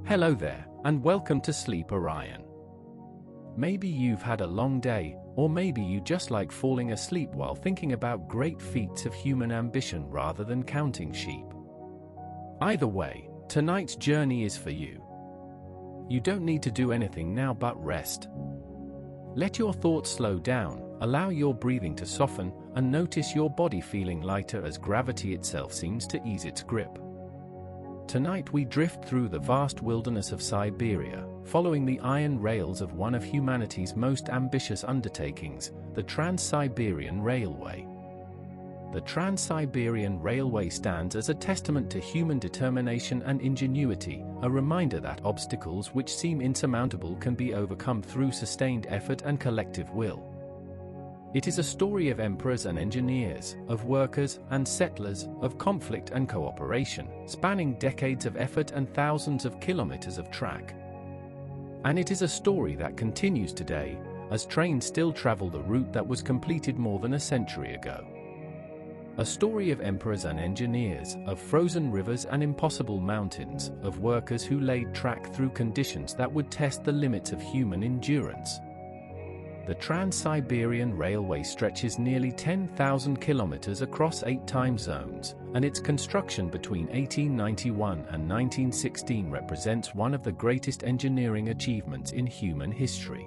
Hello there, and welcome to Sleep Orion. Maybe you've had a long day, or maybe you just like falling asleep while thinking about great feats of human ambition rather than counting sheep. Either way, tonight's journey is for you. You don't need to do anything now but rest. Let your thoughts slow down, allow your breathing to soften, and notice your body feeling lighter as gravity itself seems to ease its grip. Tonight we drift through the vast wilderness of Siberia, following the iron rails of one of humanity's most ambitious undertakings, the Trans Siberian Railway. The Trans Siberian Railway stands as a testament to human determination and ingenuity, a reminder that obstacles which seem insurmountable can be overcome through sustained effort and collective will. It is a story of emperors and engineers, of workers and settlers, of conflict and cooperation, spanning decades of effort and thousands of kilometers of track. And it is a story that continues today, as trains still travel the route that was completed more than a century ago. A story of emperors and engineers, of frozen rivers and impossible mountains, of workers who laid track through conditions that would test the limits of human endurance. The Trans Siberian Railway stretches nearly 10,000 kilometers across 8 time zones, and its construction between 1891 and 1916 represents one of the greatest engineering achievements in human history.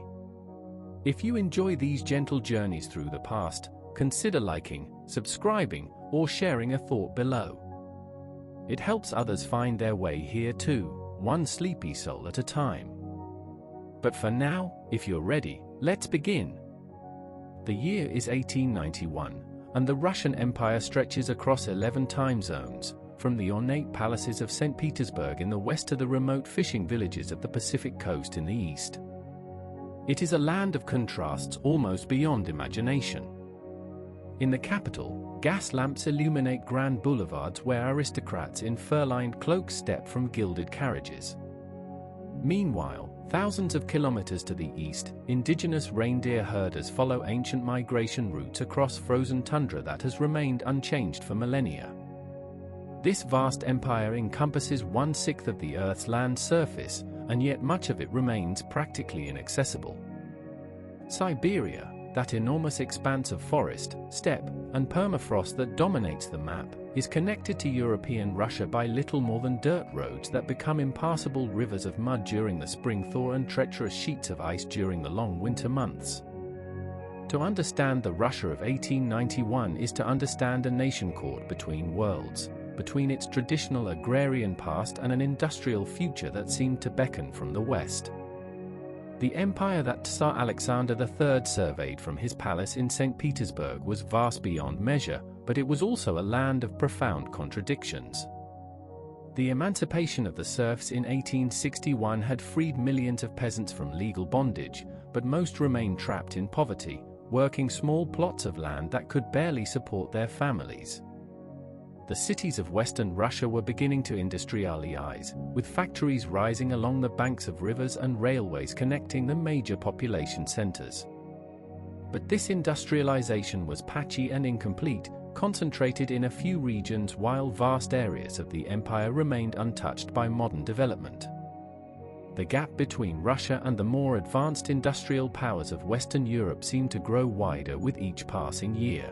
If you enjoy these gentle journeys through the past, consider liking, subscribing, or sharing a thought below. It helps others find their way here too, one sleepy soul at a time. But for now, if you're ready, let's begin. The year is 1891, and the Russian Empire stretches across 11 time zones, from the ornate palaces of St. Petersburg in the west to the remote fishing villages of the Pacific coast in the east. It is a land of contrasts almost beyond imagination. In the capital, gas lamps illuminate grand boulevards where aristocrats in fur-lined cloaks step from gilded carriages. Meanwhile, thousands of kilometers to the east, indigenous reindeer herders follow ancient migration routes across frozen tundra that has remained unchanged for millennia. This vast empire encompasses 1/6 of the Earth's land surface, and yet much of it remains practically inaccessible. Siberia, that enormous expanse of forest, steppe, and permafrost that dominates the map, is connected to European Russia by little more than dirt roads that become impassable rivers of mud during the spring thaw and treacherous sheets of ice during the long winter months. To understand the Russia of 1891 is to understand a nation caught between worlds, between its traditional agrarian past and an industrial future that seemed to beckon from the west. The empire that Tsar Alexander III surveyed from his palace in St. Petersburg was vast beyond measure, but it was also a land of profound contradictions. The emancipation of the serfs in 1861 had freed millions of peasants from legal bondage, but most remained trapped in poverty, working small plots of land that could barely support their families. The cities of Western Russia were beginning to industrialize, with factories rising along the banks of rivers and railways connecting the major population centers. But this industrialization was patchy and incomplete, concentrated in a few regions while vast areas of the empire remained untouched by modern development. The gap between Russia and the more advanced industrial powers of Western Europe seemed to grow wider with each passing year.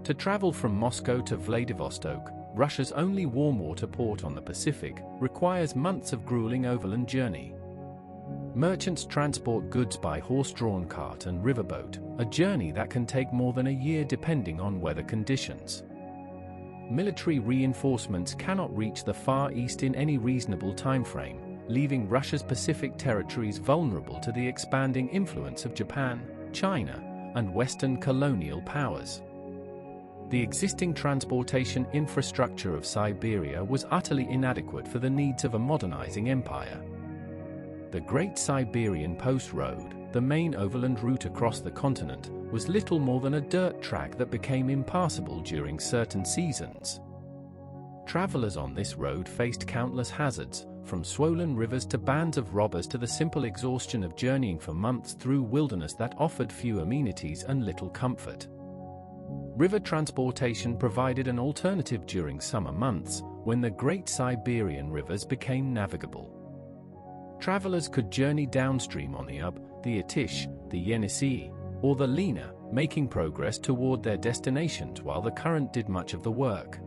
To travel from Moscow to Vladivostok, Russia's only warm water port on the Pacific, requires months of grueling overland journey. Merchants transport goods by horse-drawn cart and riverboat, a journey that can take more than a year depending on weather conditions. Military reinforcements cannot reach the Far East in any reasonable timeframe, leaving Russia's Pacific territories vulnerable to the expanding influence of Japan, China, and Western colonial powers. The existing transportation infrastructure of Siberia was utterly inadequate for the needs of a modernizing empire. The Great Siberian Post Road, the main overland route across the continent, was little more than a dirt track that became impassable during certain seasons. Travelers on this road faced countless hazards, from swollen rivers to bands of robbers to the simple exhaustion of journeying for months through wilderness that offered few amenities and little comfort. River transportation provided an alternative during summer months, when the Great Siberian rivers became navigable. Travelers could journey downstream on the Up, the Itish, the Yenisei, or the Lena, making progress toward their destinations while the current did much of the work.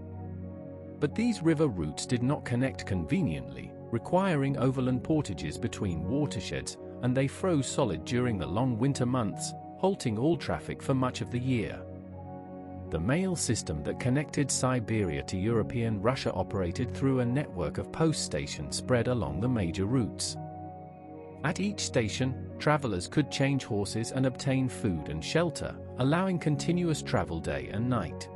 But these river routes did not connect conveniently, requiring overland portages between watersheds, and they froze solid during the long winter months, halting all traffic for much of the year. The mail system that connected Siberia to European Russia operated through a network of post stations spread along the major routes. At each station, travelers could change horses and obtain food and shelter, allowing continuous travel day and night.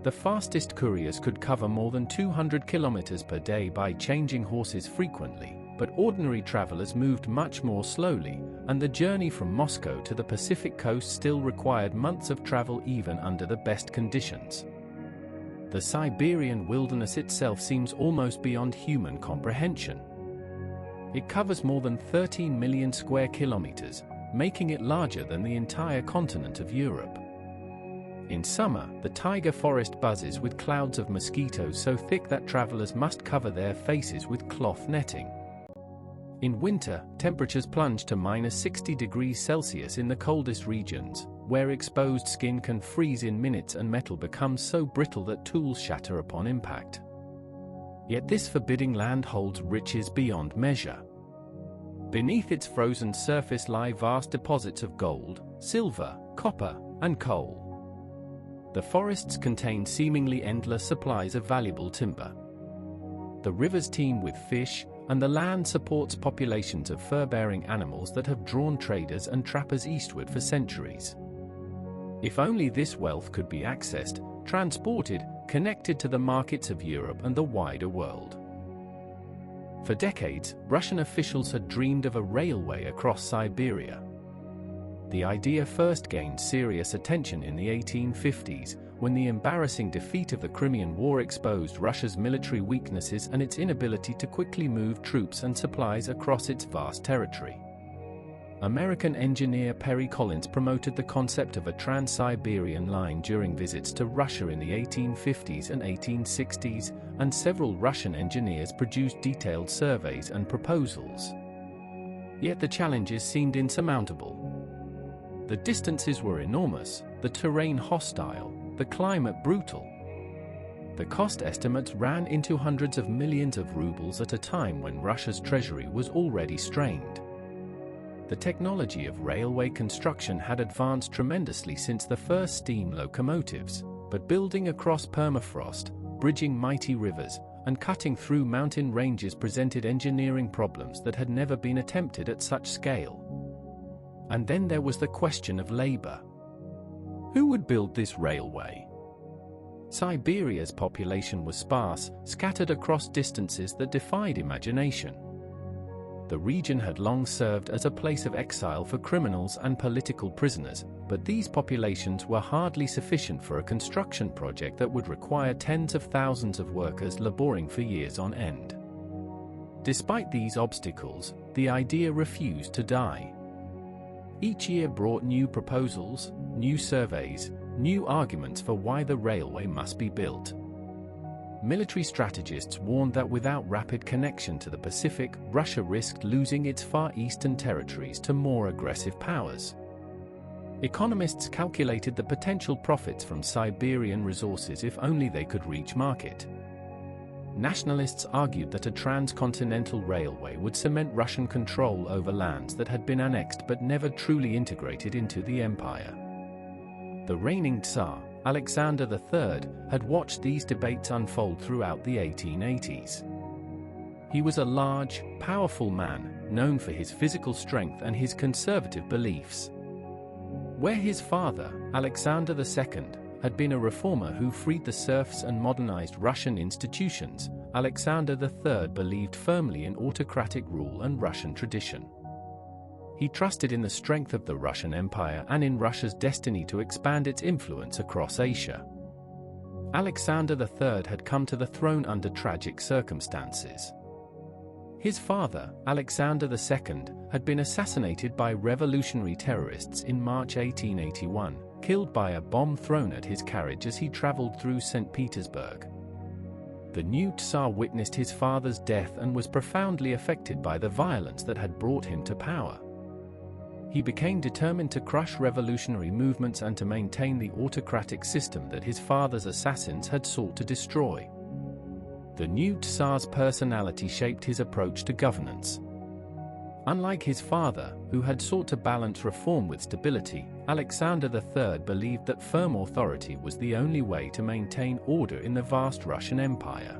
The fastest couriers could cover more than 200 kilometers per day by changing horses frequently, but ordinary travelers moved much more slowly, and the journey from Moscow to the Pacific coast still required months of travel even under the best conditions. The Siberian wilderness itself seems almost beyond human comprehension. It covers more than 13 million square kilometers, making it larger than the entire continent of Europe. In summer, the taiga forest buzzes with clouds of mosquitoes so thick that travelers must cover their faces with cloth netting. In winter, temperatures plunge to -60 degrees Celsius in the coldest regions, where exposed skin can freeze in minutes and metal becomes so brittle that tools shatter upon impact. Yet this forbidding land holds riches beyond measure. Beneath its frozen surface lie vast deposits of gold, silver, copper, and coal. The forests contain seemingly endless supplies of valuable timber. The rivers teem with fish, and the land supports populations of fur-bearing animals that have drawn traders and trappers eastward for centuries. If only this wealth could be accessed, transported, connected to the markets of Europe and the wider world. For decades, Russian officials had dreamed of a railway across Siberia. The idea first gained serious attention in the 1850s, when the embarrassing defeat of the Crimean War exposed Russia's military weaknesses and its inability to quickly move troops and supplies across its vast territory. American engineer Perry Collins promoted the concept of a Trans Siberian line during visits to Russia in the 1850s and 1860s, and several Russian engineers produced detailed surveys and proposals. Yet the challenges seemed insurmountable. The distances were enormous, the terrain hostile, the climate brutal. The cost estimates ran into hundreds of millions of rubles at a time when Russia's treasury was already strained. The technology of railway construction had advanced tremendously since the first steam locomotives, but building across permafrost, bridging mighty rivers, and cutting through mountain ranges presented engineering problems that had never been attempted at such scale. And then there was the question of labor. Who would build this railway? Siberia's population was sparse, scattered across distances that defied imagination. The region had long served as a place of exile for criminals and political prisoners, but these populations were hardly sufficient for a construction project that would require tens of thousands of workers laboring for years on end. Despite these obstacles, the idea refused to die. Each year brought new proposals, new surveys, new arguments for why the railway must be built. Military strategists warned that without rapid connection to the Pacific, Russia risked losing its Far Eastern territories to more aggressive powers. Economists calculated the potential profits from Siberian resources if only they could reach market. Nationalists argued that a transcontinental railway would cement Russian control over lands that had been annexed but never truly integrated into the empire. The reigning Tsar, Alexander III, had watched these debates unfold throughout the 1880s. He was a large, powerful man, known for his physical strength and his conservative beliefs. Where his father, Alexander II, had been a reformer who freed the serfs and modernized Russian institutions, Alexander III believed firmly in autocratic rule and Russian tradition. He trusted in the strength of the Russian Empire and in Russia's destiny to expand its influence across Asia. Alexander III had come to the throne under tragic circumstances. His father, Alexander II, had been assassinated by revolutionary terrorists in March 1881, killed by a bomb thrown at his carriage as he traveled through St. Petersburg. The new Tsar witnessed his father's death and was profoundly affected by the violence that had brought him to power. He became determined to crush revolutionary movements and to maintain the autocratic system that his father's assassins had sought to destroy. The new Tsar's personality shaped his approach to governance. Unlike his father, who had sought to balance reform with stability, Alexander III believed that firm authority was the only way to maintain order in the vast Russian Empire.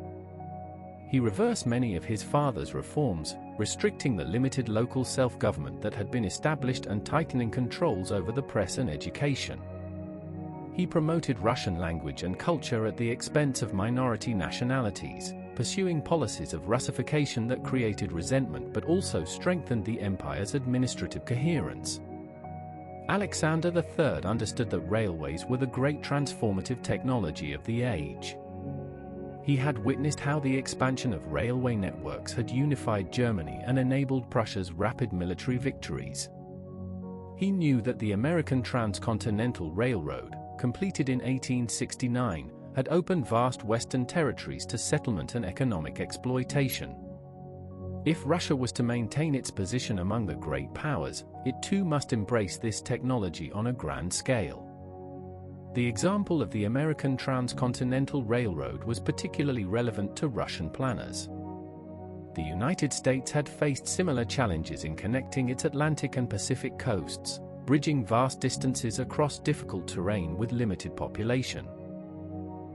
He reversed many of his father's reforms, restricting the limited local self-government that had been established and tightening controls over the press and education. He promoted Russian language and culture at the expense of minority nationalities, pursuing policies of Russification that created resentment but also strengthened the empire's administrative coherence. Alexander III understood that railways were the great transformative technology of the age. He had witnessed how the expansion of railway networks had unified Germany and enabled Prussia's rapid military victories. He knew that the American Transcontinental Railroad, completed in 1869, had opened vast western territories to settlement and economic exploitation. If Russia was to maintain its position among the great powers, it too must embrace this technology on a grand scale. The example of the American Transcontinental Railroad was particularly relevant to Russian planners. The United States had faced similar challenges in connecting its Atlantic and Pacific coasts, bridging vast distances across difficult terrain with limited population.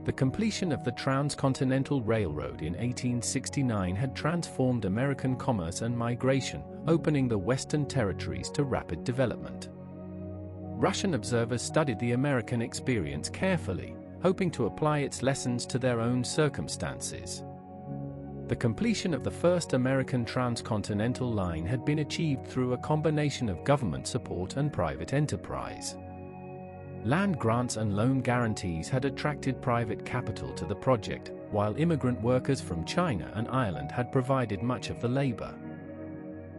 The completion of the Transcontinental Railroad in 1869 had transformed American commerce and migration, opening the Western territories to rapid development. Russian observers studied the American experience carefully, hoping to apply its lessons to their own circumstances. The completion of the first American transcontinental line had been achieved through a combination of government support and private enterprise. Land grants and loan guarantees had attracted private capital to the project, while immigrant workers from China and Ireland had provided much of the labor.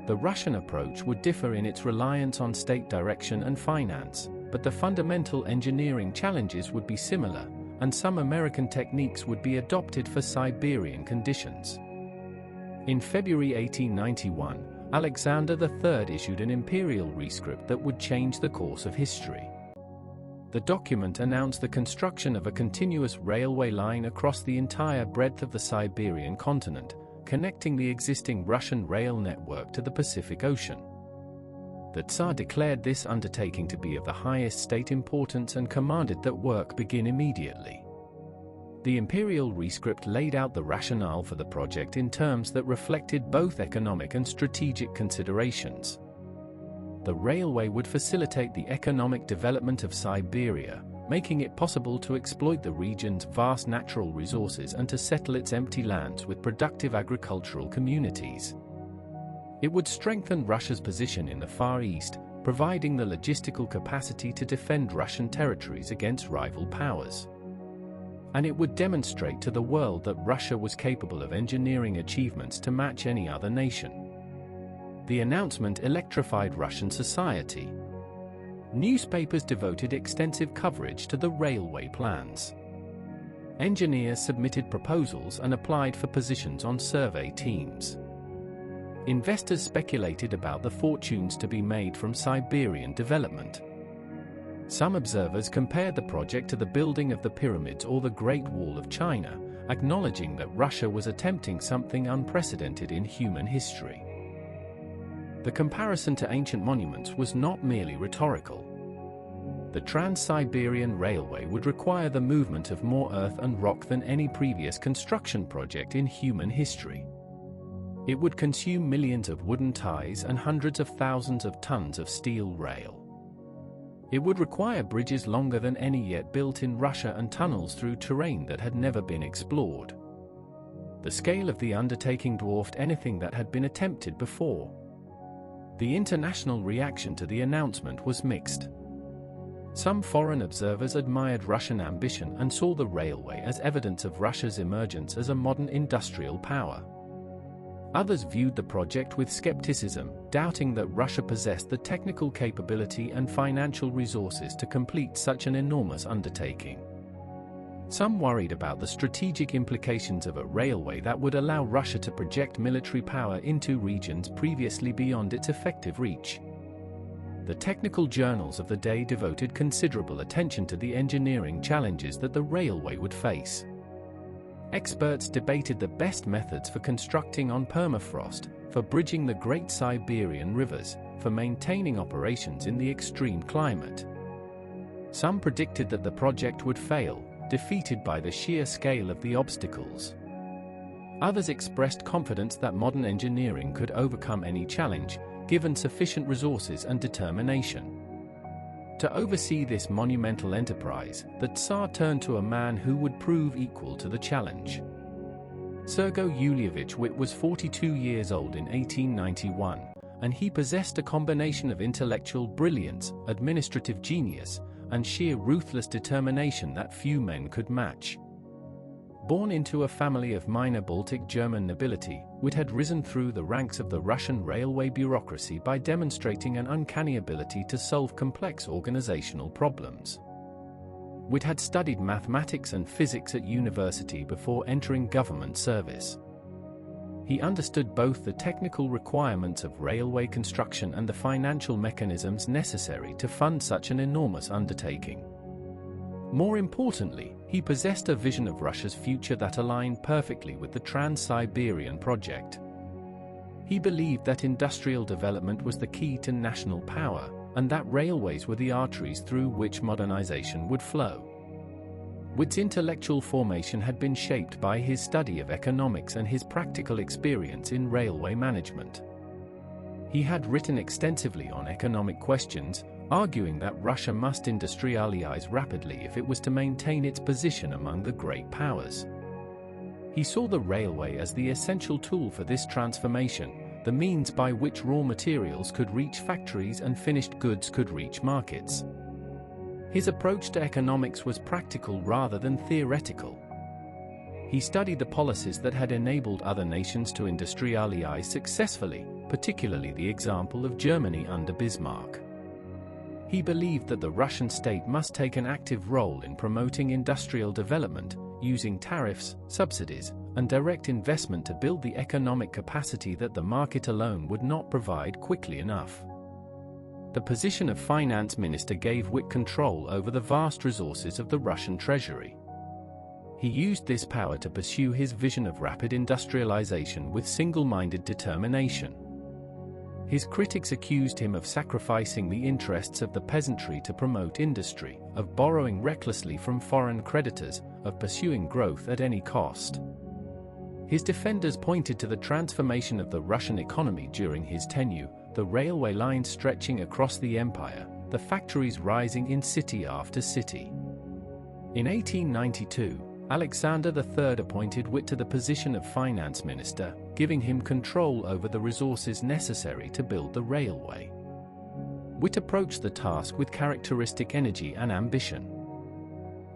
The Russian approach would differ in its reliance on state direction and finance, but the fundamental engineering challenges would be similar, and some American techniques would be adopted for Siberian conditions. In February 1891, Alexander III issued an imperial rescript that would change the course of history. The document announced the construction of a continuous railway line across the entire breadth of the Siberian continent, connecting the existing Russian rail network to the Pacific Ocean. The Tsar declared this undertaking to be of the highest state importance and commanded that work begin immediately. The imperial rescript laid out the rationale for the project in terms that reflected both economic and strategic considerations. The railway would facilitate the economic development of Siberia, making it possible to exploit the region's vast natural resources and to settle its empty lands with productive agricultural communities. It would strengthen Russia's position in the Far East, providing the logistical capacity to defend Russian territories against rival powers. And it would demonstrate to the world that Russia was capable of engineering achievements to match any other nation. The announcement electrified Russian society. Newspapers devoted extensive coverage to the railway plans. Engineers submitted proposals and applied for positions on survey teams. Investors speculated about the fortunes to be made from Siberian development. Some observers compared the project to the building of the pyramids or the Great Wall of China, acknowledging that Russia was attempting something unprecedented in human history. The comparison to ancient monuments was not merely rhetorical. The Trans Siberian Railway would require the movement of more earth and rock than any previous construction project in human history. It would consume millions of wooden ties and hundreds of thousands of tons of steel rail. It would require bridges longer than any yet built in Russia and tunnels through terrain that had never been explored. The scale of the undertaking dwarfed anything that had been attempted before. The international reaction to the announcement was mixed. Some foreign observers admired Russian ambition and saw the railway as evidence of Russia's emergence as a modern industrial power. Others viewed the project with skepticism, doubting that Russia possessed the technical capability and financial resources to complete such an enormous undertaking. Some worried about the strategic implications of a railway that would allow Russia to project military power into regions previously beyond its effective reach. The technical journals of the day devoted considerable attention to the engineering challenges that the railway would face. Experts debated the best methods for constructing on permafrost, for bridging the Great Siberian rivers, for maintaining operations in the extreme climate. Some predicted that the project would fail, defeated by the sheer scale of the obstacles. Others expressed confidence that modern engineering could overcome any challenge, given sufficient resources and determination. To oversee this monumental enterprise, the Tsar turned to a man who would prove equal to the challenge. Sergei Yulievich Witt was 42 years old in 1891, and he possessed a combination of intellectual brilliance, administrative genius, and sheer ruthless determination that few men could match. Born into a family of minor Baltic German nobility, Witt had risen through the ranks of the Russian railway bureaucracy by demonstrating an uncanny ability to solve complex organizational problems. Witt had studied mathematics and physics at university before entering government service. He understood both the technical requirements of railway construction and the financial mechanisms necessary to fund such an enormous undertaking. More importantly, he possessed a vision of Russia's future that aligned perfectly with the Trans Siberian project. He believed that industrial development was the key to national power, and that railways were the arteries through which modernization would flow. Witt's intellectual formation had been shaped by his study of economics and his practical experience in railway management. He had written extensively on economic questions, arguing that Russia must industrialize rapidly if it was to maintain its position among the great powers. He saw the railway as the essential tool for this transformation, the means by which raw materials could reach factories and finished goods could reach markets. His approach to economics was practical rather than theoretical. He studied the policies that had enabled other nations to industrialize successfully, particularly the example of Germany under Bismarck. He believed that the Russian state must take an active role in promoting industrial development, using tariffs, subsidies, and direct investment to build the economic capacity that the market alone would not provide quickly enough. The position of finance minister gave Witt control over the vast resources of the Russian treasury. He used this power to pursue his vision of rapid industrialization with single-minded determination. His critics accused him of sacrificing the interests of the peasantry to promote industry, of borrowing recklessly from foreign creditors, of pursuing growth at any cost. His defenders pointed to the transformation of the Russian economy during his tenure, the railway lines stretching across the empire, the factories rising in city after city. In 1892, Alexander III appointed Witt to the position of finance minister, giving him control over the resources necessary to build the railway. Witt approached the task with characteristic energy and ambition.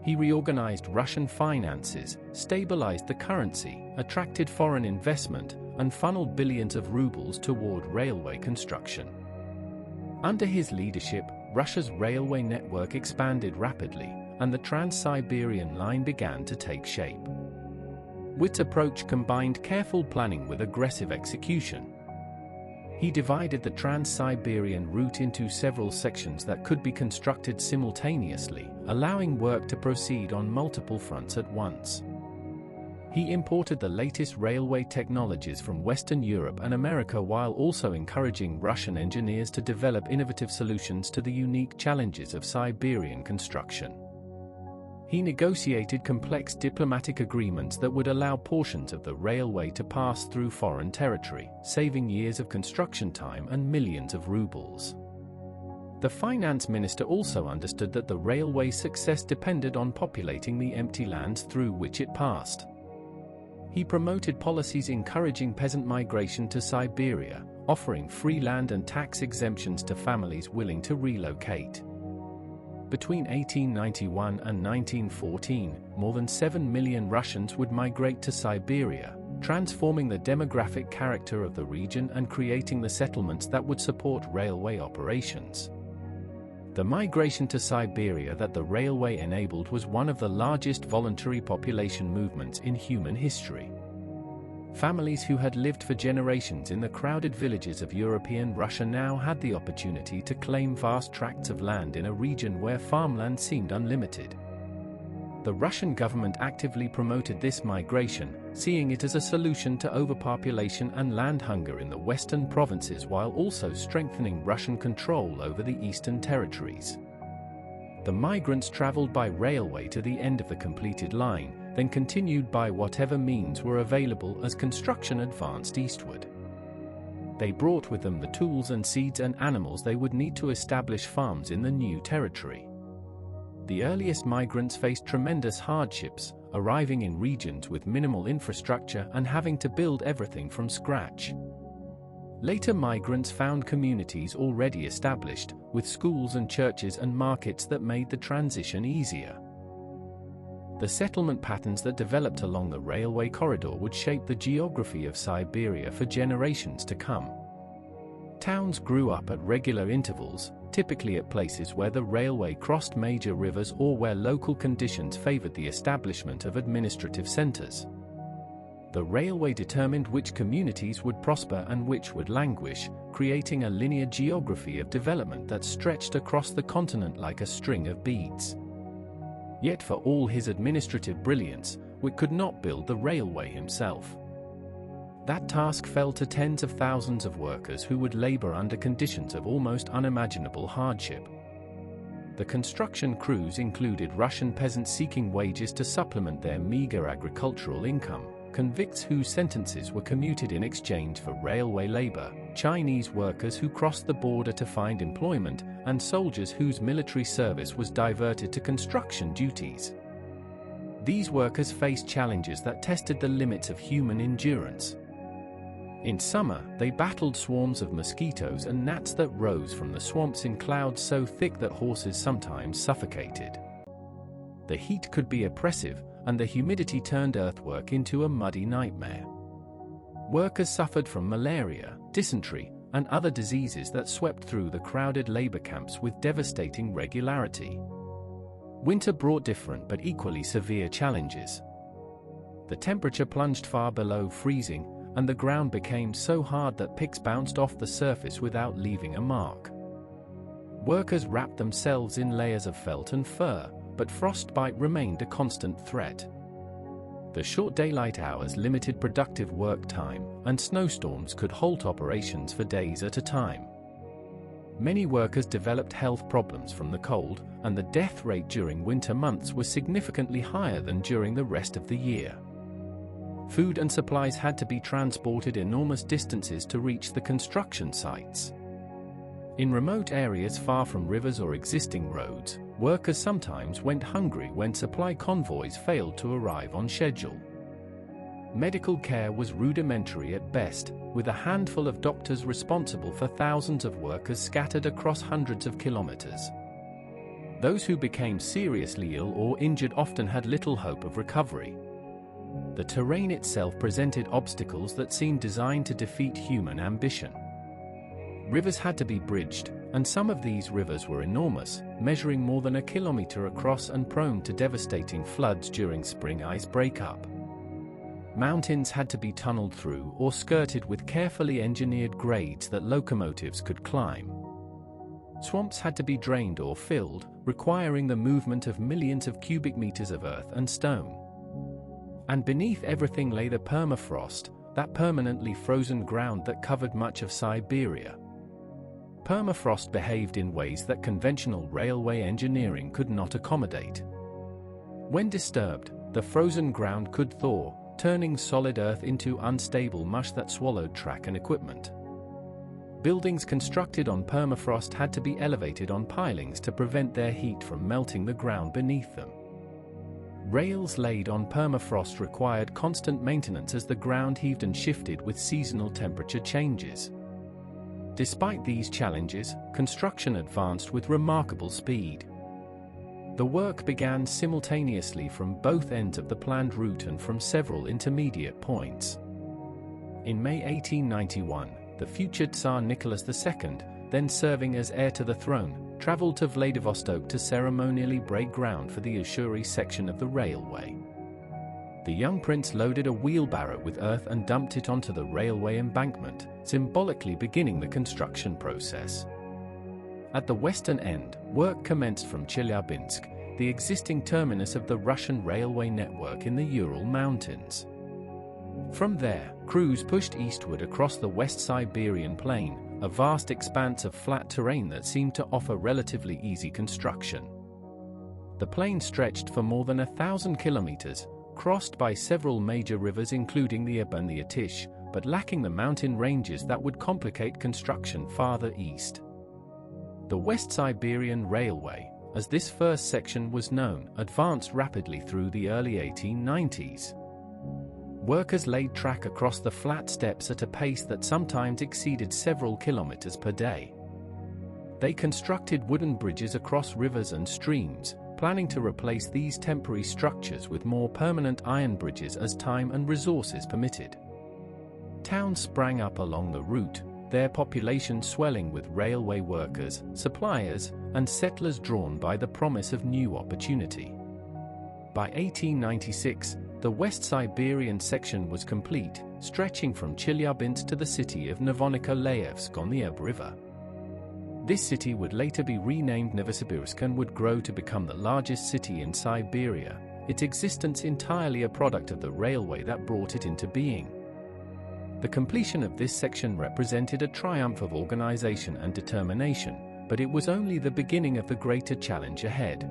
He reorganized Russian finances, stabilized the currency, attracted foreign investment, and funneled billions of rubles toward railway construction. Under his leadership, Russia's railway network expanded rapidly, and the Trans Siberian line began to take shape. Witt's approach combined careful planning with aggressive execution. He divided the Trans Siberian route into several sections that could be constructed simultaneously, allowing work to proceed on multiple fronts at once. He imported the latest railway technologies from Western Europe and America while also encouraging Russian engineers to develop innovative solutions to the unique challenges of Siberian construction. He negotiated complex diplomatic agreements that would allow portions of the railway to pass through foreign territory, saving years of construction time and millions of rubles. The finance minister also understood that the railway's success depended on populating the empty lands through which it passed. He promoted policies encouraging peasant migration to Siberia, offering free land and tax exemptions to families willing to relocate. Between 1891 and 1914, more than 7 million Russians would migrate to Siberia, transforming the demographic character of the region and creating the settlements that would support railway operations. The migration to Siberia that the railway enabled was one of the largest voluntary population movements in human history. Families who had lived for generations in the crowded villages of European Russia now had the opportunity to claim vast tracts of land in a region where farmland seemed unlimited. The Russian government actively promoted this migration, seeing it as a solution to overpopulation and land hunger in the western provinces while also strengthening Russian control over the eastern territories. The migrants traveled by railway to the end of the completed line, then continued by whatever means were available as construction advanced eastward. They brought with them the tools and seeds and animals they would need to establish farms in the new territory. The earliest migrants faced tremendous hardships, arriving in regions with minimal infrastructure and having to build everything from scratch. Later migrants found communities already established, with schools and churches and markets that made the transition easier. The settlement patterns that developed along the railway corridor would shape the geography of Siberia for generations to come. Towns grew up at regular intervals, typically at places where the railway crossed major rivers or where local conditions favored the establishment of administrative centers. The railway determined which communities would prosper and which would languish, creating a linear geography of development that stretched across the continent like a string of beads. Yet for all his administrative brilliance, Wick could not build the railway himself. That task fell to tens of thousands of workers who would labor under conditions of almost unimaginable hardship. The construction crews included Russian peasants seeking wages to supplement their meager agricultural income, convicts whose sentences were commuted in exchange for railway labor, Chinese workers who crossed the border to find employment, and soldiers whose military service was diverted to construction duties. These workers faced challenges that tested the limits of human endurance. In summer, they battled swarms of mosquitoes and gnats that rose from the swamps in clouds so thick that horses sometimes suffocated. The heat could be oppressive, and the humidity turned earthwork into a muddy nightmare. Workers suffered from malaria, dysentery, and other diseases that swept through the crowded labor camps with devastating regularity. Winter brought different but equally severe challenges. The temperature plunged far below freezing, and the ground became so hard that picks bounced off the surface without leaving a mark. Workers wrapped themselves in layers of felt and fur, but frostbite remained a constant threat. The short daylight hours limited productive work time, and snowstorms could halt operations for days at a time. Many workers developed health problems from the cold, and the death rate during winter months was significantly higher than during the rest of the year. Food and supplies had to be transported enormous distances to reach the construction sites. In remote areas far from rivers or existing roads, workers sometimes went hungry when supply convoys failed to arrive on schedule. Medical care was rudimentary at best, with a handful of doctors responsible for thousands of workers scattered across hundreds of kilometers. Those who became seriously ill or injured often had little hope of recovery. The terrain itself presented obstacles that seemed designed to defeat human ambition. Rivers had to be bridged, and some of these rivers were enormous, measuring more than a kilometer across and prone to devastating floods during spring ice breakup. Mountains had to be tunneled through or skirted with carefully engineered grades that locomotives could climb. Swamps had to be drained or filled, requiring the movement of millions of cubic meters of earth and stone. And beneath everything lay the permafrost, that permanently frozen ground that covered much of Siberia. Permafrost behaved in ways that conventional railway engineering could not accommodate. When disturbed, the frozen ground could thaw, turning solid earth into unstable mush that swallowed track and equipment. Buildings constructed on permafrost had to be elevated on pilings to prevent their heat from melting the ground beneath them. Rails laid on permafrost required constant maintenance as the ground heaved and shifted with seasonal temperature changes. Despite these challenges, construction advanced with remarkable speed. The work began simultaneously from both ends of the planned route and from several intermediate points. In May 1891, the future Tsar Nicholas II, then serving as heir to the throne, traveled to Vladivostok to ceremonially break ground for the Ussuri section of the railway. The young prince loaded a wheelbarrow with earth and dumped it onto the railway embankment, symbolically beginning the construction process. At the western end, work commenced from Chelyabinsk, the existing terminus of the Russian railway network in the Ural Mountains. From there, crews pushed eastward across the West Siberian Plain, a vast expanse of flat terrain that seemed to offer relatively easy construction. The plain stretched for more than 1,000 kilometers, crossed by several major rivers including the Ob and the Atish, but lacking the mountain ranges that would complicate construction farther east. The West Siberian Railway, as this first section was known, advanced rapidly through the early 1890s. Workers laid track across the flat steppes at a pace that sometimes exceeded several kilometers per day. They constructed wooden bridges across rivers and streams, planning to replace these temporary structures with more permanent iron bridges as time and resources permitted. Towns sprang up along the route, their population swelling with railway workers, suppliers, and settlers drawn by the promise of new opportunity. By 1896, the West Siberian section was complete, stretching from Chelyabinsk to the city of Novonikolayevsk on the Ob River. This city would later be renamed Novosibirsk and would grow to become the largest city in Siberia, its existence entirely a product of the railway that brought it into being. The completion of this section represented a triumph of organization and determination, but it was only the beginning of the greater challenge ahead.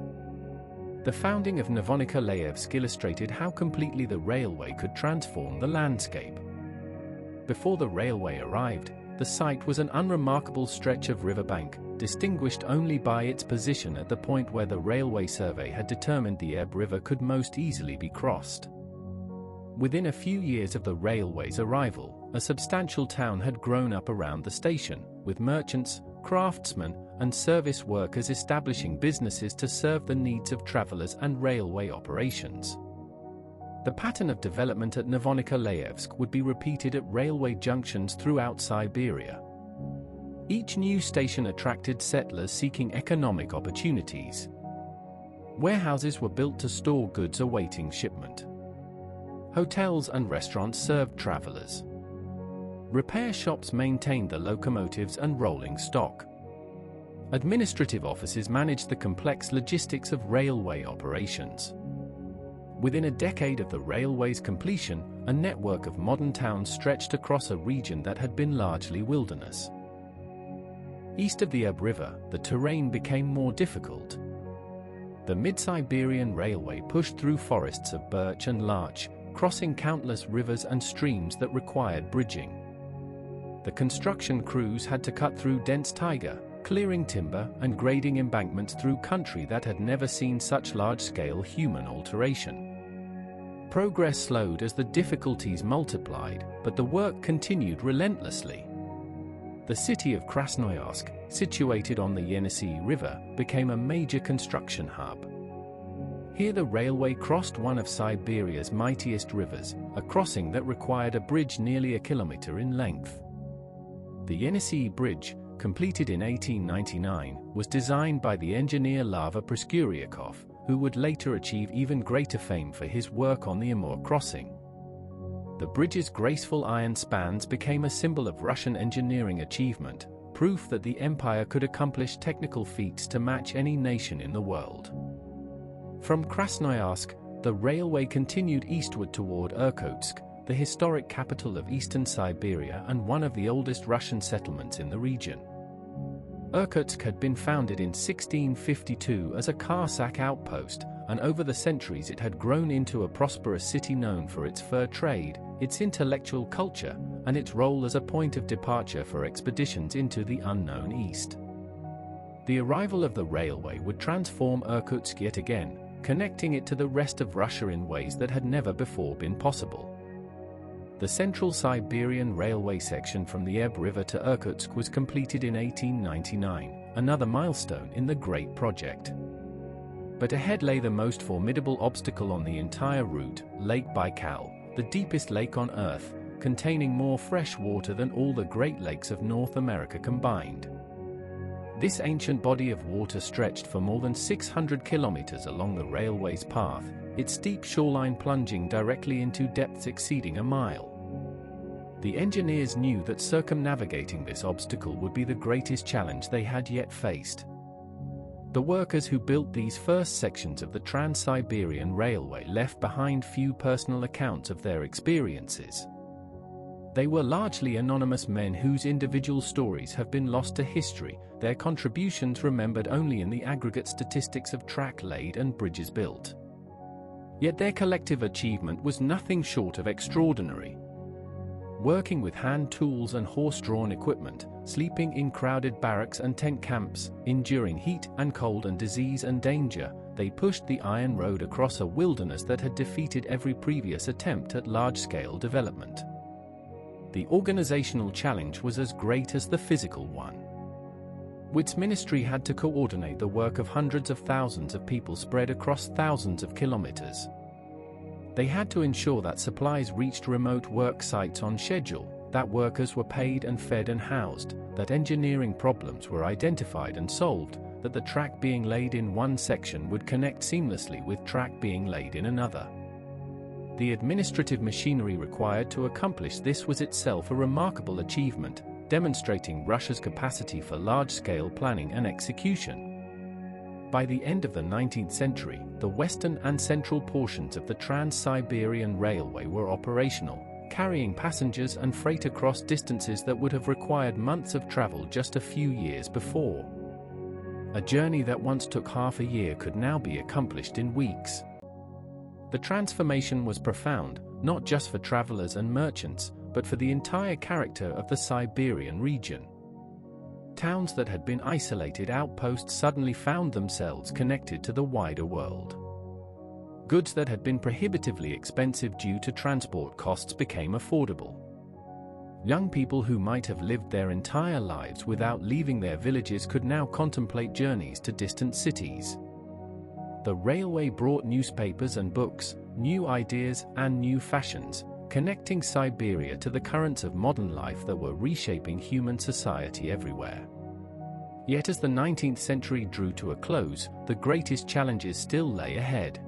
The founding of Novonikolayevsk illustrated how completely the railway could transform the landscape. Before the railway arrived, the site was an unremarkable stretch of riverbank, distinguished only by its position at the point where the railway survey had determined the Ob River could most easily be crossed. Within a few years of the railway's arrival, a substantial town had grown up around the station, with merchants, craftsmen, and service workers establishing businesses to serve the needs of travelers and railway operations. The pattern of development at Novonikolayevsk would be repeated at railway junctions throughout Siberia. Each new station attracted settlers seeking economic opportunities. Warehouses were built to store goods awaiting shipment. Hotels and restaurants served travelers. Repair shops maintained the locomotives and rolling stock. Administrative offices managed the complex logistics of railway operations. Within a decade of the railway's completion, a network of modern towns stretched across a region that had been largely wilderness. East of the Ob River, the terrain became more difficult. The Mid-Siberian Railway pushed through forests of birch and larch, crossing countless rivers and streams that required bridging. The construction crews had to cut through dense taiga, clearing timber and grading embankments through country that had never seen such large-scale human alteration. Progress slowed as the difficulties multiplied, but the work continued relentlessly. The city of Krasnoyarsk, situated on the Yenisei River, became a major construction hub. Here the railway crossed one of Siberia's mightiest rivers, a crossing that required a bridge nearly a kilometer in length. The Yenisei Bridge, completed in 1899, was designed by the engineer Lava Proskuryakov, who would later achieve even greater fame for his work on the Amur crossing. The bridge's graceful iron spans became a symbol of Russian engineering achievement, proof that the empire could accomplish technical feats to match any nation in the world. From Krasnoyarsk, the railway continued eastward toward Irkutsk, the historic capital of eastern Siberia and one of the oldest Russian settlements in the region. Irkutsk had been founded in 1652 as a Cossack outpost, and over the centuries it had grown into a prosperous city known for its fur trade, its intellectual culture, and its role as a point of departure for expeditions into the unknown east. The arrival of the railway would transform Irkutsk yet again, connecting it to the rest of Russia in ways that had never before been possible. The Central Siberian Railway section from the Ob River to Irkutsk was completed in 1899, another milestone in the great project. But ahead lay the most formidable obstacle on the entire route, Lake Baikal, the deepest lake on Earth, containing more fresh water than all the Great Lakes of North America combined. This ancient body of water stretched for more than 600 kilometers along the railway's path, its steep shoreline plunging directly into depths exceeding a mile. The engineers knew that circumnavigating this obstacle would be the greatest challenge they had yet faced. The workers who built these first sections of the Trans Siberian Railway left behind few personal accounts of their experiences. They were largely anonymous men whose individual stories have been lost to history, their contributions remembered only in the aggregate statistics of track laid and bridges built. Yet their collective achievement was nothing short of extraordinary. Working with hand tools and horse-drawn equipment, sleeping in crowded barracks and tent camps, enduring heat and cold and disease and danger, they pushed the iron road across a wilderness that had defeated every previous attempt at large-scale development. The organizational challenge was as great as the physical one. WIT's ministry had to coordinate the work of hundreds of thousands of people spread across thousands of kilometers. They had to ensure that supplies reached remote work sites on schedule, that workers were paid and fed and housed, that engineering problems were identified and solved, that the track being laid in one section would connect seamlessly with track being laid in another. The administrative machinery required to accomplish this was itself a remarkable achievement, demonstrating Russia's capacity for large-scale planning and execution. By the end of the 19th century, the western and central portions of the Trans Siberian Railway were operational, carrying passengers and freight across distances that would have required months of travel just a few years before. A journey that once took half a year could now be accomplished in weeks. The transformation was profound, not just for travelers and merchants, but for the entire character of the Siberian region. Towns that had been isolated outposts suddenly found themselves connected to the wider world. Goods that had been prohibitively expensive due to transport costs became affordable. Young people who might have lived their entire lives without leaving their villages could now contemplate journeys to distant cities. The railway brought newspapers and books, new ideas and new fashions, connecting Siberia to the currents of modern life that were reshaping human society everywhere. Yet as the 19th century drew to a close, the greatest challenges still lay ahead.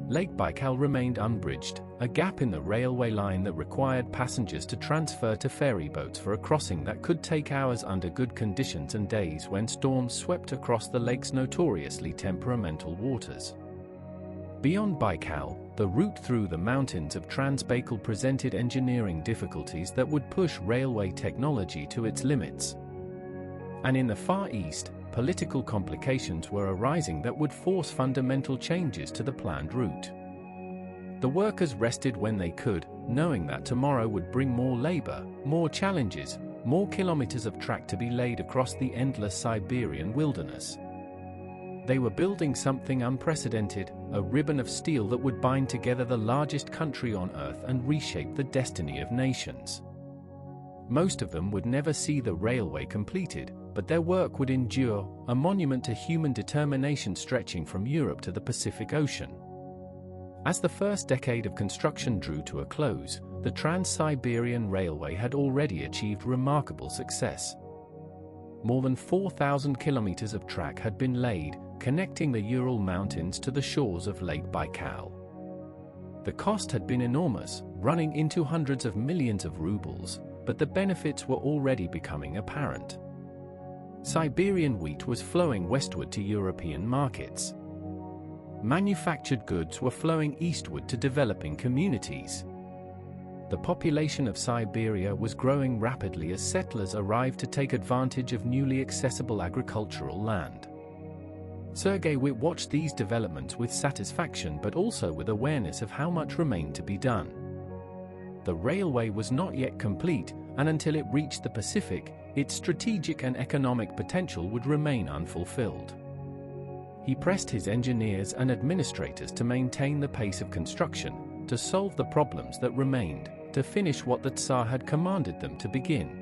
Lake Baikal remained unbridged, a gap in the railway line that required passengers to transfer to ferry boats for a crossing that could take hours under good conditions and days when storms swept across the lake's notoriously temperamental waters. Beyond Baikal, the route through the mountains of Transbaikal presented engineering difficulties that would push railway technology to its limits. And in the Far East, political complications were arising that would force fundamental changes to the planned route. The workers rested when they could, knowing that tomorrow would bring more labor, more challenges, more kilometers of track to be laid across the endless Siberian wilderness. They were building something unprecedented, a ribbon of steel that would bind together the largest country on Earth and reshape the destiny of nations. Most of them would never see the railway completed, but their work would endure, a monument to human determination stretching from Europe to the Pacific Ocean. As the first decade of construction drew to a close, the Trans Siberian Railway had already achieved remarkable success. More than 4,000 kilometers of track had been laid, connecting the Ural Mountains to the shores of Lake Baikal. The cost had been enormous, running into hundreds of millions of rubles, but the benefits were already becoming apparent. Siberian wheat was flowing westward to European markets. Manufactured goods were flowing eastward to developing communities. The population of Siberia was growing rapidly as settlers arrived to take advantage of newly accessible agricultural land. Sergei Witt watched these developments with satisfaction but also with awareness of how much remained to be done. The railway was not yet complete, and until it reached the Pacific, its strategic and economic potential would remain unfulfilled. He pressed his engineers and administrators to maintain the pace of construction, to solve the problems that remained, to finish what the Tsar had commanded them to begin.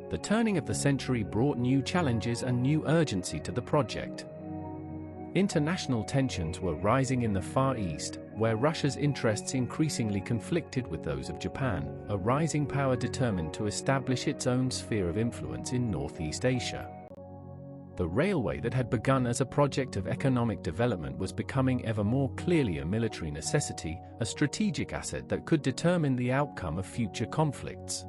The turning of the century brought new challenges and new urgency to the project. International tensions were rising in the Far East, where Russia's interests increasingly conflicted with those of Japan, a rising power determined to establish its own sphere of influence in Northeast Asia. The railway that had begun as a project of economic development was becoming ever more clearly a military necessity, a strategic asset that could determine the outcome of future conflicts.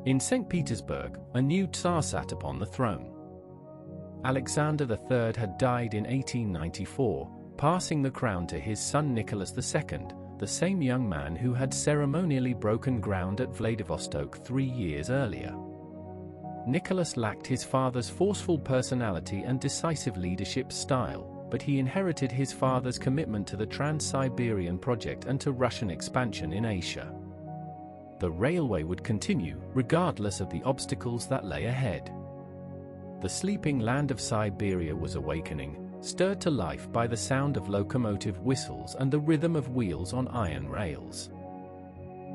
In St. Petersburg, a new Tsar sat upon the throne. Alexander III had died in 1894, passing the crown to his son Nicholas II, the same young man who had ceremonially broken ground at Vladivostok 3 years earlier. Nicholas lacked his father's forceful personality and decisive leadership style, but he inherited his father's commitment to the Trans Siberian project and to Russian expansion in Asia. The railway would continue, regardless of the obstacles that lay ahead. The sleeping land of Siberia was awakening, stirred to life by the sound of locomotive whistles and the rhythm of wheels on iron rails.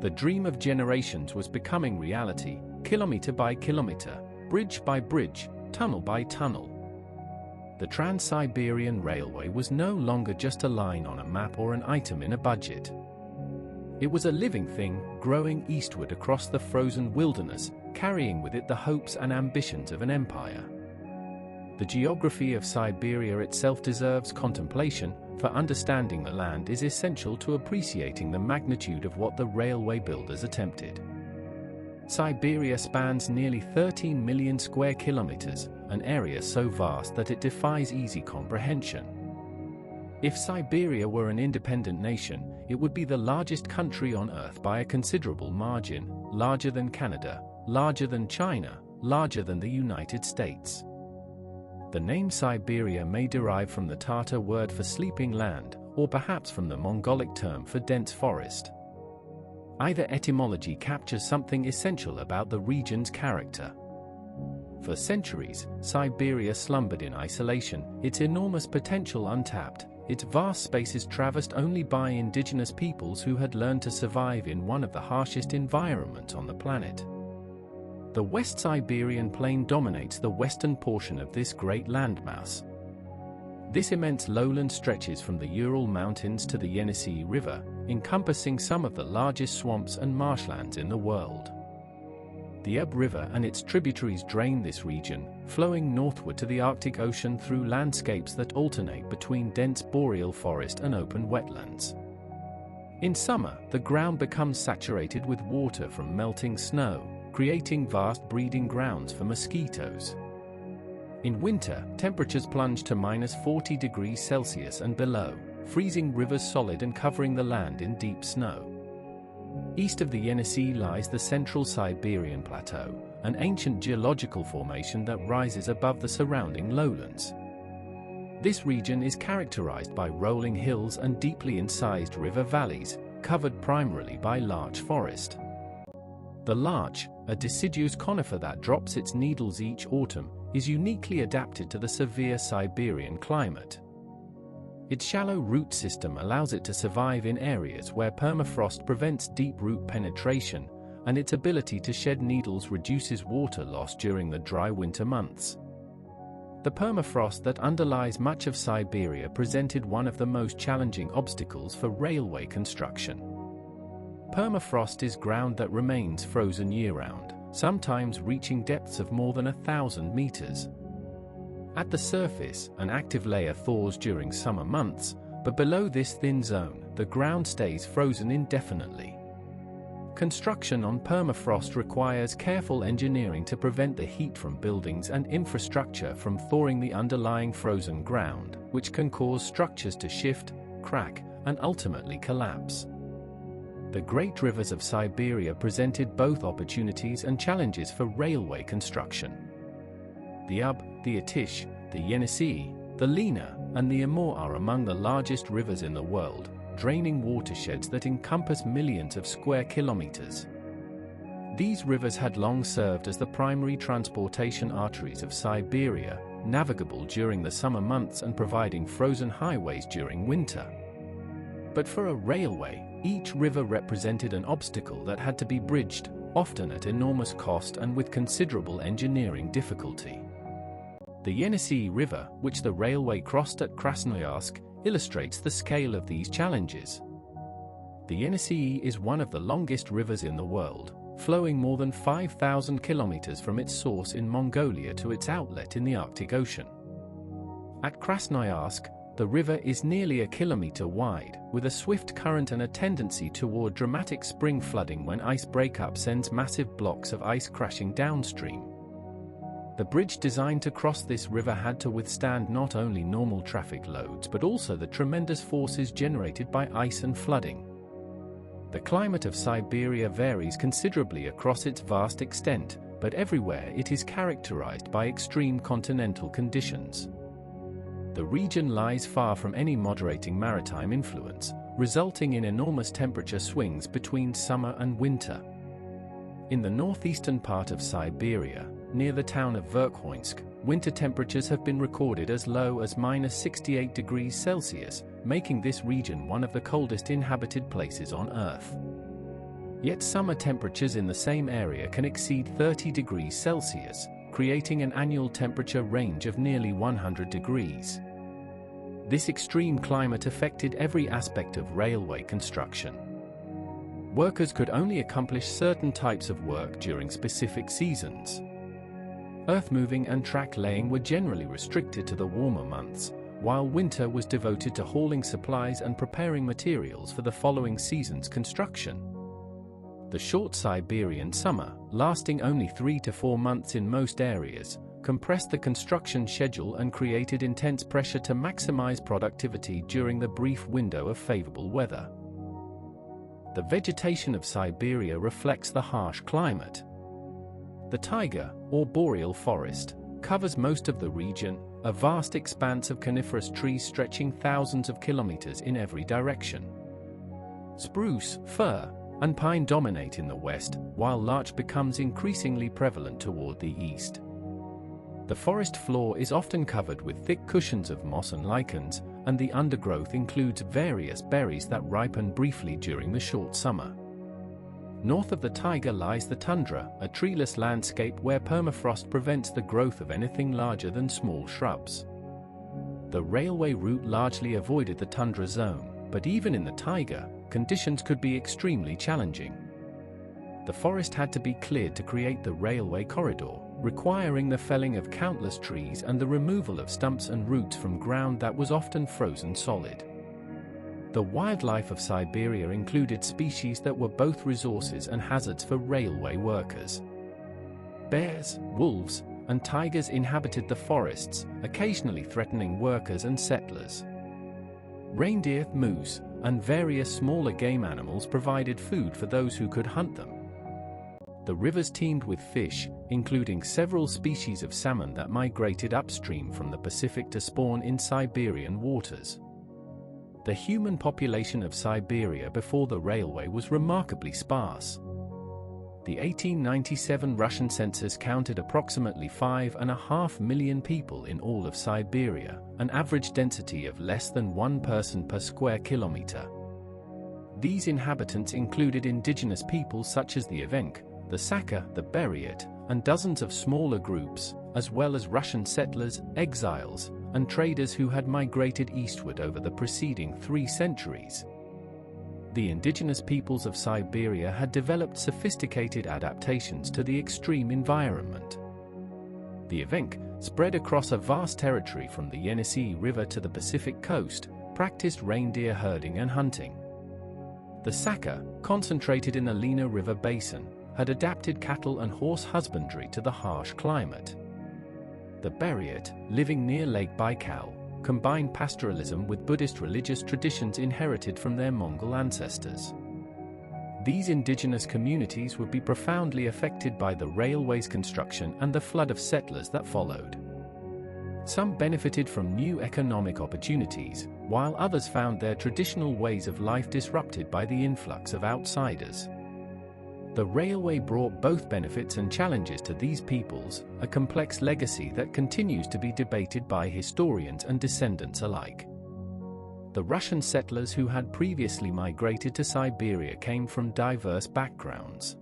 The dream of generations was becoming reality, kilometer by kilometer, bridge by bridge, tunnel by tunnel. The Trans Siberian Railway was no longer just a line on a map or an item in a budget. It was a living thing, growing eastward across the frozen wilderness, carrying with it the hopes and ambitions of an empire. The geography of Siberia itself deserves contemplation, for understanding the land is essential to appreciating the magnitude of what the railway builders attempted. Siberia spans nearly 13 million square kilometers, an area so vast that it defies easy comprehension. If Siberia were an independent nation, it would be the largest country on Earth by a considerable margin, larger than Canada, larger than China, larger than the United States. The name Siberia may derive from the Tatar word for sleeping land, or perhaps from the Mongolic term for dense forest. Either etymology captures something essential about the region's character. For centuries, Siberia slumbered in isolation, its enormous potential untapped, its vast spaces traversed only by indigenous peoples who had learned to survive in one of the harshest environments on the planet. The West Siberian Plain dominates the western portion of this great landmass. This immense lowland stretches from the Ural Mountains to the Yenisei River, encompassing some of the largest swamps and marshlands in the world. The Ob River and its tributaries drain this region, flowing northward to the Arctic Ocean through landscapes that alternate between dense boreal forest and open wetlands. In summer, the ground becomes saturated with water from melting snow, creating vast breeding grounds for mosquitoes. In winter, temperatures plunge to -40 degrees Celsius and below, freezing rivers solid and covering the land in deep snow. East of the Yenisei lies the Central Siberian Plateau, an ancient geological formation that rises above the surrounding lowlands. This region is characterized by rolling hills and deeply incised river valleys, covered primarily by larch forest. The larch, a deciduous conifer that drops its needles each autumn, is uniquely adapted to the severe Siberian climate. Its shallow root system allows it to survive in areas where permafrost prevents deep root penetration, and its ability to shed needles reduces water loss during the dry winter months. The permafrost that underlies much of Siberia presented one of the most challenging obstacles for railway construction. Permafrost is ground that remains frozen year-round, sometimes reaching depths of more than 1,000 meters. At the surface, an active layer thaws during summer months, but below this thin zone, the ground stays frozen indefinitely. Construction on permafrost requires careful engineering to prevent the heat from buildings and infrastructure from thawing the underlying frozen ground, which can cause structures to shift, crack, and ultimately collapse. The great rivers of Siberia presented both opportunities and challenges for railway construction. The Ob, the Atish, the Yenisei, the Lena, and the Amur are among the largest rivers in the world, draining watersheds that encompass millions of square kilometers. These rivers had long served as the primary transportation arteries of Siberia, navigable during the summer months and providing frozen highways during winter. But for a railway, each river represented an obstacle that had to be bridged, often at enormous cost and with considerable engineering difficulty. The Yenisei River, which the railway crossed at Krasnoyarsk, illustrates the scale of these challenges. The Yenisei is one of the longest rivers in the world, flowing more than 5,000 kilometers from its source in Mongolia to its outlet in the Arctic Ocean. At Krasnoyarsk, the river is nearly a kilometer wide, with a swift current and a tendency toward dramatic spring flooding when ice breakup sends massive blocks of ice crashing downstream. The bridge designed to cross this river had to withstand not only normal traffic loads but also the tremendous forces generated by ice and flooding. The climate of Siberia varies considerably across its vast extent, but everywhere it is characterized by extreme continental conditions. The region lies far from any moderating maritime influence, resulting in enormous temperature swings between summer and winter. In the northeastern part of Siberia, near the town of Verkhoinsk, winter temperatures have been recorded as low as -68 degrees Celsius, making this region one of the coldest inhabited places on Earth. Yet summer temperatures in the same area can exceed 30 degrees Celsius, creating an annual temperature range of nearly 100 degrees. This extreme climate affected every aspect of railway construction. Workers could only accomplish certain types of work during specific seasons. Earth-moving and track laying were generally restricted to the warmer months, while winter was devoted to hauling supplies and preparing materials for the following season's construction. The short Siberian summer, lasting only 3 to 4 months in most areas, compressed the construction schedule and created intense pressure to maximize productivity during the brief window of favorable weather. The vegetation of Siberia reflects the harsh climate. The taiga, or boreal forest, covers most of the region, a vast expanse of coniferous trees stretching thousands of kilometers in every direction. Spruce, fir, and pine dominate in the west, while larch becomes increasingly prevalent toward the east. The forest floor is often covered with thick cushions of moss and lichens, and the undergrowth includes various berries that ripen briefly during the short summer. North of the taiga lies the tundra, a treeless landscape where permafrost prevents the growth of anything larger than small shrubs. The railway route largely avoided the tundra zone, but even in the taiga, conditions could be extremely challenging. The forest had to be cleared to create the railway corridor, requiring the felling of countless trees and the removal of stumps and roots from ground that was often frozen solid. The wildlife of Siberia included species that were both resources and hazards for railway workers. Bears, wolves, and tigers inhabited the forests, occasionally threatening workers and settlers. Reindeer, moose, and various smaller game animals provided food for those who could hunt them. The rivers teemed with fish, including several species of salmon that migrated upstream from the Pacific to spawn in Siberian waters. The human population of Siberia before the railway was remarkably sparse. The 1897 Russian census counted approximately 5.5 million people in all of Siberia, an average density of less than 1 person per square kilometer. These inhabitants included indigenous peoples such as the Evenk, the Saka, the Buryat, and dozens of smaller groups, as well as Russian settlers, exiles, and traders who had migrated eastward over the preceding 3 centuries. The indigenous peoples of Siberia had developed sophisticated adaptations to the extreme environment. The Evenk, spread across a vast territory from the Yenisei River to the Pacific coast, practiced reindeer herding and hunting. The Saka, concentrated in the Lena River basin, had adapted cattle and horse husbandry to the harsh climate. The Buryat, living near Lake Baikal, combined pastoralism with Buddhist religious traditions inherited from their Mongol ancestors. These indigenous communities would be profoundly affected by the railway's construction and the flood of settlers that followed. Some benefited from new economic opportunities, while others found their traditional ways of life disrupted by the influx of outsiders. The railway brought both benefits and challenges to these peoples, a complex legacy that continues to be debated by historians and descendants alike. The Russian settlers who had previously migrated to Siberia came from diverse backgrounds.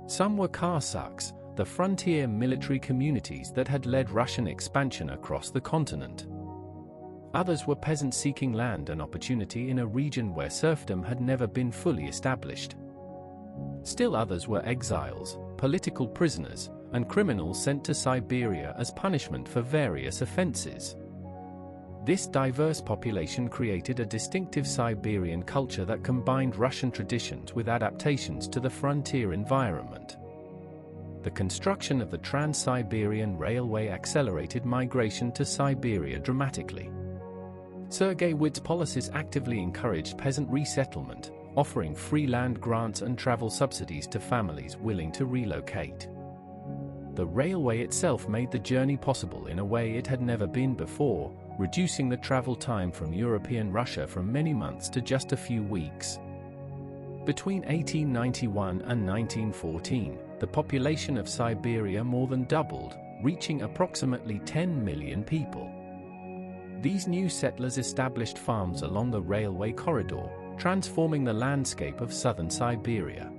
Some were Cossacks, the frontier military communities that had led Russian expansion across the continent. Others were peasants seeking land and opportunity in a region where serfdom had never been fully established. Still others were exiles, political prisoners, and criminals sent to Siberia as punishment for various offenses. This diverse population created a distinctive Siberian culture that combined Russian traditions with adaptations to the frontier environment. The construction of the Trans Siberian Railway accelerated migration to Siberia dramatically. Sergei Witt's policies actively encouraged peasant resettlement, offering free land grants and travel subsidies to families willing to relocate. The railway itself made the journey possible in a way it had never been before, reducing the travel time from European Russia from many months to just a few weeks. Between 1891 and 1914, the population of Siberia more than doubled, reaching approximately 10 million people. These new settlers established farms along the railway corridor, transforming the landscape of southern Siberia.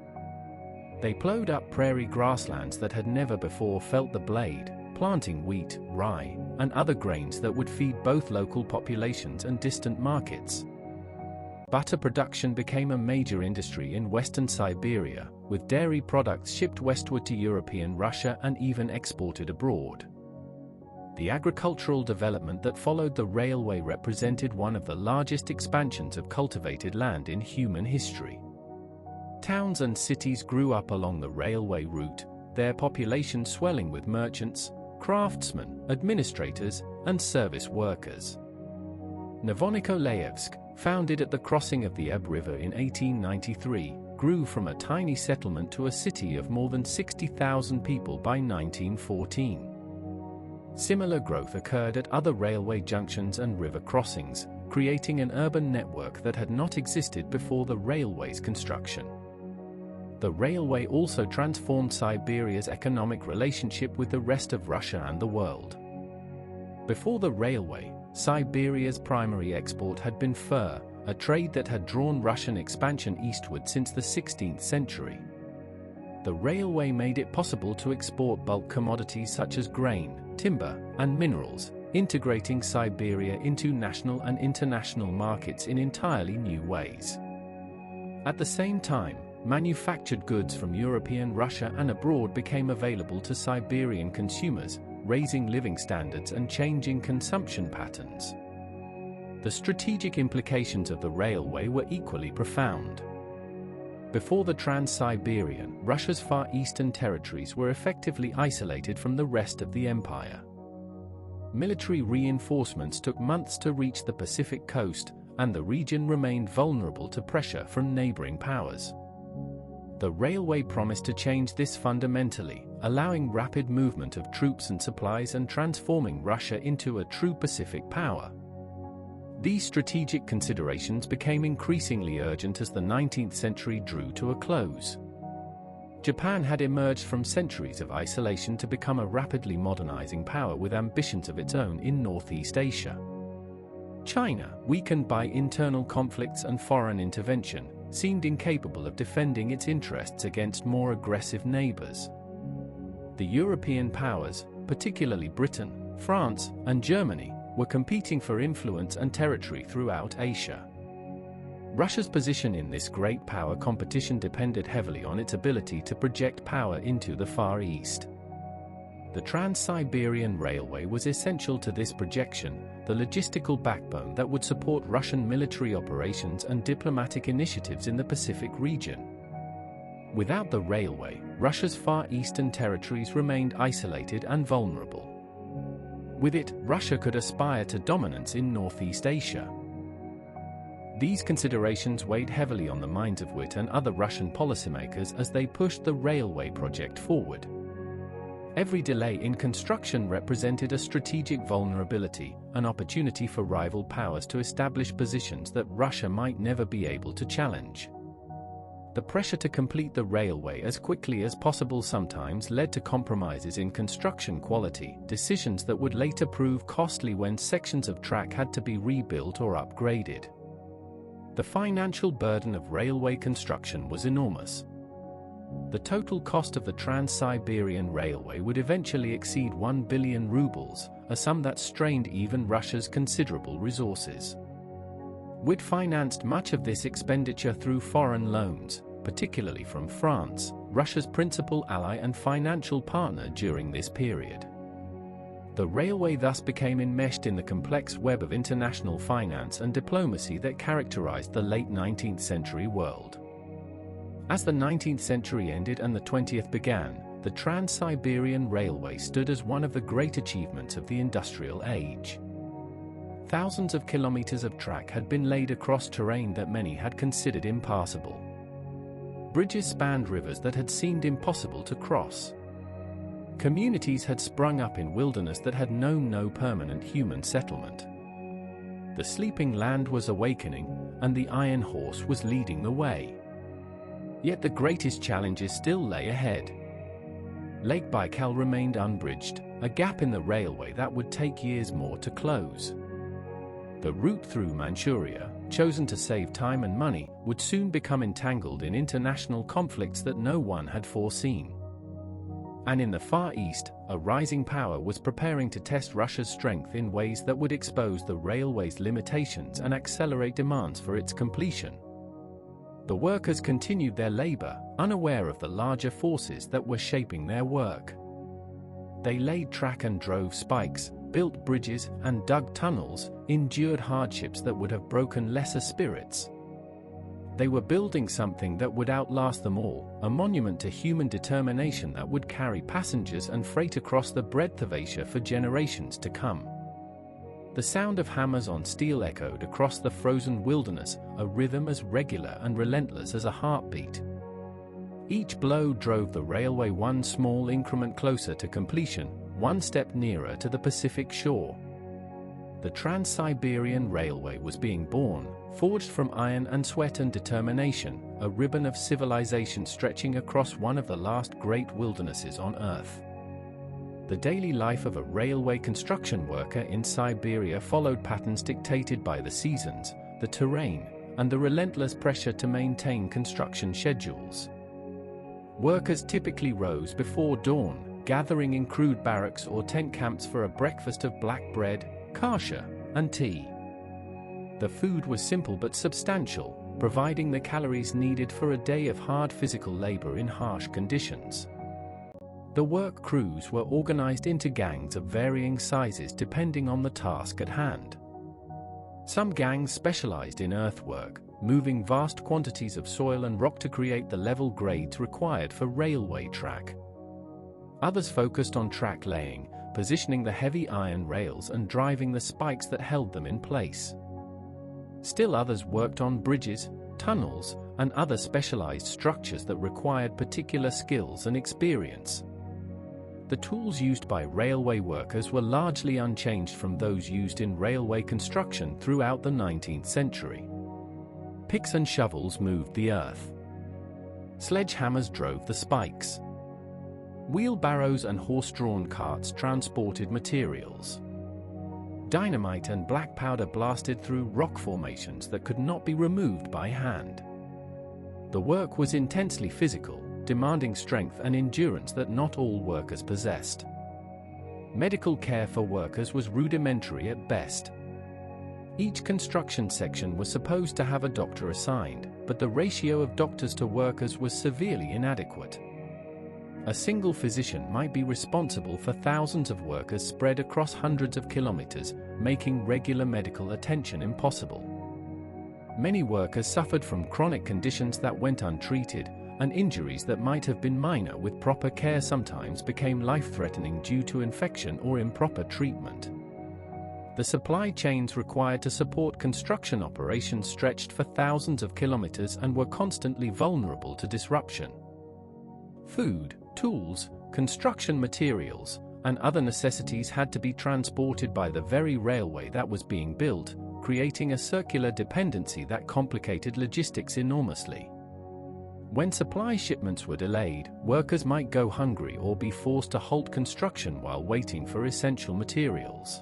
They plowed up prairie grasslands that had never before felt the blade, planting wheat, rye, and other grains that would feed both local populations and distant markets. Butter production became a major industry in western Siberia, with dairy products shipped westward to European Russia and even exported abroad. The agricultural development that followed the railway represented one of the largest expansions of cultivated land in human history. Towns and cities grew up along the railway route, their population swelling with merchants, craftsmen, administrators, and service workers. Novonikolayevsk, founded at the crossing of the Eb River in 1893, grew from a tiny settlement to a city of more than 60,000 people by 1914. Similar growth occurred at other railway junctions and river crossings, creating an urban network that had not existed before the railway's construction. The railway also transformed Siberia's economic relationship with the rest of Russia and the world. Before the railway, Siberia's primary export had been fur, a trade that had drawn Russian expansion eastward since the 16th century. The railway made it possible to export bulk commodities such as grain, timber, and minerals, integrating Siberia into national and international markets in entirely new ways. At the same time, manufactured goods from European Russia and abroad became available to Siberian consumers, raising living standards and changing consumption patterns. The strategic implications of the railway were equally profound. Before the Trans-Siberian, Russia's far eastern territories were effectively isolated from the rest of the empire. Military reinforcements took months to reach the Pacific coast, and the region remained vulnerable to pressure from neighboring powers. The railway promised to change this fundamentally, allowing rapid movement of troops and supplies and transforming Russia into a true Pacific power. These strategic considerations became increasingly urgent as the 19th century drew to a close. Japan had emerged from centuries of isolation to become a rapidly modernizing power with ambitions of its own in Northeast Asia. China, weakened by internal conflicts and foreign intervention, seemed incapable of defending its interests against more aggressive neighbors. The European powers, particularly Britain, France, and Germany, were competing for influence and territory throughout Asia. Russia's position in this great power competition depended heavily on its ability to project power into the Far East. The Trans Siberian Railway was essential to this projection, the logistical backbone that would support Russian military operations and diplomatic initiatives in the Pacific region. Without the railway, Russia's far eastern territories remained isolated and vulnerable. With it, Russia could aspire to dominance in Northeast Asia. These considerations weighed heavily on the minds of Witt and other Russian policymakers as they pushed the railway project forward. Every delay in construction represented a strategic vulnerability, an opportunity for rival powers to establish positions that Russia might never be able to challenge. The pressure to complete the railway as quickly as possible sometimes led to compromises in construction quality, decisions that would later prove costly when sections of track had to be rebuilt or upgraded. The financial burden of railway construction was enormous. The total cost of the Trans Siberian Railway would eventually exceed 1 billion rubles, a sum that strained even Russia's considerable resources. Witt financed much of this expenditure through foreign loans, particularly from France, Russia's principal ally and financial partner during this period. The railway thus became enmeshed in the complex web of international finance and diplomacy that characterized the late 19th century world. As the 19th century ended and the 20th began, the Trans Siberian Railway stood as one of the great achievements of the industrial age. Thousands of kilometers of track had been laid across terrain that many had considered impassable. Bridges spanned rivers that had seemed impossible to cross. Communities had sprung up in wilderness that had known no permanent human settlement. The sleeping land was awakening, and the iron horse was leading the way. Yet the greatest challenges still lay ahead. Lake Baikal remained unbridged, a gap in the railway that would take years more to close. The route through Manchuria, chosen to save time and money, would soon become entangled in international conflicts that no one had foreseen. And in the Far East, a rising power was preparing to test Russia's strength in ways that would expose the railway's limitations and accelerate demands for its completion. The workers continued their labor, unaware of the larger forces that were shaping their work. They laid track and drove spikes, built bridges and dug tunnels, endured hardships that would have broken lesser spirits. They were building something that would outlast them all, a monument to human determination that would carry passengers and freight across the breadth of Asia for generations to come. The sound of hammers on steel echoed across the frozen wilderness, a rhythm as regular and relentless as a heartbeat. Each blow drove the railway one small increment closer to completion, one step nearer to the Pacific shore. The Trans Siberian Railway was being born, forged from iron and sweat and determination, a ribbon of civilization stretching across one of the last great wildernesses on Earth. The daily life of a railway construction worker in Siberia followed patterns dictated by the seasons, the terrain, and the relentless pressure to maintain construction schedules. Workers typically rose before dawn, gathering in crude barracks or tent camps for a breakfast of black bread, kasha, and tea. The food was simple but substantial, providing the calories needed for a day of hard physical labor in harsh conditions. The work crews were organized into gangs of varying sizes depending on the task at hand. Some gangs specialized in earthwork, moving vast quantities of soil and rock to create the level grades required for railway track. Others focused on track laying, positioning the heavy iron rails and driving the spikes that held them in place. Still others worked on bridges, tunnels, and other specialized structures that required particular skills and experience. The tools used by railway workers were largely unchanged from those used in railway construction throughout the 19th century. Picks and shovels moved the earth. Sledgehammers drove the spikes. Wheelbarrows and horse-drawn carts transported materials. Dynamite and black powder blasted through rock formations that could not be removed by hand. The work was intensely physical, demanding strength and endurance that not all workers possessed. Medical care for workers was rudimentary at best. Each construction section was supposed to have a doctor assigned, but the ratio of doctors to workers was severely inadequate. A single physician might be responsible for thousands of workers spread across hundreds of kilometers, making regular medical attention impossible. Many workers suffered from chronic conditions that went untreated, and injuries that might have been minor with proper care sometimes became life-threatening due to infection or improper treatment. The supply chains required to support construction operations stretched for thousands of kilometers and were constantly vulnerable to disruption. Food, tools, construction materials, and other necessities had to be transported by the very railway that was being built, creating a circular dependency that complicated logistics enormously. When supply shipments were delayed, workers might go hungry or be forced to halt construction while waiting for essential materials.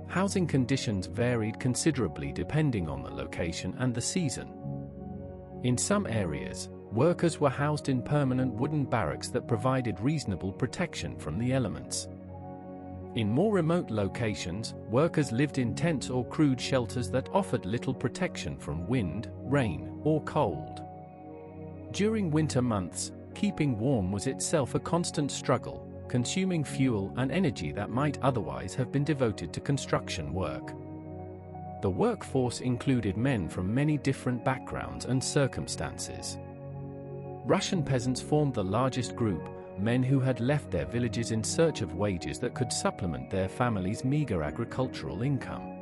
Housing conditions varied considerably depending on the location and the season. In some areas, workers were housed in permanent wooden barracks that provided reasonable protection from the elements. In more remote locations, workers lived in tents or crude shelters that offered little protection from wind, rain, or cold. During winter months, keeping warm was itself a constant struggle, consuming fuel and energy that might otherwise have been devoted to construction work. The workforce included men from many different backgrounds and circumstances. Russian peasants formed the largest group, men who had left their villages in search of wages that could supplement their families' meager agricultural income.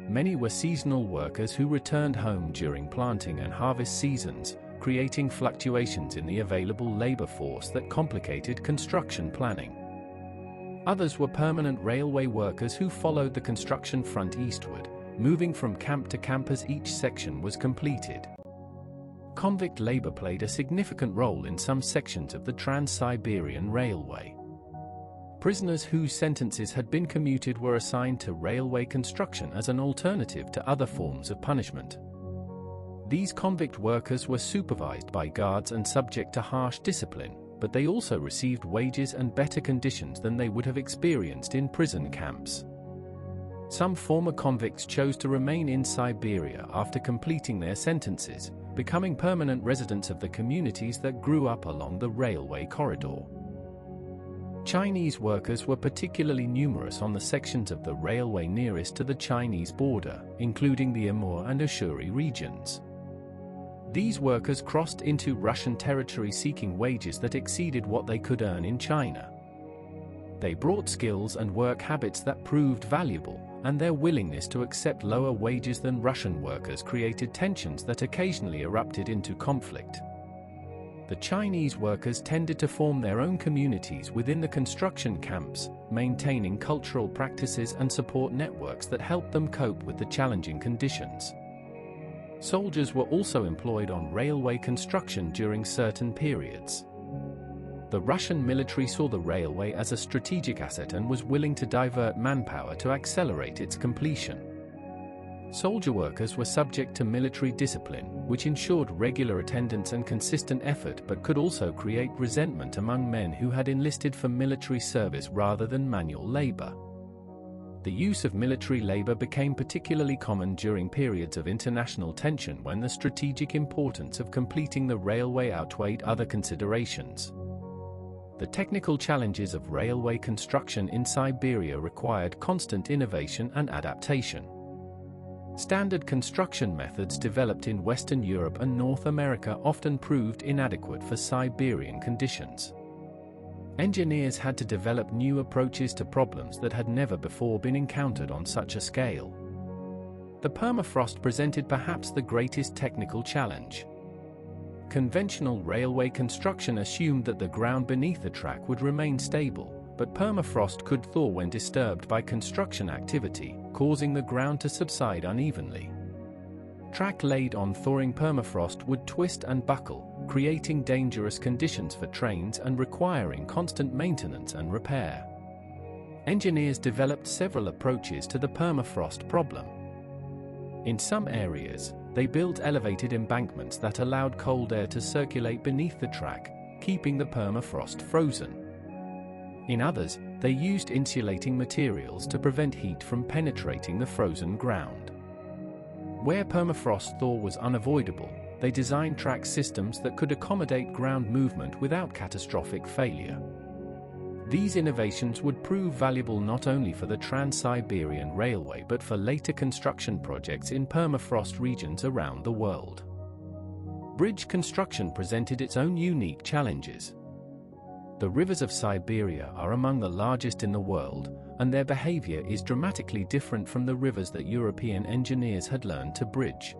Many were seasonal workers who returned home during planting and harvest seasons, creating fluctuations in the available labor force that complicated construction planning. Others were permanent railway workers who followed the construction front eastward, moving from camp to camp as each section was completed. Convict labor played a significant role in some sections of the Trans Siberian Railway. Prisoners whose sentences had been commuted were assigned to railway construction as an alternative to other forms of punishment. These convict workers were supervised by guards and subject to harsh discipline, but they also received wages and better conditions than they would have experienced in prison camps. Some former convicts chose to remain in Siberia after completing their sentences, becoming permanent residents of the communities that grew up along the railway corridor. Chinese workers were particularly numerous on the sections of the railway nearest to the Chinese border, including the Amur and Ussuri regions. These workers crossed into Russian territory seeking wages that exceeded what they could earn in China. They brought skills and work habits that proved valuable, and their willingness to accept lower wages than Russian workers created tensions that occasionally erupted into conflict. The Chinese workers tended to form their own communities within the construction camps, maintaining cultural practices and support networks that helped them cope with the challenging conditions. Soldiers were also employed on railway construction during certain periods. The Russian military saw the railway as a strategic asset and was willing to divert manpower to accelerate its completion. Soldier workers were subject to military discipline, which ensured regular attendance and consistent effort, but could also create resentment among men who had enlisted for military service rather than manual labor. The use of military labor became particularly common during periods of international tension when the strategic importance of completing the railway outweighed other considerations. The technical challenges of railway construction in Siberia required constant innovation and adaptation. Standard construction methods developed in Western Europe and North America often proved inadequate for Siberian conditions. Engineers had to develop new approaches to problems that had never before been encountered on such a scale. The permafrost presented perhaps the greatest technical challenge. Conventional railway construction assumed that the ground beneath the track would remain stable, but permafrost could thaw when disturbed by construction activity, causing the ground to subside unevenly. Track laid on thawing permafrost would twist and buckle, creating dangerous conditions for trains and requiring constant maintenance and repair. Engineers developed several approaches to the permafrost problem. In some areas, they built elevated embankments that allowed cold air to circulate beneath the track, keeping the permafrost frozen. In others, they used insulating materials to prevent heat from penetrating the frozen ground. Where permafrost thaw was unavoidable, they designed track systems that could accommodate ground movement without catastrophic failure. These innovations would prove valuable not only for the Trans Siberian Railway but for later construction projects in permafrost regions around the world. Bridge construction presented its own unique challenges. The rivers of Siberia are among the largest in the world, and their behavior is dramatically different from the rivers that European engineers had learned to bridge.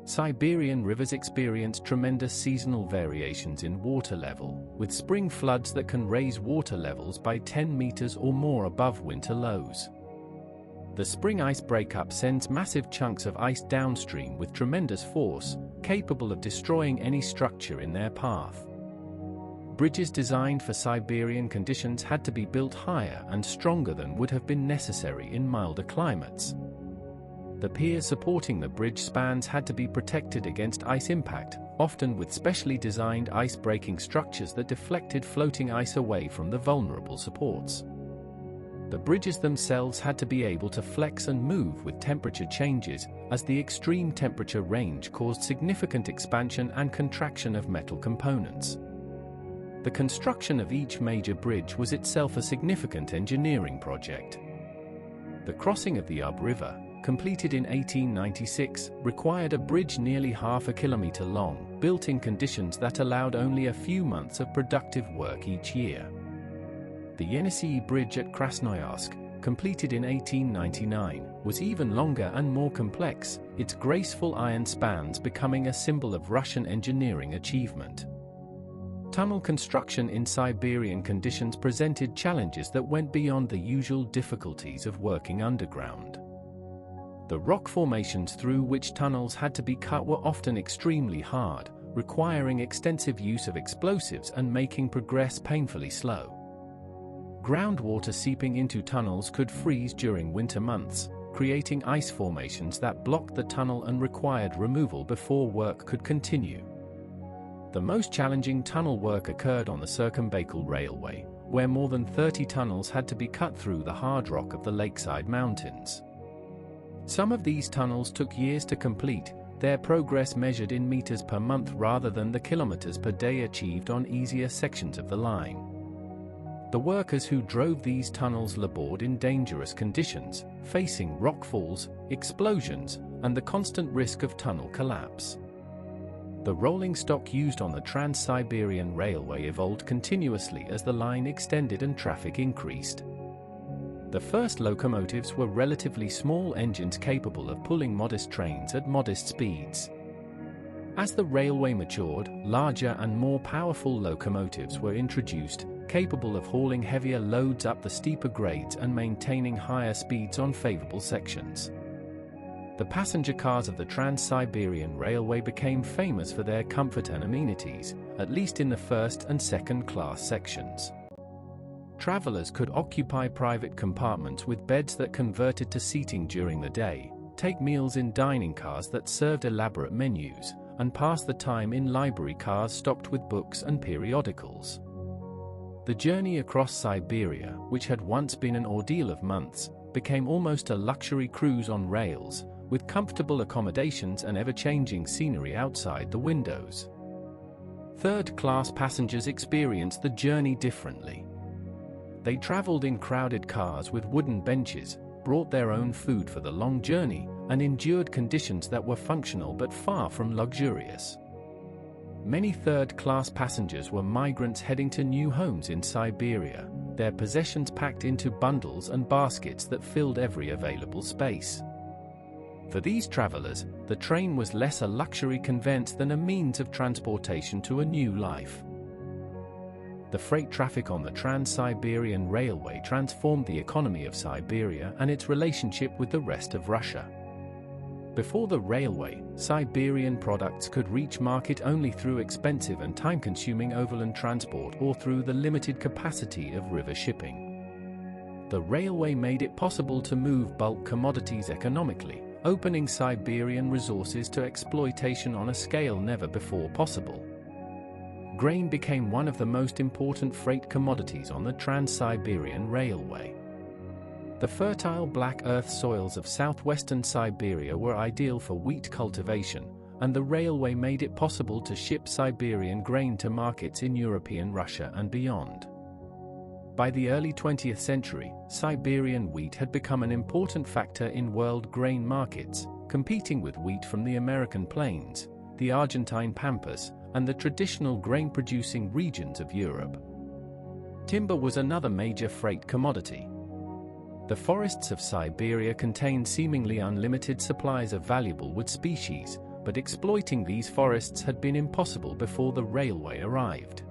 Siberian rivers experience tremendous seasonal variations in water level, with spring floods that can raise water levels by 10 meters or more above winter lows. The spring ice breakup sends massive chunks of ice downstream with tremendous force, capable of destroying any structure in their path. Bridges designed for Siberian conditions had to be built higher and stronger than would have been necessary in milder climates. The piers supporting the bridge spans had to be protected against ice impact, often with specially designed ice-breaking structures that deflected floating ice away from the vulnerable supports. The bridges themselves had to be able to flex and move with temperature changes, as the extreme temperature range caused significant expansion and contraction of metal components. The construction of each major bridge was itself a significant engineering project. The crossing of the Ub River, completed in 1896, required a bridge nearly half a kilometer long, built in conditions that allowed only a few months of productive work each year. The Yenisei Bridge at Krasnoyarsk, completed in 1899, was even longer and more complex, its graceful iron spans becoming a symbol of Russian engineering achievement. Tunnel construction in Siberian conditions presented challenges that went beyond the usual difficulties of working underground. The rock formations through which tunnels had to be cut were often extremely hard, requiring extensive use of explosives and making progress painfully slow. Groundwater seeping into tunnels could freeze during winter months, creating ice formations that blocked the tunnel and required removal before work could continue. The most challenging tunnel work occurred on the Circumbaikal Railway, where more than 30 tunnels had to be cut through the hard rock of the lakeside mountains. Some of these tunnels took years to complete, their progress measured in meters per month rather than the kilometers per day achieved on easier sections of the line. The workers who drove these tunnels labored in dangerous conditions, facing rockfalls, explosions, and the constant risk of tunnel collapse. The rolling stock used on the Trans Siberian Railway evolved continuously as the line extended and traffic increased. The first locomotives were relatively small engines capable of pulling modest trains at modest speeds. As the railway matured, larger and more powerful locomotives were introduced, capable of hauling heavier loads up the steeper grades and maintaining higher speeds on favorable sections. The passenger cars of the Trans Siberian Railway became famous for their comfort and amenities, at least in the first and second class sections. Travelers could occupy private compartments with beds that converted to seating during the day, take meals in dining cars that served elaborate menus, and pass the time in library cars stocked with books and periodicals. The journey across Siberia, which had once been an ordeal of months, became almost a luxury cruise on rails, with comfortable accommodations and ever-changing scenery outside the windows. Third-class passengers experienced the journey differently. They traveled in crowded cars with wooden benches, brought their own food for the long journey, and endured conditions that were functional but far from luxurious. Many third-class passengers were migrants heading to new homes in Siberia, their possessions packed into bundles and baskets that filled every available space. For these travelers, the train was less a luxury conveyance than a means of transportation to a new life. The freight traffic on the Trans Siberian Railway transformed the economy of Siberia and its relationship with the rest of Russia. Before the railway, Siberian products could reach market only through expensive and time-consuming overland transport or through the limited capacity of river shipping. The railway made it possible to move bulk commodities economically, opening Siberian resources to exploitation on a scale never before possible. Grain became one of the most important freight commodities on the Trans Siberian Railway. The fertile black earth soils of southwestern Siberia were ideal for wheat cultivation, and the railway made it possible to ship Siberian grain to markets in European Russia and beyond. By the early 20th century, Siberian wheat had become an important factor in world grain markets, competing with wheat from the American plains, the Argentine pampas, and the traditional grain-producing regions of Europe. Timber was another major freight commodity. The forests of Siberia contained seemingly unlimited supplies of valuable wood species, but exploiting these forests had been impossible before the railway arrived.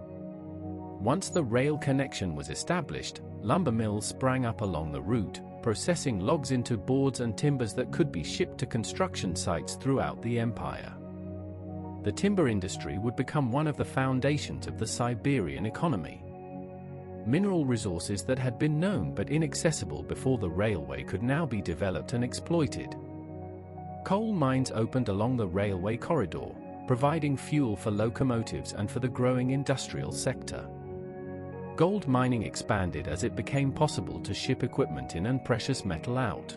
Once the rail connection was established, lumber mills sprang up along the route, processing logs into boards and timbers that could be shipped to construction sites throughout the empire. The timber industry would become one of the foundations of the Siberian economy. Mineral resources that had been known but inaccessible before the railway could now be developed and exploited. Coal mines opened along the railway corridor, providing fuel for locomotives and for the growing industrial sector. Gold mining expanded as it became possible to ship equipment in and precious metal out.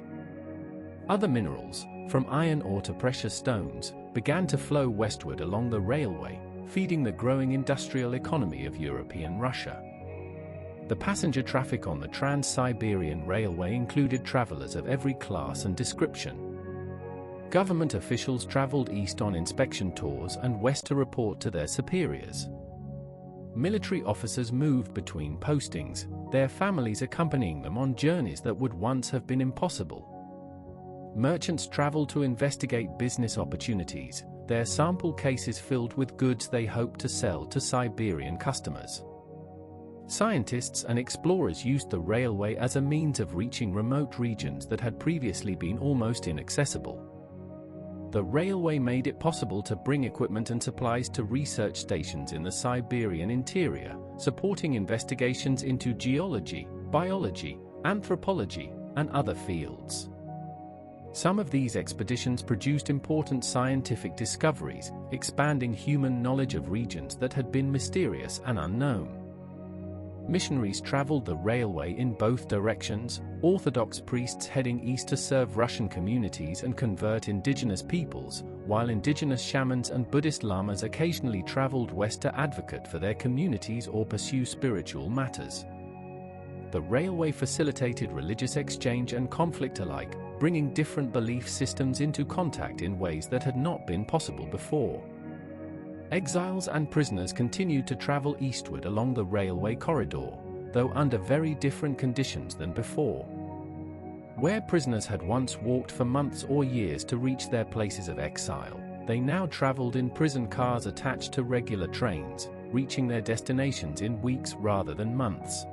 Other minerals, from iron ore to precious stones, began to flow westward along the railway, feeding the growing industrial economy of European Russia. The passenger traffic on the Trans Siberian Railway included travelers of every class and description. Government officials traveled east on inspection tours and west to report to their superiors. Military officers moved between postings, their families accompanying them on journeys that would once have been impossible. Merchants traveled to investigate business opportunities, their sample cases filled with goods they hoped to sell to Siberian customers. Scientists and explorers used the railway as a means of reaching remote regions that had previously been almost inaccessible. The railway made it possible to bring equipment and supplies to research stations in the Siberian interior, supporting investigations into geology, biology, anthropology, and other fields. Some of these expeditions produced important scientific discoveries, expanding human knowledge of regions that had been mysterious and unknown. Missionaries traveled the railway in both directions, Orthodox priests heading east to serve Russian communities and convert indigenous peoples, while indigenous shamans and Buddhist lamas occasionally traveled west to advocate for their communities or pursue spiritual matters. The railway facilitated religious exchange and conflict alike, bringing different belief systems into contact in ways that had not been possible before. Exiles and prisoners continued to travel eastward along the railway corridor, though under very different conditions than before. Where prisoners had once walked for months or years to reach their places of exile, they now traveled in prison cars attached to regular trains, reaching their destinations in weeks rather than months.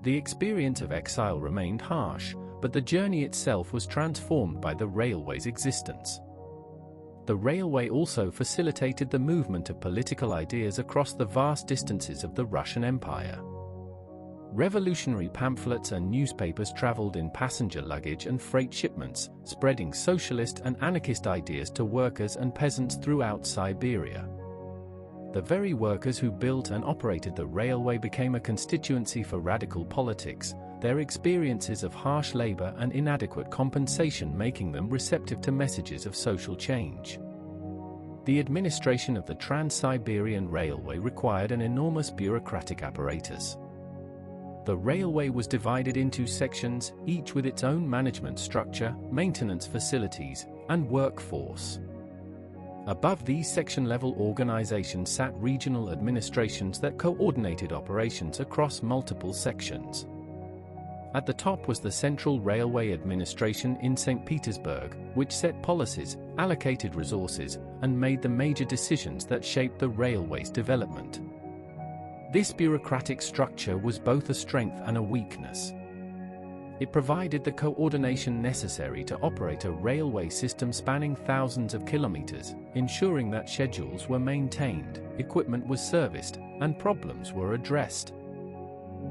The experience of exile remained harsh, but the journey itself was transformed by the railway's existence. The railway also facilitated the movement of political ideas across the vast distances of the Russian Empire. Revolutionary pamphlets and newspapers traveled in passenger luggage and freight shipments, spreading socialist and anarchist ideas to workers and peasants throughout Siberia. The very workers who built and operated the railway became a constituency for radical politics, their experiences of harsh labor and inadequate compensation making them receptive to messages of social change. The administration of the Trans Siberian Railway required an enormous bureaucratic apparatus. The railway was divided into sections, each with its own management structure, maintenance facilities, and workforce. Above these section-level organizations sat regional administrations that coordinated operations across multiple sections. At the top was the Central Railway Administration in St. Petersburg, which set policies, allocated resources, and made the major decisions that shaped the railway's development. This bureaucratic structure was both a strength and a weakness. It provided the coordination necessary to operate a railway system spanning thousands of kilometers, ensuring that schedules were maintained, equipment was serviced, and problems were addressed.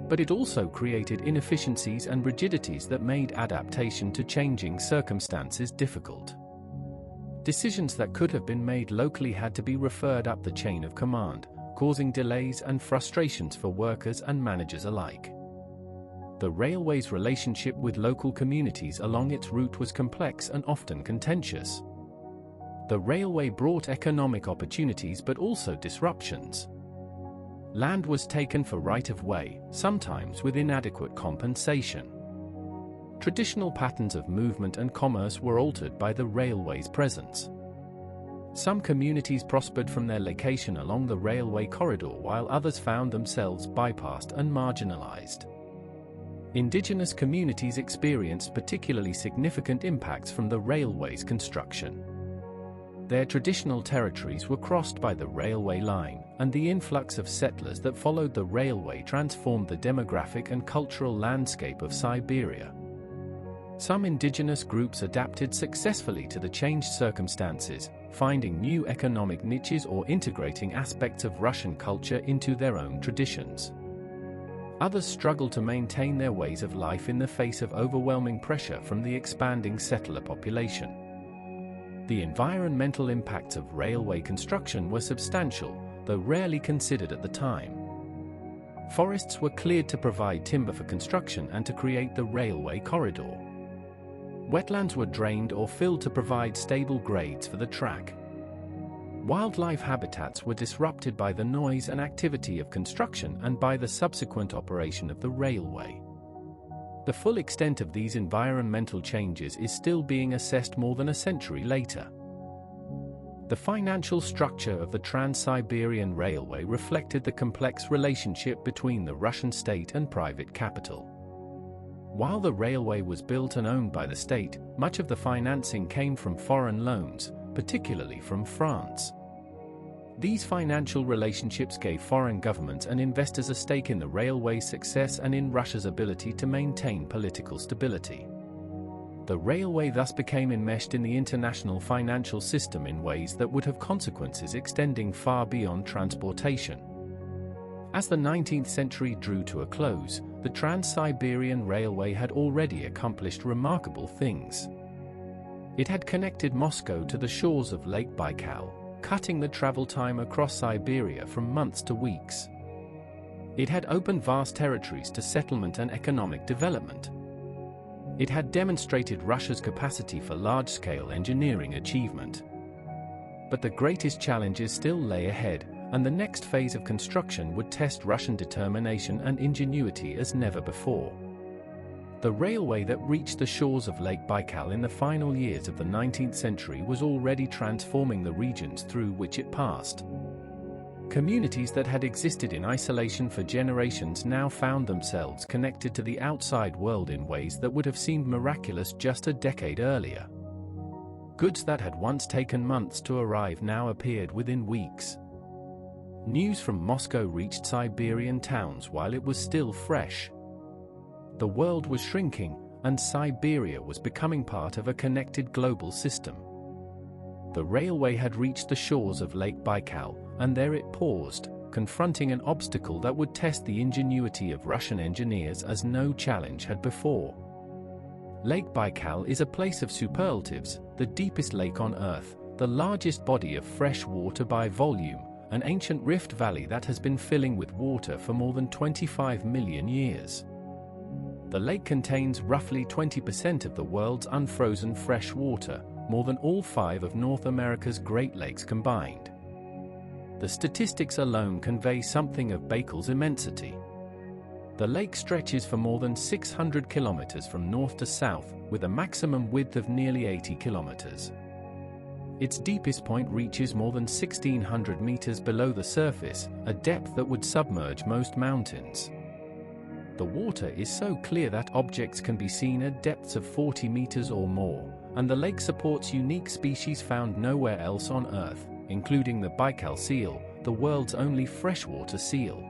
But it also created inefficiencies and rigidities that made adaptation to changing circumstances difficult. Decisions that could have been made locally had to be referred up the chain of command, causing delays and frustrations for workers and managers alike. The railway's relationship with local communities along its route was complex and often contentious. The railway brought economic opportunities but also disruptions. Land was taken for right-of-way, sometimes with inadequate compensation. Traditional patterns of movement and commerce were altered by the railway's presence. Some communities prospered from their location along the railway corridor while others found themselves bypassed and marginalized. Indigenous communities experienced particularly significant impacts from the railway's construction. Their traditional territories were crossed by the railway line, and the influx of settlers that followed the railway transformed the demographic and cultural landscape of Siberia. Some indigenous groups adapted successfully to the changed circumstances, finding new economic niches or integrating aspects of Russian culture into their own traditions. Others struggled to maintain their ways of life in the face of overwhelming pressure from the expanding settler population. The environmental impacts of railway construction were substantial, though rarely considered at the time. Forests were cleared to provide timber for construction and to create the railway corridor. Wetlands were drained or filled to provide stable grades for the track. Wildlife habitats were disrupted by the noise and activity of construction and by the subsequent operation of the railway. The full extent of these environmental changes is still being assessed more than a century later. The financial structure of the Trans Siberian Railway reflected the complex relationship between the Russian state and private capital. While the railway was built and owned by the state, much of the financing came from foreign loans, particularly from France. These financial relationships gave foreign governments and investors a stake in the railway's success and in Russia's ability to maintain political stability. The railway thus became enmeshed in the international financial system in ways that would have consequences extending far beyond transportation. As the 19th century drew to a close, the Trans Siberian Railway had already accomplished remarkable things. It had connected Moscow to the shores of Lake Baikal, cutting the travel time across Siberia from months to weeks. It had opened vast territories to settlement and economic development. It had demonstrated Russia's capacity for large-scale engineering achievement. But the greatest challenges still lay ahead, and the next phase of construction would test Russian determination and ingenuity as never before. The railway that reached the shores of Lake Baikal in the final years of the 19th century was already transforming the regions through which it passed. Communities that had existed in isolation for generations now found themselves connected to the outside world in ways that would have seemed miraculous just a decade earlier. Goods that had once taken months to arrive now appeared within weeks. News from Moscow reached Siberian towns while it was still fresh. The world was shrinking, and Siberia was becoming part of a connected global system. The railway had reached the shores of Lake Baikal, and there it paused, confronting an obstacle that would test the ingenuity of Russian engineers as no challenge had before. Lake Baikal is a place of superlatives, the deepest lake on Earth, the largest body of fresh water by volume, an ancient rift valley that has been filling with water for more than 25 million years. The lake contains roughly 20% of the world's unfrozen fresh water, more than all 5 of North America's Great Lakes combined. The statistics alone convey something of Baikal's immensity. The lake stretches for more than 600 kilometers from north to south, with a maximum width of nearly 80 kilometers. Its deepest point reaches more than 1,600 meters below the surface, a depth that would submerge most mountains. The water is so clear that objects can be seen at depths of 40 meters or more, and the lake supports unique species found nowhere else on Earth, including the Baikal seal, the world's only freshwater seal.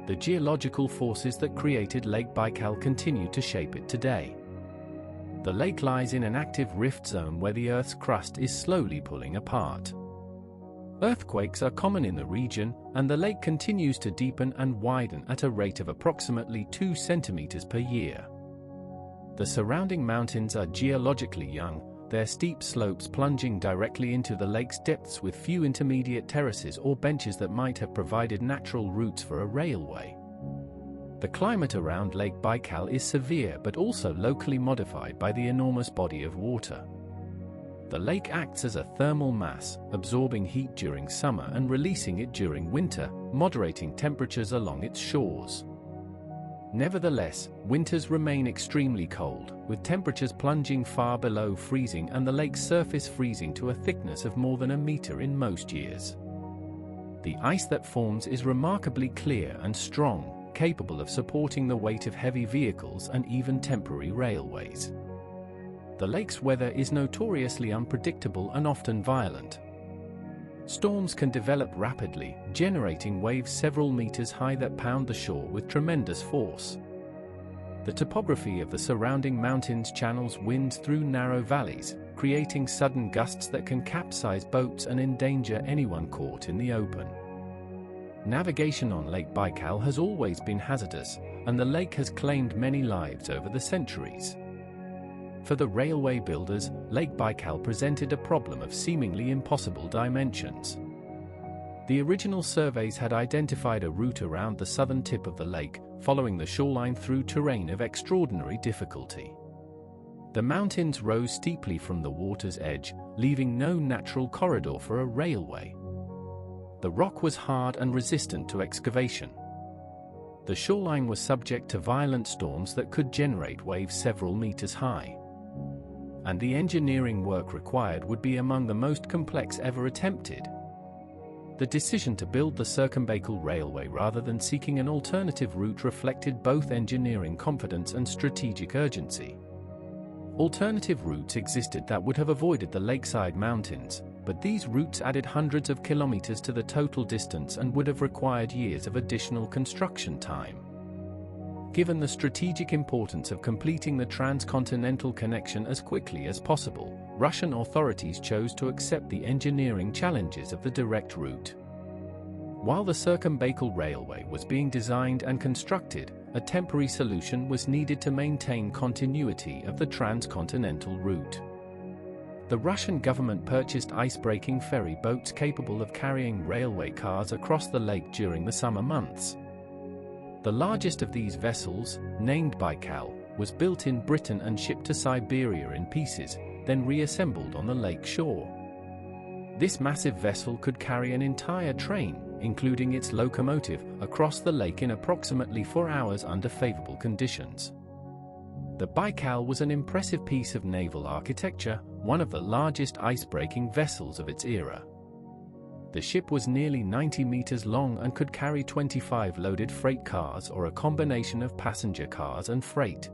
The geological forces that created Lake Baikal continue to shape it today. The lake lies in an active rift zone where the Earth's crust is slowly pulling apart. Earthquakes are common in the region, and the lake continues to deepen and widen at a rate of approximately 2 centimeters per year. The surrounding mountains are geologically young, their steep slopes plunging directly into the lake's depths with few intermediate terraces or benches that might have provided natural routes for a railway. The climate around Lake Baikal is severe but also locally modified by the enormous body of water. The lake acts as a thermal mass, absorbing heat during summer and releasing it during winter, moderating temperatures along its shores. Nevertheless, winters remain extremely cold, with temperatures plunging far below freezing and the lake's surface freezing to a thickness of more than a meter in most years. The ice that forms is remarkably clear and strong, capable of supporting the weight of heavy vehicles and even temporary railways. The lake's weather is notoriously unpredictable and often violent. Storms can develop rapidly, generating waves several meters high that pound the shore with tremendous force. The topography of the surrounding mountains channels winds through narrow valleys, creating sudden gusts that can capsize boats and endanger anyone caught in the open. Navigation on Lake Baikal has always been hazardous, and the lake has claimed many lives over the centuries. For the railway builders, Lake Baikal presented a problem of seemingly impossible dimensions. The original surveys had identified a route around the southern tip of the lake, following the shoreline through terrain of extraordinary difficulty. The mountains rose steeply from the water's edge, leaving no natural corridor for a railway. The rock was hard and resistant to excavation. The shoreline was subject to violent storms that could generate waves several meters high. And the engineering work required would be among the most complex ever attempted. The decision to build the Circumbacal Railway rather than seeking an alternative route reflected both engineering confidence and strategic urgency. Alternative routes existed that would have avoided the lakeside mountains, but these routes added hundreds of kilometers to the total distance and would have required years of additional construction time. Given the strategic importance of completing the transcontinental connection as quickly as possible, Russian authorities chose to accept the engineering challenges of the direct route. While the Circumbacal Railway was being designed and constructed, a temporary solution was needed to maintain continuity of the transcontinental route. The Russian government purchased ice-breaking ferry boats capable of carrying railway cars across the lake during the summer months. The largest of these vessels, named Baikal, was built in Britain and shipped to Siberia in pieces, then reassembled on the lake shore. This massive vessel could carry an entire train, including its locomotive, across the lake in approximately 4 hours under favorable conditions. The Baikal was an impressive piece of naval architecture, one of the largest ice-breaking vessels of its era. The ship was nearly 90 meters long and could carry 25 loaded freight cars or a combination of passenger cars and freight.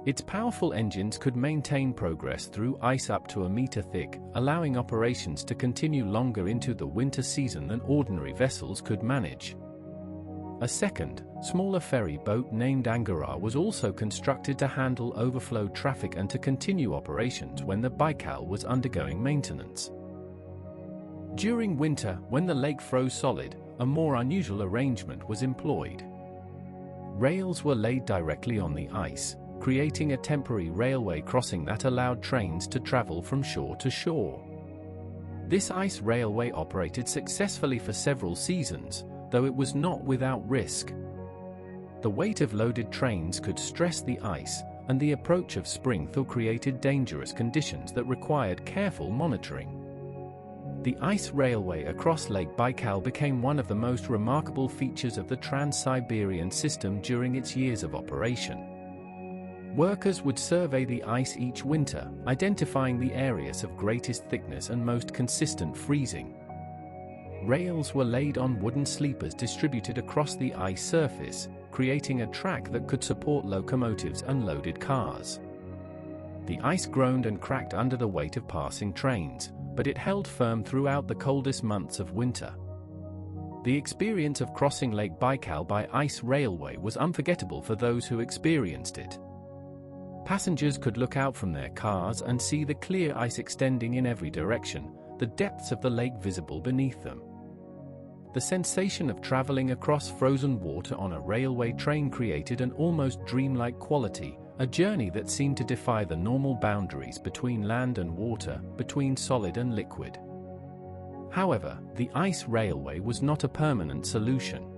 Its powerful engines could maintain progress through ice up to a meter thick, allowing operations to continue longer into the winter season than ordinary vessels could manage. A second, smaller ferry boat named Angara was also constructed to handle overflow traffic and to continue operations when the Baikal was undergoing maintenance. During winter, when the lake froze solid, a more unusual arrangement was employed. Rails were laid directly on the ice, creating a temporary railway crossing that allowed trains to travel from shore to shore. This ice railway operated successfully for several seasons, though it was not without risk. The weight of loaded trains could stress the ice, and the approach of spring thaw created dangerous conditions that required careful monitoring. The ice railway across Lake Baikal became one of the most remarkable features of the Trans Siberian system during its years of operation. Workers would survey the ice each winter, identifying the areas of greatest thickness and most consistent freezing. Rails were laid on wooden sleepers distributed across the ice surface, creating a track that could support locomotives and loaded cars. The ice groaned and cracked under the weight of passing trains, but it held firm throughout the coldest months of winter. The experience of crossing Lake Baikal by ice railway was unforgettable for those who experienced it. Passengers could look out from their cars and see the clear ice extending in every direction, the depths of the lake visible beneath them. The sensation of traveling across frozen water on a railway train created an almost dreamlike quality, a journey that seemed to defy the normal boundaries between land and water, between solid and liquid. However, the ice railway was not a permanent solution.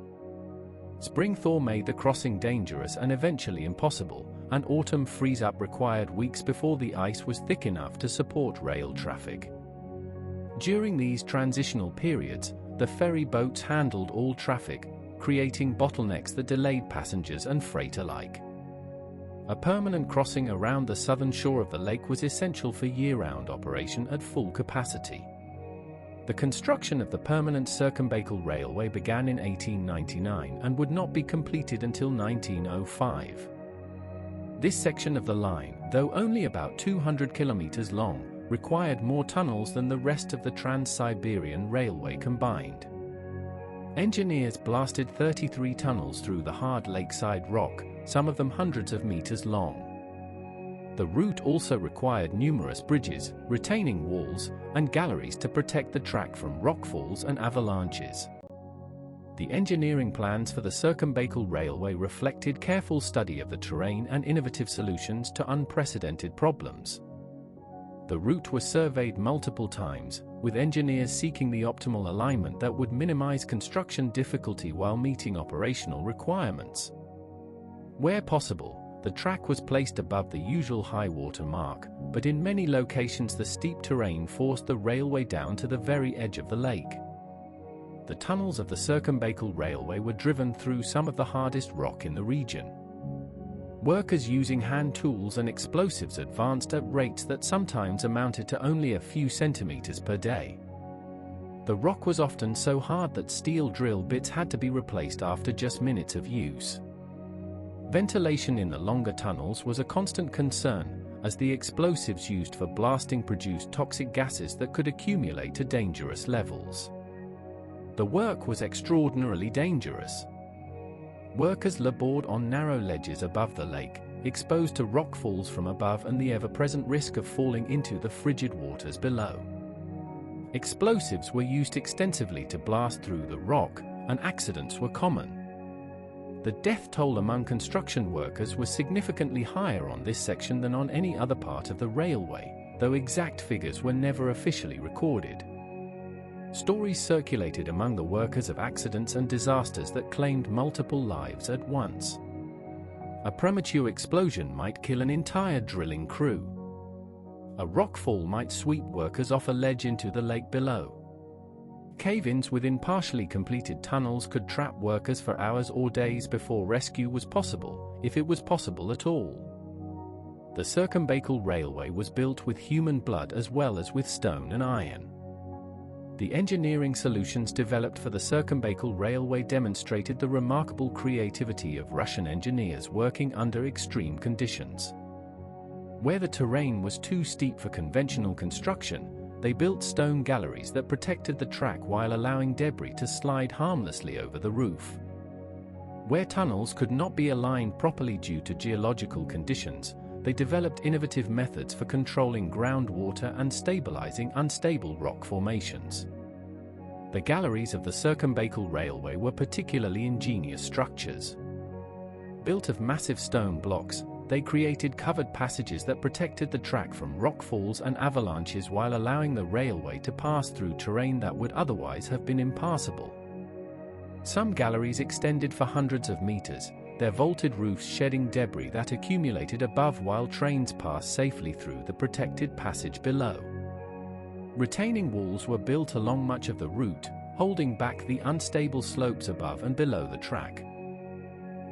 Spring thaw made the crossing dangerous and eventually impossible, and autumn freeze-up required weeks before the ice was thick enough to support rail traffic. During these transitional periods, the ferry boats handled all traffic, creating bottlenecks that delayed passengers and freight alike. A permanent crossing around the southern shore of the lake was essential for year-round operation at full capacity. The construction of the permanent Circumbacal Railway began in 1899 and would not be completed until 1905. This section of the line, though only about 200 kilometers long, required more tunnels than the rest of the Trans Siberian Railway combined. Engineers blasted 33 tunnels through the hard lakeside rock, some of them hundreds of meters long. The route also required numerous bridges, retaining walls, and galleries to protect the track from rockfalls and avalanches. The engineering plans for the Circumbacal Railway reflected careful study of the terrain and innovative solutions to unprecedented problems. The route was surveyed multiple times, with engineers seeking the optimal alignment that would minimize construction difficulty while meeting operational requirements. Where possible, the track was placed above the usual high water mark, but in many locations the steep terrain forced the railway down to the very edge of the lake. The tunnels of the Circumbacal Railway were driven through some of the hardest rock in the region. Workers using hand tools and explosives advanced at rates that sometimes amounted to only a few centimeters per day. The rock was often so hard that steel drill bits had to be replaced after just minutes of use. Ventilation in the longer tunnels was a constant concern, as the explosives used for blasting produced toxic gases that could accumulate to dangerous levels. The work was extraordinarily dangerous. Workers labored on narrow ledges above the lake, exposed to rock falls from above and the ever-present risk of falling into the frigid waters below. Explosives were used extensively to blast through the rock, and accidents were common. The death toll among construction workers was significantly higher on this section than on any other part of the railway, though exact figures were never officially recorded. Stories circulated among the workers of accidents and disasters that claimed multiple lives at once. A premature explosion might kill an entire drilling crew. A rockfall might sweep workers off a ledge into the lake below. Cave-ins within partially completed tunnels could trap workers for hours or days before rescue was possible, if it was possible at all. The Circumbacal Railway was built with human blood as well as with stone and iron. The engineering solutions developed for the Circumbacal Railway demonstrated the remarkable creativity of Russian engineers working under extreme conditions. Where the terrain was too steep for conventional construction, they built stone galleries that protected the track while allowing debris to slide harmlessly over the roof. Where tunnels could not be aligned properly due to geological conditions, they developed innovative methods for controlling groundwater and stabilizing unstable rock formations. The galleries of the Circumbacal Railway were particularly ingenious structures. Built of massive stone blocks, they created covered passages that protected the track from rockfalls and avalanches while allowing the railway to pass through terrain that would otherwise have been impassable. Some galleries extended for hundreds of meters, their vaulted roofs shedding debris that accumulated above while trains passed safely through the protected passage below. Retaining walls were built along much of the route, holding back the unstable slopes above and below the track.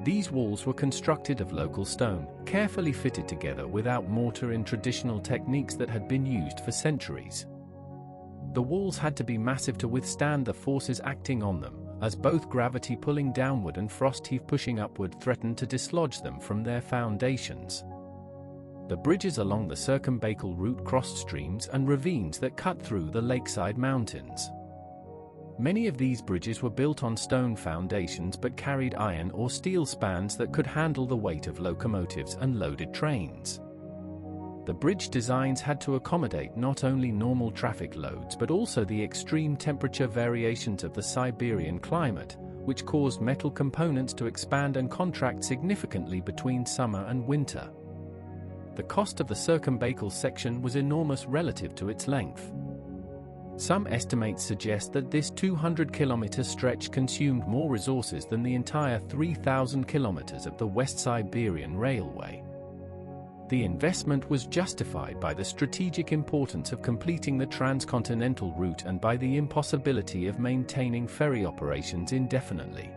These walls were constructed of local stone, carefully fitted together without mortar in traditional techniques that had been used for centuries. The walls had to be massive to withstand the forces acting on them, as both gravity pulling downward and frost heave pushing upward threatened to dislodge them from their foundations. The bridges along the Circumbacal route crossed streams and ravines that cut through the lakeside mountains. Many of these bridges were built on stone foundations but carried iron or steel spans that could handle the weight of locomotives and loaded trains. The bridge designs had to accommodate not only normal traffic loads but also the extreme temperature variations of the Siberian climate, which caused metal components to expand and contract significantly between summer and winter. The cost of the Circumbacal section was enormous relative to its length. Some estimates suggest that this 200-kilometer stretch consumed more resources than the entire 3,000 kilometers of the West Siberian Railway. The investment was justified by the strategic importance of completing the transcontinental route and by the impossibility of maintaining ferry operations indefinitely.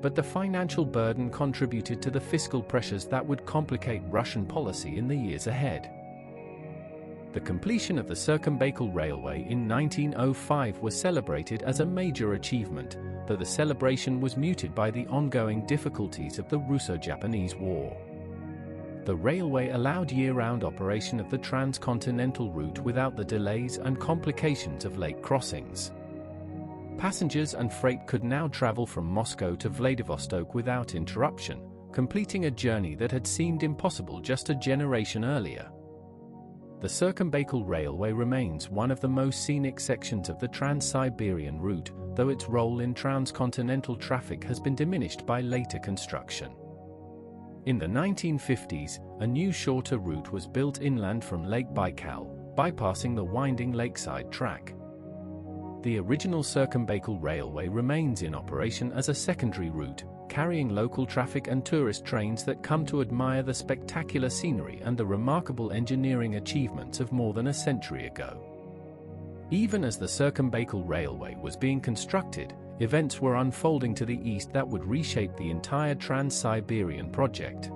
But the financial burden contributed to the fiscal pressures that would complicate Russian policy in the years ahead. The completion of the Circumbacal Railway in 1905 was celebrated as a major achievement, though the celebration was muted by the ongoing difficulties of the Russo-Japanese War. The railway allowed year-round operation of the transcontinental route without the delays and complications of lake crossings. Passengers and freight could now travel from Moscow to Vladivostok without interruption, completing a journey that had seemed impossible just a generation earlier. The Circumbacal Railway remains one of the most scenic sections of the Trans Siberian route, though its role in transcontinental traffic has been diminished by later construction. In the 1950s, a new shorter route was built inland from Lake Baikal, bypassing the winding lakeside track. The original Circumbaikal Railway remains in operation as a secondary route, carrying local traffic and tourist trains that come to admire the spectacular scenery and the remarkable engineering achievements of more than a century ago. Even as the Circumbaikal Railway was being constructed, events were unfolding to the east that would reshape the entire Trans Siberian project.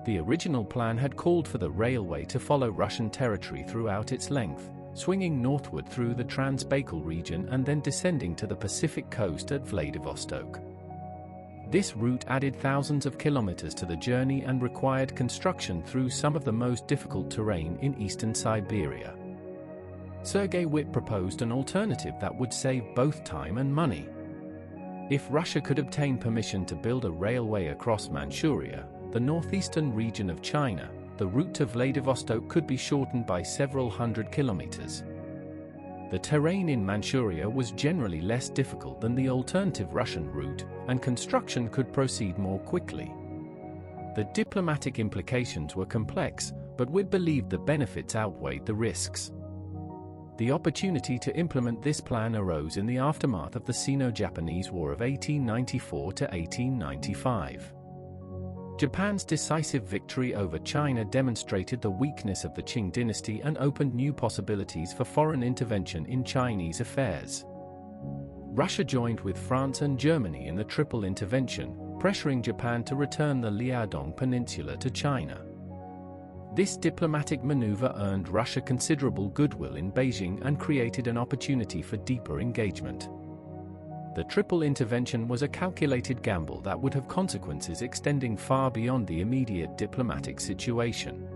The original plan had called for the railway to follow Russian territory throughout its length, swinging northward through the Trans-Baikal region and then descending to the Pacific coast at Vladivostok. This route added thousands of kilometers to the journey and required construction through some of the most difficult terrain in eastern Siberia. Sergei Witt proposed an alternative that would save both time and money. If Russia could obtain permission to build a railway across Manchuria, the northeastern region of China, the route to Vladivostok could be shortened by several hundred kilometers. The terrain in Manchuria was generally less difficult than the alternative Russian route, and construction could proceed more quickly. The diplomatic implications were complex, but Witt believed the benefits outweighed the risks. The opportunity to implement this plan arose in the aftermath of the Sino-Japanese War of 1894 to 1895. Japan's decisive victory over China demonstrated the weakness of the Qing dynasty and opened new possibilities for foreign intervention in Chinese affairs. Russia joined with France and Germany in the Triple Intervention, pressuring Japan to return the Liaodong Peninsula to China. This diplomatic maneuver earned Russia considerable goodwill in Beijing and created an opportunity for deeper engagement. The Triple Intervention was a calculated gamble that would have consequences extending far beyond the immediate diplomatic situation.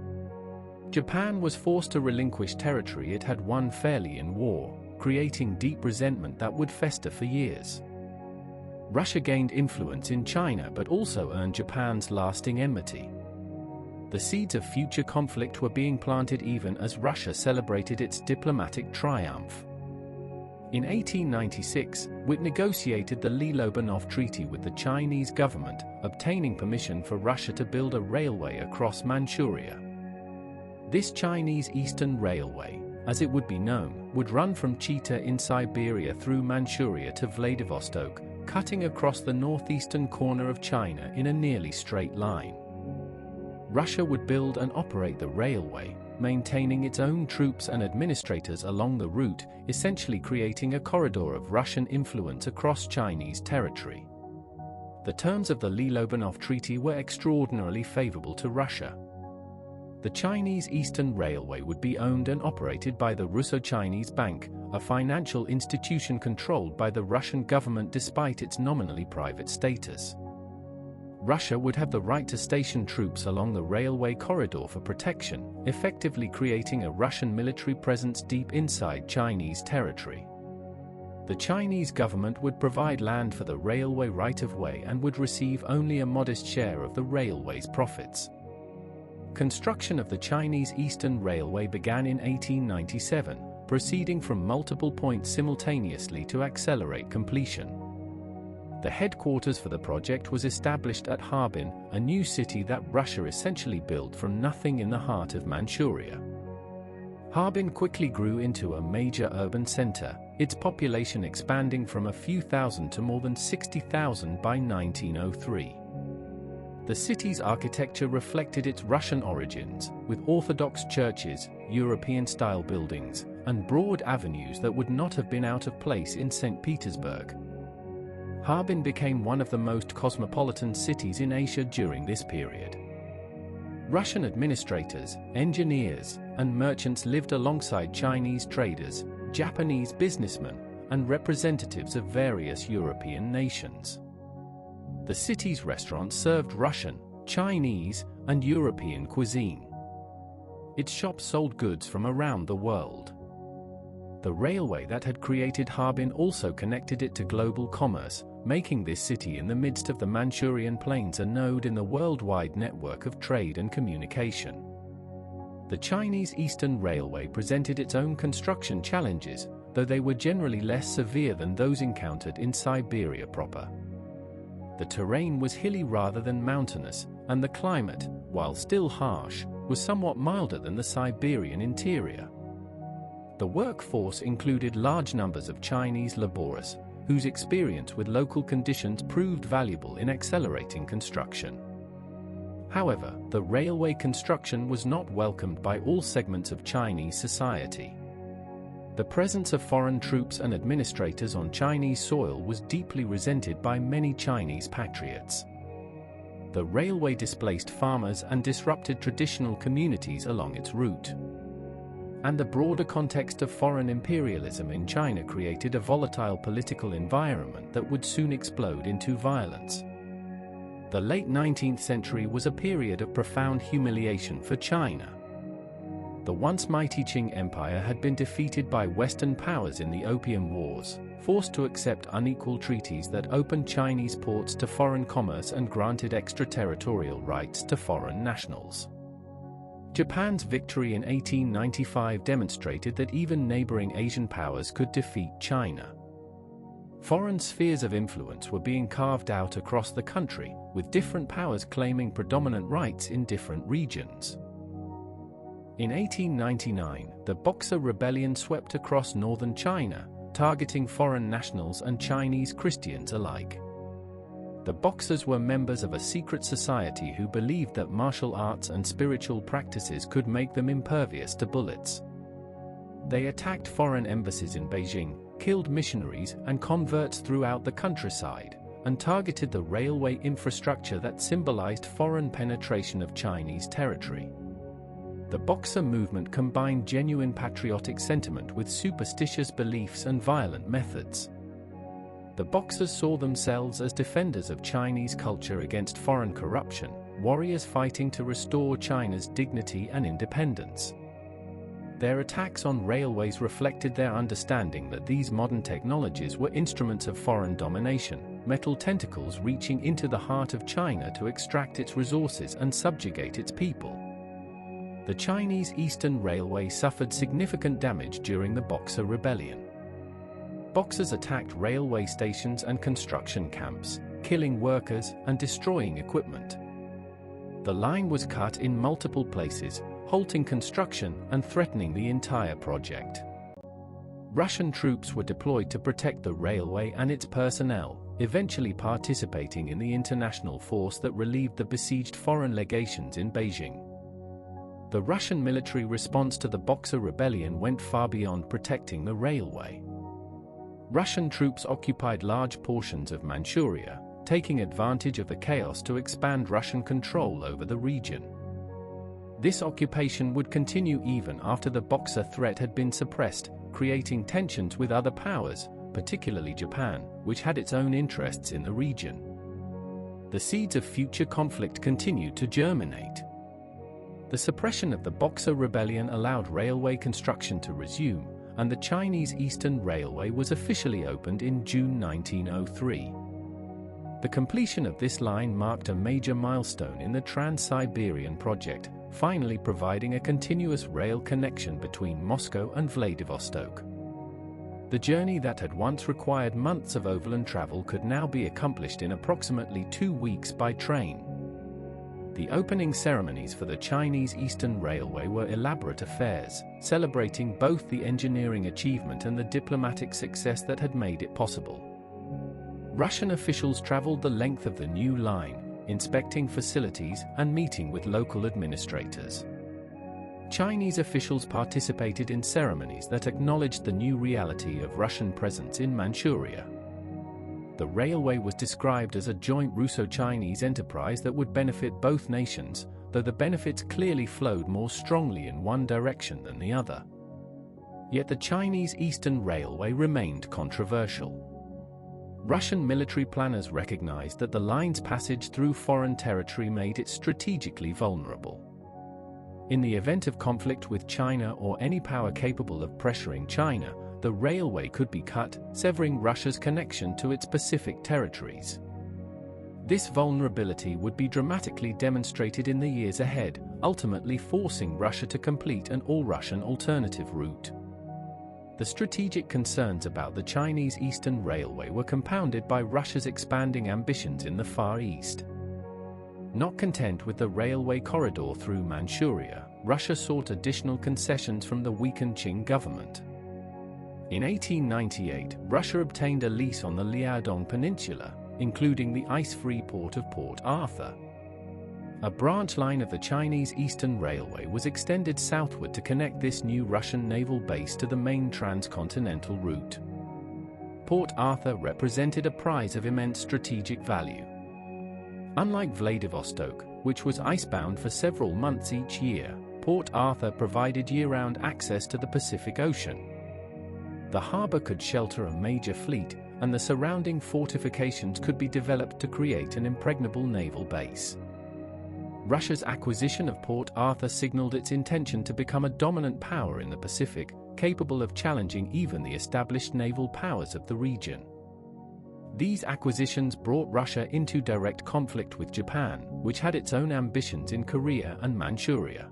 Japan was forced to relinquish territory it had won fairly in war, creating deep resentment that would fester for years. Russia gained influence in China but also earned Japan's lasting enmity. The seeds of future conflict were being planted even as Russia celebrated its diplomatic triumph. In 1896, Witt negotiated the Lee-Lobanov Treaty with the Chinese government, obtaining permission for Russia to build a railway across Manchuria. This Chinese Eastern Railway, as it would be known, would run from Chita in Siberia through Manchuria to Vladivostok, cutting across the northeastern corner of China in a nearly straight line. Russia would build and operate the railway, maintaining its own troops and administrators along the route, essentially creating a corridor of Russian influence across Chinese territory. The terms of the Lee-Lobanov Treaty were extraordinarily favorable to Russia. The Chinese Eastern Railway would be owned and operated by the Russo-Chinese Bank, a financial institution controlled by the Russian government despite its nominally private status. Russia would have the right to station troops along the railway corridor for protection, effectively creating a Russian military presence deep inside Chinese territory. The Chinese government would provide land for the railway right-of-way and would receive only a modest share of the railway's profits. Construction of the Chinese Eastern Railway began in 1897, proceeding from multiple points simultaneously to accelerate completion. The headquarters for the project was established at Harbin, a new city that Russia essentially built from nothing in the heart of Manchuria. Harbin quickly grew into a major urban center, its population expanding from a few thousand to more than 60,000 by 1903. The city's architecture reflected its Russian origins, with Orthodox churches, European-style buildings, and broad avenues that would not have been out of place in St. Petersburg. Harbin became one of the most cosmopolitan cities in Asia during this period. Russian administrators, engineers, and merchants lived alongside Chinese traders, Japanese businessmen, and representatives of various European nations. The city's restaurants served Russian, Chinese, and European cuisine. Its shops sold goods from around the world. The railway that had created Harbin also connected it to global commerce, making this city in the midst of the Manchurian plains a node in the worldwide network of trade and communication. The Chinese Eastern Railway presented its own construction challenges, though they were generally less severe than those encountered in Siberia proper. The terrain was hilly rather than mountainous, and the climate, while still harsh, was somewhat milder than the Siberian interior. The workforce included large numbers of Chinese laborers, whose experience with local conditions proved valuable in accelerating construction. However, the railway construction was not welcomed by all segments of Chinese society. The presence of foreign troops and administrators on Chinese soil was deeply resented by many Chinese patriots. The railway displaced farmers and disrupted traditional communities along its route. And the broader context of foreign imperialism in China created a volatile political environment that would soon explode into violence. The late 19th century was a period of profound humiliation for China. The once mighty Qing Empire had been defeated by Western powers in the Opium Wars, forced to accept unequal treaties that opened Chinese ports to foreign commerce and granted extraterritorial rights to foreign nationals. Japan's victory in 1895 demonstrated that even neighboring Asian powers could defeat China. Foreign spheres of influence were being carved out across the country, with different powers claiming predominant rights in different regions. In 1899, the Boxer Rebellion swept across northern China, targeting foreign nationals and Chinese Christians alike. The Boxers were members of a secret society who believed that martial arts and spiritual practices could make them impervious to bullets. They attacked foreign embassies in Beijing, killed missionaries and converts throughout the countryside, and targeted the railway infrastructure that symbolized foreign penetration of Chinese territory. The Boxer movement combined genuine patriotic sentiment with superstitious beliefs and violent methods. The Boxers saw themselves as defenders of Chinese culture against foreign corruption, warriors fighting to restore China's dignity and independence. Their attacks on railways reflected their understanding that these modern technologies were instruments of foreign domination, metal tentacles reaching into the heart of China to extract its resources and subjugate its people. The Chinese Eastern Railway suffered significant damage during the Boxer Rebellion. Boxers attacked railway stations and construction camps, killing workers and destroying equipment. The line was cut in multiple places, halting construction and threatening the entire project. Russian troops were deployed to protect the railway and its personnel, eventually participating in the international force that relieved the besieged foreign legations in Beijing. The Russian military response to the Boxer Rebellion went far beyond protecting the railway. Russian troops occupied large portions of Manchuria, taking advantage of the chaos to expand Russian control over the region. This occupation would continue even after the Boxer threat had been suppressed, creating tensions with other powers, particularly Japan, which had its own interests in the region. The seeds of future conflict continued to germinate. The suppression of the Boxer Rebellion allowed railway construction to resume, and the Chinese Eastern Railway was officially opened in June 1903. The completion of this line marked a major milestone in the Trans Siberian project, finally providing a continuous rail connection between Moscow and Vladivostok. The journey that had once required months of overland travel could now be accomplished in approximately 2 weeks by train. The opening ceremonies for the Chinese Eastern Railway were elaborate affairs, celebrating both the engineering achievement and the diplomatic success that had made it possible. Russian officials traveled the length of the new line, inspecting facilities and meeting with local administrators. Chinese officials participated in ceremonies that acknowledged the new reality of Russian presence in Manchuria. The railway was described as a joint Russo-Chinese enterprise that would benefit both nations, though the benefits clearly flowed more strongly in one direction than the other. Yet the Chinese Eastern Railway remained controversial. Russian military planners recognized that the line's passage through foreign territory made it strategically vulnerable. In the event of conflict with China or any power capable of pressuring China, the railway could be cut, severing Russia's connection to its Pacific territories. This vulnerability would be dramatically demonstrated in the years ahead, ultimately forcing Russia to complete an all-Russian alternative route. The strategic concerns about the Chinese Eastern Railway were compounded by Russia's expanding ambitions in the Far East. Not content with the railway corridor through Manchuria, Russia sought additional concessions from the weakened Qing government. In 1898, Russia obtained a lease on the Liaodong Peninsula, including the ice-free port of Port Arthur. A branch line of the Chinese Eastern Railway was extended southward to connect this new Russian naval base to the main transcontinental route. Port Arthur represented a prize of immense strategic value. Unlike Vladivostok, which was icebound for several months each year, Port Arthur provided year-round access to the Pacific Ocean. The harbor could shelter a major fleet, and the surrounding fortifications could be developed to create an impregnable naval base. Russia's acquisition of Port Arthur signaled its intention to become a dominant power in the Pacific, capable of challenging even the established naval powers of the region. These acquisitions brought Russia into direct conflict with Japan, which had its own ambitions in Korea and Manchuria.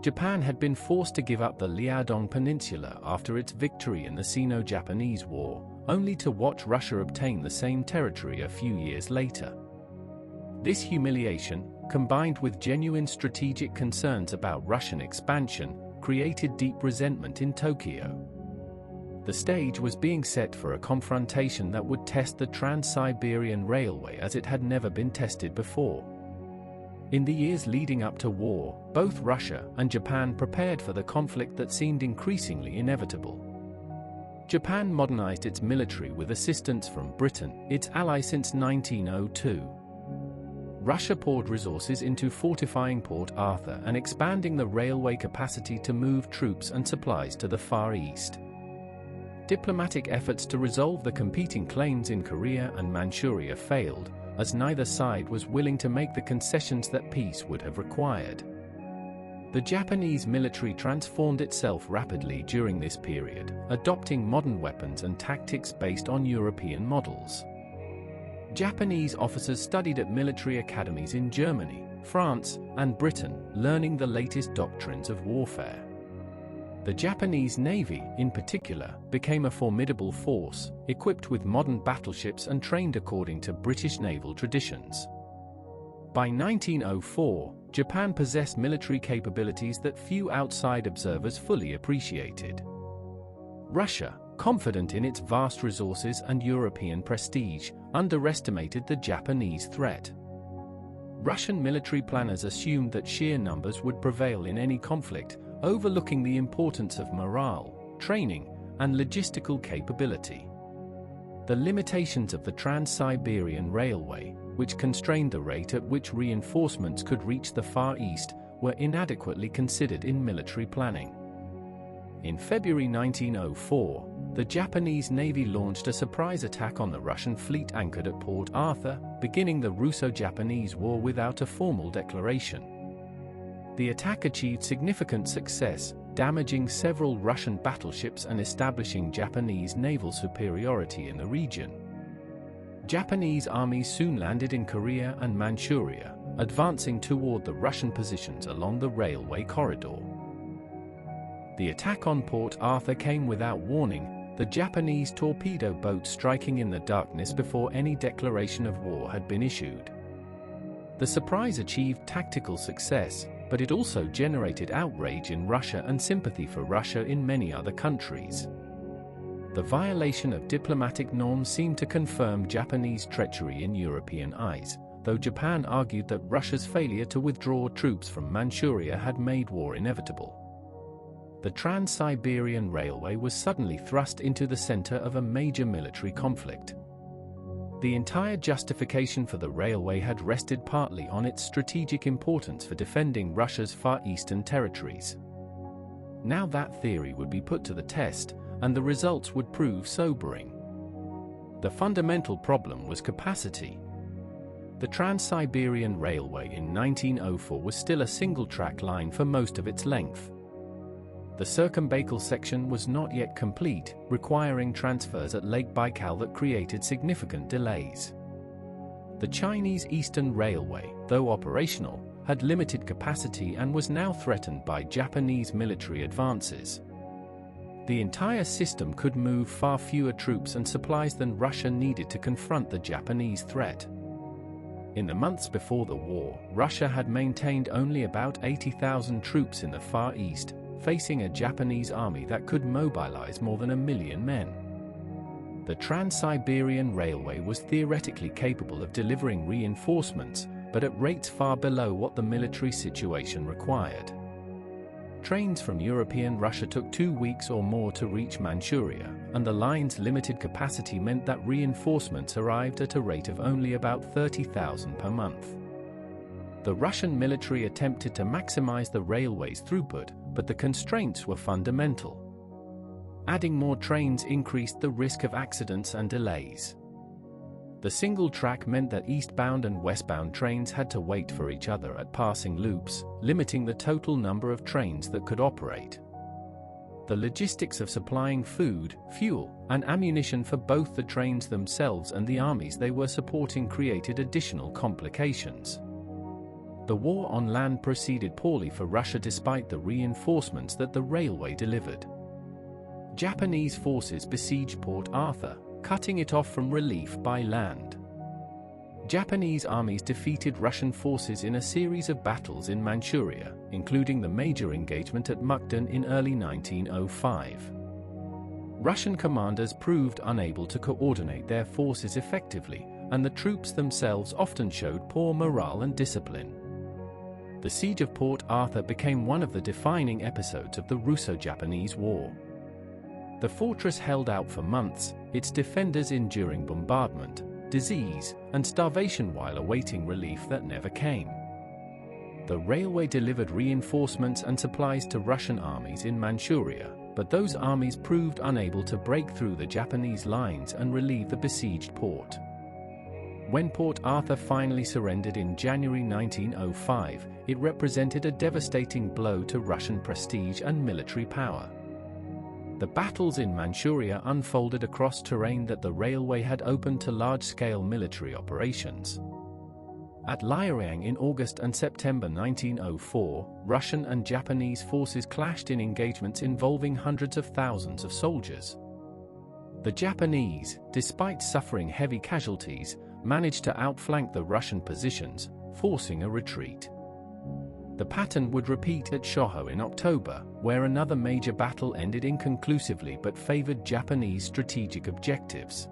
Japan had been forced to give up the Liaodong Peninsula after its victory in the Sino-Japanese War, only to watch Russia obtain the same territory a few years later. This humiliation, combined with genuine strategic concerns about Russian expansion, created deep resentment in Tokyo. The stage was being set for a confrontation that would test the Trans Siberian Railway as it had never been tested before. In the years leading up to war, both Russia and Japan prepared for the conflict that seemed increasingly inevitable. Japan modernized its military with assistance from Britain, its ally since 1902. Russia poured resources into fortifying Port Arthur and expanding the railway capacity to move troops and supplies to the Far East. Diplomatic efforts to resolve the competing claims in Korea and Manchuria failed, as neither side was willing to make the concessions that peace would have required. The Japanese military transformed itself rapidly during this period, adopting modern weapons and tactics based on European models. Japanese officers studied at military academies in Germany, France, and Britain, learning the latest doctrines of warfare. The Japanese Navy, in particular, became a formidable force, equipped with modern battleships and trained according to British naval traditions. By 1904, Japan possessed military capabilities that few outside observers fully appreciated. Russia, confident in its vast resources and European prestige, underestimated the Japanese threat. Russian military planners assumed that sheer numbers would prevail in any conflict, overlooking the importance of morale, training, and logistical capability. The limitations of the Trans Siberian Railway, which constrained the rate at which reinforcements could reach the Far East, were inadequately considered in military planning. In February 1904, the Japanese Navy launched a surprise attack on the Russian fleet anchored at Port Arthur, beginning the Russo-Japanese War without a formal declaration. The attack achieved significant success, damaging several Russian battleships and establishing Japanese naval superiority in the region. Japanese armies soon landed in Korea and Manchuria, advancing toward the Russian positions along the railway corridor. The attack on Port Arthur came without warning, the Japanese torpedo boats striking in the darkness before any declaration of war had been issued. The surprise achieved tactical success, but it also generated outrage in Russia and sympathy for Russia in many other countries. The violation of diplomatic norms seemed to confirm Japanese treachery in European eyes, though Japan argued that Russia's failure to withdraw troops from Manchuria had made war inevitable. The Trans Siberian Railway was suddenly thrust into the center of a major military conflict. The entire justification for the railway had rested partly on its strategic importance for defending Russia's Far Eastern territories. Now that theory would be put to the test, and the results would prove sobering. The fundamental problem was capacity. The Trans Siberian Railway in 1904 was still a single-track line for most of its length. The circumbaikal section was not yet complete, requiring transfers at Lake Baikal that created significant delays. The Chinese Eastern Railway, though operational, had limited capacity and was now threatened by Japanese military advances. The entire system could move far fewer troops and supplies than Russia needed to confront the Japanese threat. In the months before the war, Russia had maintained only about 80,000 troops in the Far East, facing a Japanese army that could mobilize more than 1 million men. The Trans Siberian Railway was theoretically capable of delivering reinforcements, but at rates far below what the military situation required. Trains from European Russia took 2 weeks or more to reach Manchuria, and the line's limited capacity meant that reinforcements arrived at a rate of only about 30,000 per month. The Russian military attempted to maximize the railway's throughput, but the constraints were fundamental. Adding more trains increased the risk of accidents and delays. The single track meant that eastbound and westbound trains had to wait for each other at passing loops, limiting the total number of trains that could operate. The logistics of supplying food, fuel, and ammunition for both the trains themselves and the armies they were supporting created additional complications. The war on land proceeded poorly for Russia despite the reinforcements that the railway delivered. Japanese forces besieged Port Arthur, cutting it off from relief by land. Japanese armies defeated Russian forces in a series of battles in Manchuria, including the major engagement at Mukden in early 1905. Russian commanders proved unable to coordinate their forces effectively, and the troops themselves often showed poor morale and discipline. The siege of Port Arthur became one of the defining episodes of the Russo-Japanese War. The fortress held out for months, its defenders enduring bombardment, disease, and starvation while awaiting relief that never came. The railway delivered reinforcements and supplies to Russian armies in Manchuria, but those armies proved unable to break through the Japanese lines and relieve the besieged port. When Port Arthur finally surrendered in January 1905, it represented a devastating blow to Russian prestige and military power. The battles in Manchuria unfolded across terrain that the railway had opened to large-scale military operations. At Liaoyang in August and September 1904, Russian and Japanese forces clashed in engagements involving hundreds of thousands of soldiers. The Japanese, despite suffering heavy casualties, managed to outflank the Russian positions, forcing a retreat. The pattern would repeat at Shoho in October, where another major battle ended inconclusively but favored Japanese strategic objectives.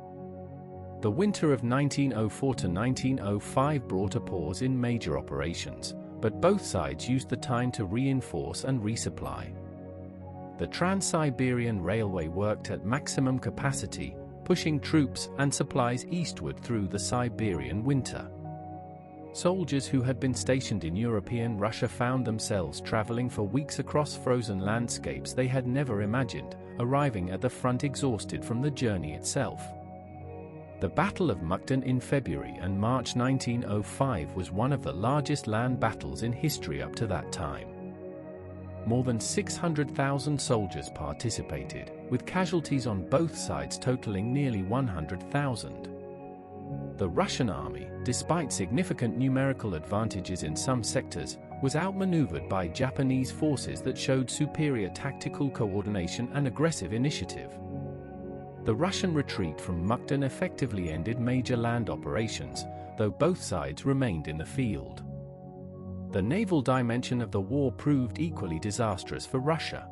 The winter of 1904 to 1905 brought a pause in major operations, but both sides used the time to reinforce and resupply. The Trans Siberian Railway worked at maximum capacity, pushing troops and supplies eastward through the Siberian winter. Soldiers who had been stationed in European Russia found themselves traveling for weeks across frozen landscapes they had never imagined, arriving at the front exhausted from the journey itself. The Battle of Mukden in February and March 1905 was one of the largest land battles in history up to that time. More than 600,000 soldiers participated, with casualties on both sides totaling nearly 100,000. The Russian army, despite significant numerical advantages in some sectors, was outmaneuvered by Japanese forces that showed superior tactical coordination and aggressive initiative. The Russian retreat from Mukden effectively ended major land operations, though both sides remained in the field. The naval dimension of the war proved equally disastrous for Russia.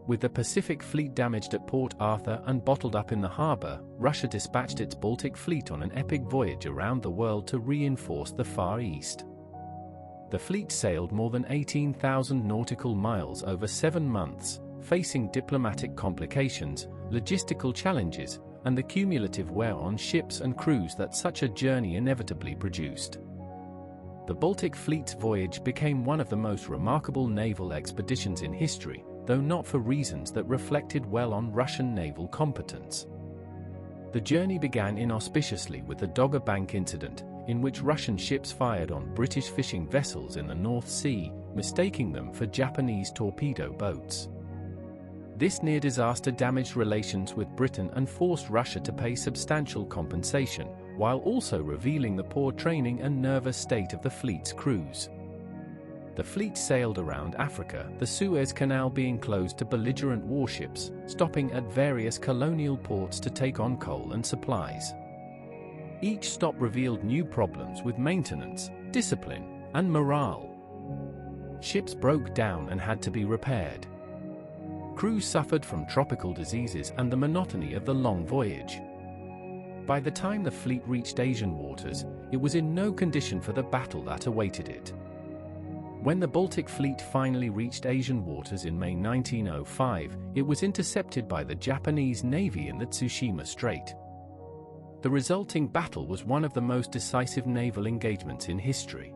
With the Pacific Fleet damaged at Port Arthur and bottled up in the harbor, Russia dispatched its Baltic Fleet on an epic voyage around the world to reinforce the Far East. The fleet sailed more than 18,000 nautical miles over 7 months, facing diplomatic complications, logistical challenges, and the cumulative wear on ships and crews that such a journey inevitably produced. The Baltic Fleet's voyage became one of the most remarkable naval expeditions in history, though not for reasons that reflected well on Russian naval competence. The journey began inauspiciously with the Dogger Bank incident, in which Russian ships fired on British fishing vessels in the North Sea, mistaking them for Japanese torpedo boats. This near disaster damaged relations with Britain and forced Russia to pay substantial compensation, while also revealing the poor training and nervous state of the fleet's crews. The fleet sailed around Africa, the Suez Canal being closed to belligerent warships, stopping at various colonial ports to take on coal and supplies. Each stop revealed new problems with maintenance, discipline, and morale. Ships broke down and had to be repaired. Crews suffered from tropical diseases and the monotony of the long voyage. By the time the fleet reached Asian waters, it was in no condition for the battle that awaited it. When the Baltic Fleet finally reached Asian waters in May 1905, it was intercepted by the Japanese Navy in the Tsushima Strait. The resulting battle was one of the most decisive naval engagements in history.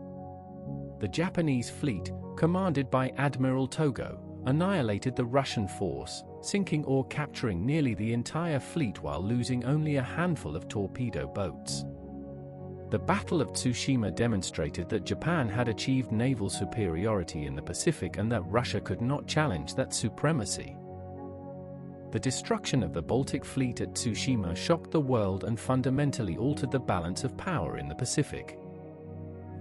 The Japanese fleet, commanded by Admiral Togo, annihilated the Russian force, sinking or capturing nearly the entire fleet while losing only a handful of torpedo boats. The Battle of Tsushima demonstrated that Japan had achieved naval superiority in the Pacific and that Russia could not challenge that supremacy. The destruction of the Baltic Fleet at Tsushima shocked the world and fundamentally altered the balance of power in the Pacific.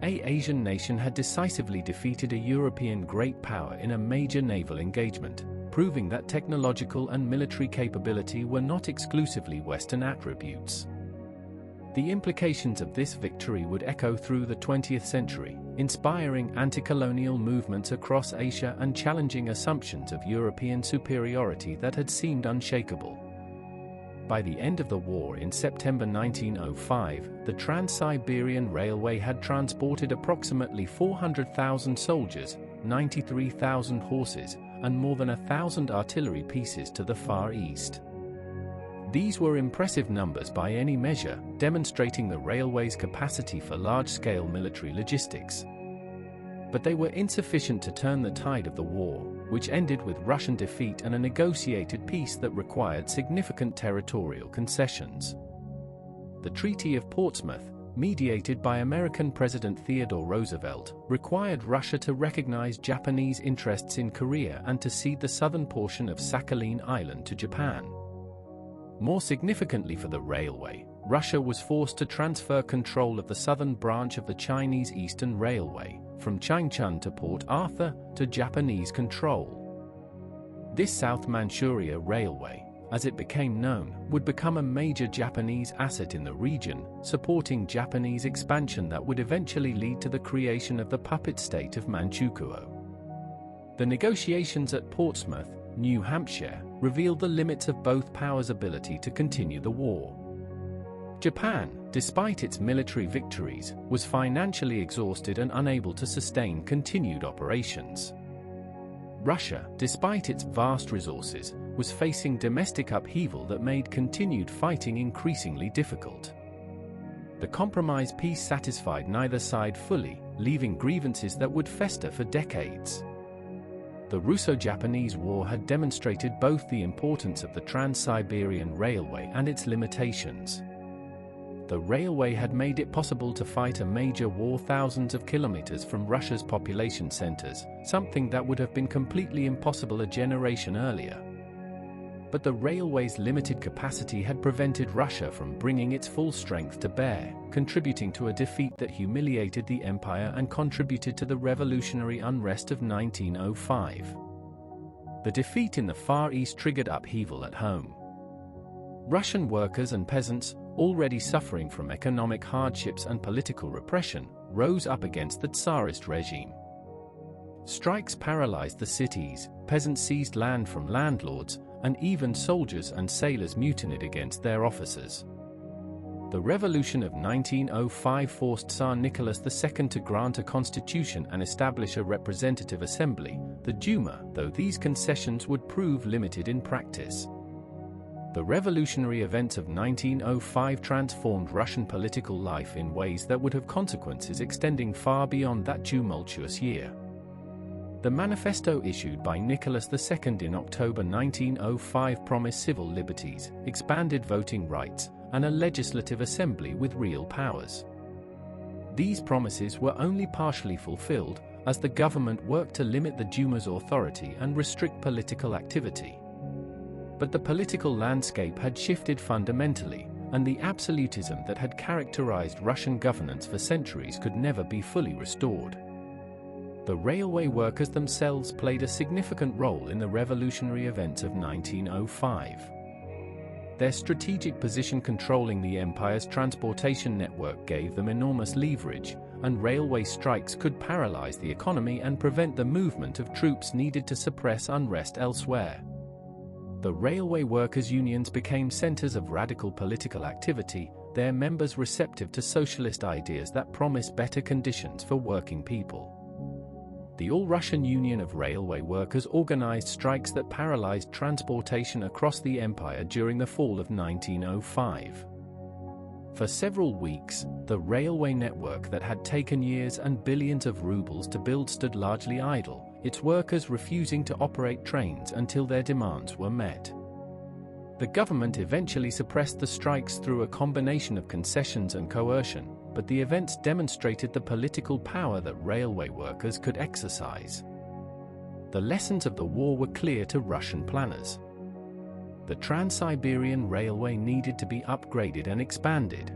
An Asian nation had decisively defeated a European great power in a major naval engagement, proving that technological and military capability were not exclusively Western attributes. The implications of this victory would echo through the 20th century, inspiring anti-colonial movements across Asia and challenging assumptions of European superiority that had seemed unshakable. By the end of the war in September 1905, the Trans Siberian Railway had transported approximately 400,000 soldiers, 93,000 horses, and more than 1,000 artillery pieces to the Far East. These were impressive numbers by any measure, demonstrating the railway's capacity for large-scale military logistics. But they were insufficient to turn the tide of the war, which ended with Russian defeat and a negotiated peace that required significant territorial concessions. The Treaty of Portsmouth, mediated by American President Theodore Roosevelt, required Russia to recognize Japanese interests in Korea and to cede the southern portion of Sakhalin Island to Japan. More significantly for the railway, Russia was forced to transfer control of the southern branch of the Chinese Eastern Railway, from Changchun to Port Arthur, to Japanese control. This South Manchuria Railway, as it became known, would become a major Japanese asset in the region, supporting Japanese expansion that would eventually lead to the creation of the puppet state of Manchukuo. The negotiations at Portsmouth, New Hampshire, revealed the limits of both powers' ability to continue the war. Japan, despite its military victories, was financially exhausted and unable to sustain continued operations. Russia, despite its vast resources, was facing domestic upheaval that made continued fighting increasingly difficult. The compromise peace satisfied neither side fully, leaving grievances that would fester for decades. The Russo-Japanese War had demonstrated both the importance of the Trans Siberian Railway and its limitations. The railway had made it possible to fight a major war thousands of kilometers from Russia's population centers, something that would have been completely impossible a generation earlier. But the railway's limited capacity had prevented Russia from bringing its full strength to bear, contributing to a defeat that humiliated the empire and contributed to the revolutionary unrest of 1905. The defeat in the Far East triggered upheaval at home. Russian workers and peasants, already suffering from economic hardships and political repression, rose up against the Tsarist regime. Strikes paralyzed the cities, peasants seized land from landlords, and even soldiers and sailors mutinied against their officers. The revolution of 1905 forced Tsar Nicholas II to grant a constitution and establish a representative assembly, the Duma, though these concessions would prove limited in practice. The revolutionary events of 1905 transformed Russian political life in ways that would have consequences extending far beyond that tumultuous year. The manifesto issued by Nicholas II in October 1905 promised civil liberties, expanded voting rights, and a legislative assembly with real powers. These promises were only partially fulfilled, as the government worked to limit the Duma's authority and restrict political activity. But the political landscape had shifted fundamentally, and the absolutism that had characterized Russian governance for centuries could never be fully restored. The railway workers themselves played a significant role in the revolutionary events of 1905. Their strategic position controlling the empire's transportation network gave them enormous leverage, and railway strikes could paralyze the economy and prevent the movement of troops needed to suppress unrest elsewhere. The railway workers' unions became centers of radical political activity, their members receptive to socialist ideas that promised better conditions for working people. The All-Russian Union of Railway Workers organized strikes that paralyzed transportation across the empire during the fall of 1905. For several weeks, the railway network that had taken years and billions of rubles to build stood largely idle, its workers refusing to operate trains until their demands were met. The government eventually suppressed the strikes through a combination of concessions and coercion, but the events demonstrated the political power that railway workers could exercise. The lessons of the war were clear to Russian planners. The Trans Siberian Railway needed to be upgraded and expanded.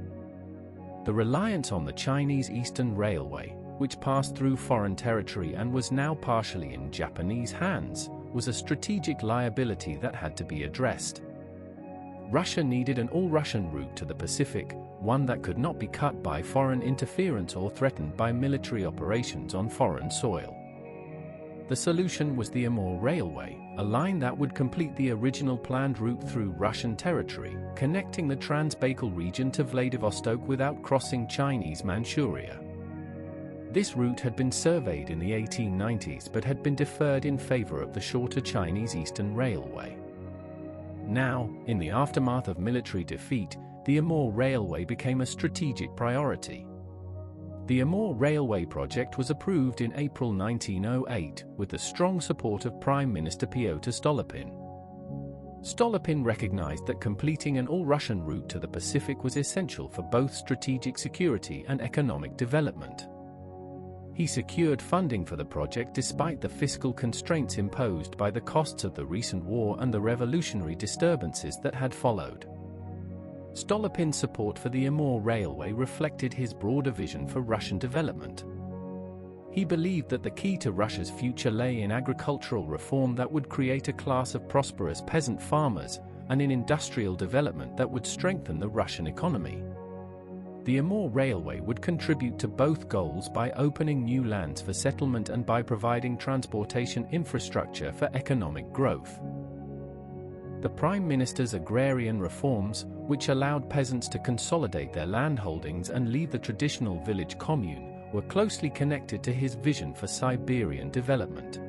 The reliance on the Chinese Eastern Railway, which passed through foreign territory and was now partially in Japanese hands, was a strategic liability that had to be addressed. Russia needed an all-Russian route to the Pacific, one that could not be cut by foreign interference or threatened by military operations on foreign soil. The solution was the Amur Railway, a line that would complete the original planned route through Russian territory, connecting the Trans-Baikal region to Vladivostok without crossing Chinese Manchuria. This route had been surveyed in the 1890s but had been deferred in favor of the shorter Chinese Eastern Railway. Now, in the aftermath of military defeat, the Amur Railway became a strategic priority. The Amur Railway project was approved in April 1908 with the strong support of Prime Minister Pyotr Stolypin. Stolypin recognized that completing an all-Russian route to the Pacific was essential for both strategic security and economic development. He secured funding for the project despite the fiscal constraints imposed by the costs of the recent war and the revolutionary disturbances that had followed. Stolypin's support for the Amur Railway reflected his broader vision for Russian development. He believed that the key to Russia's future lay in agricultural reform that would create a class of prosperous peasant farmers, and in industrial development that would strengthen the Russian economy. The Amur Railway would contribute to both goals by opening new lands for settlement and by providing transportation infrastructure for economic growth. The Prime Minister's agrarian reforms, which allowed peasants to consolidate their land holdings and leave the traditional village commune, were closely connected to his vision for Siberian development.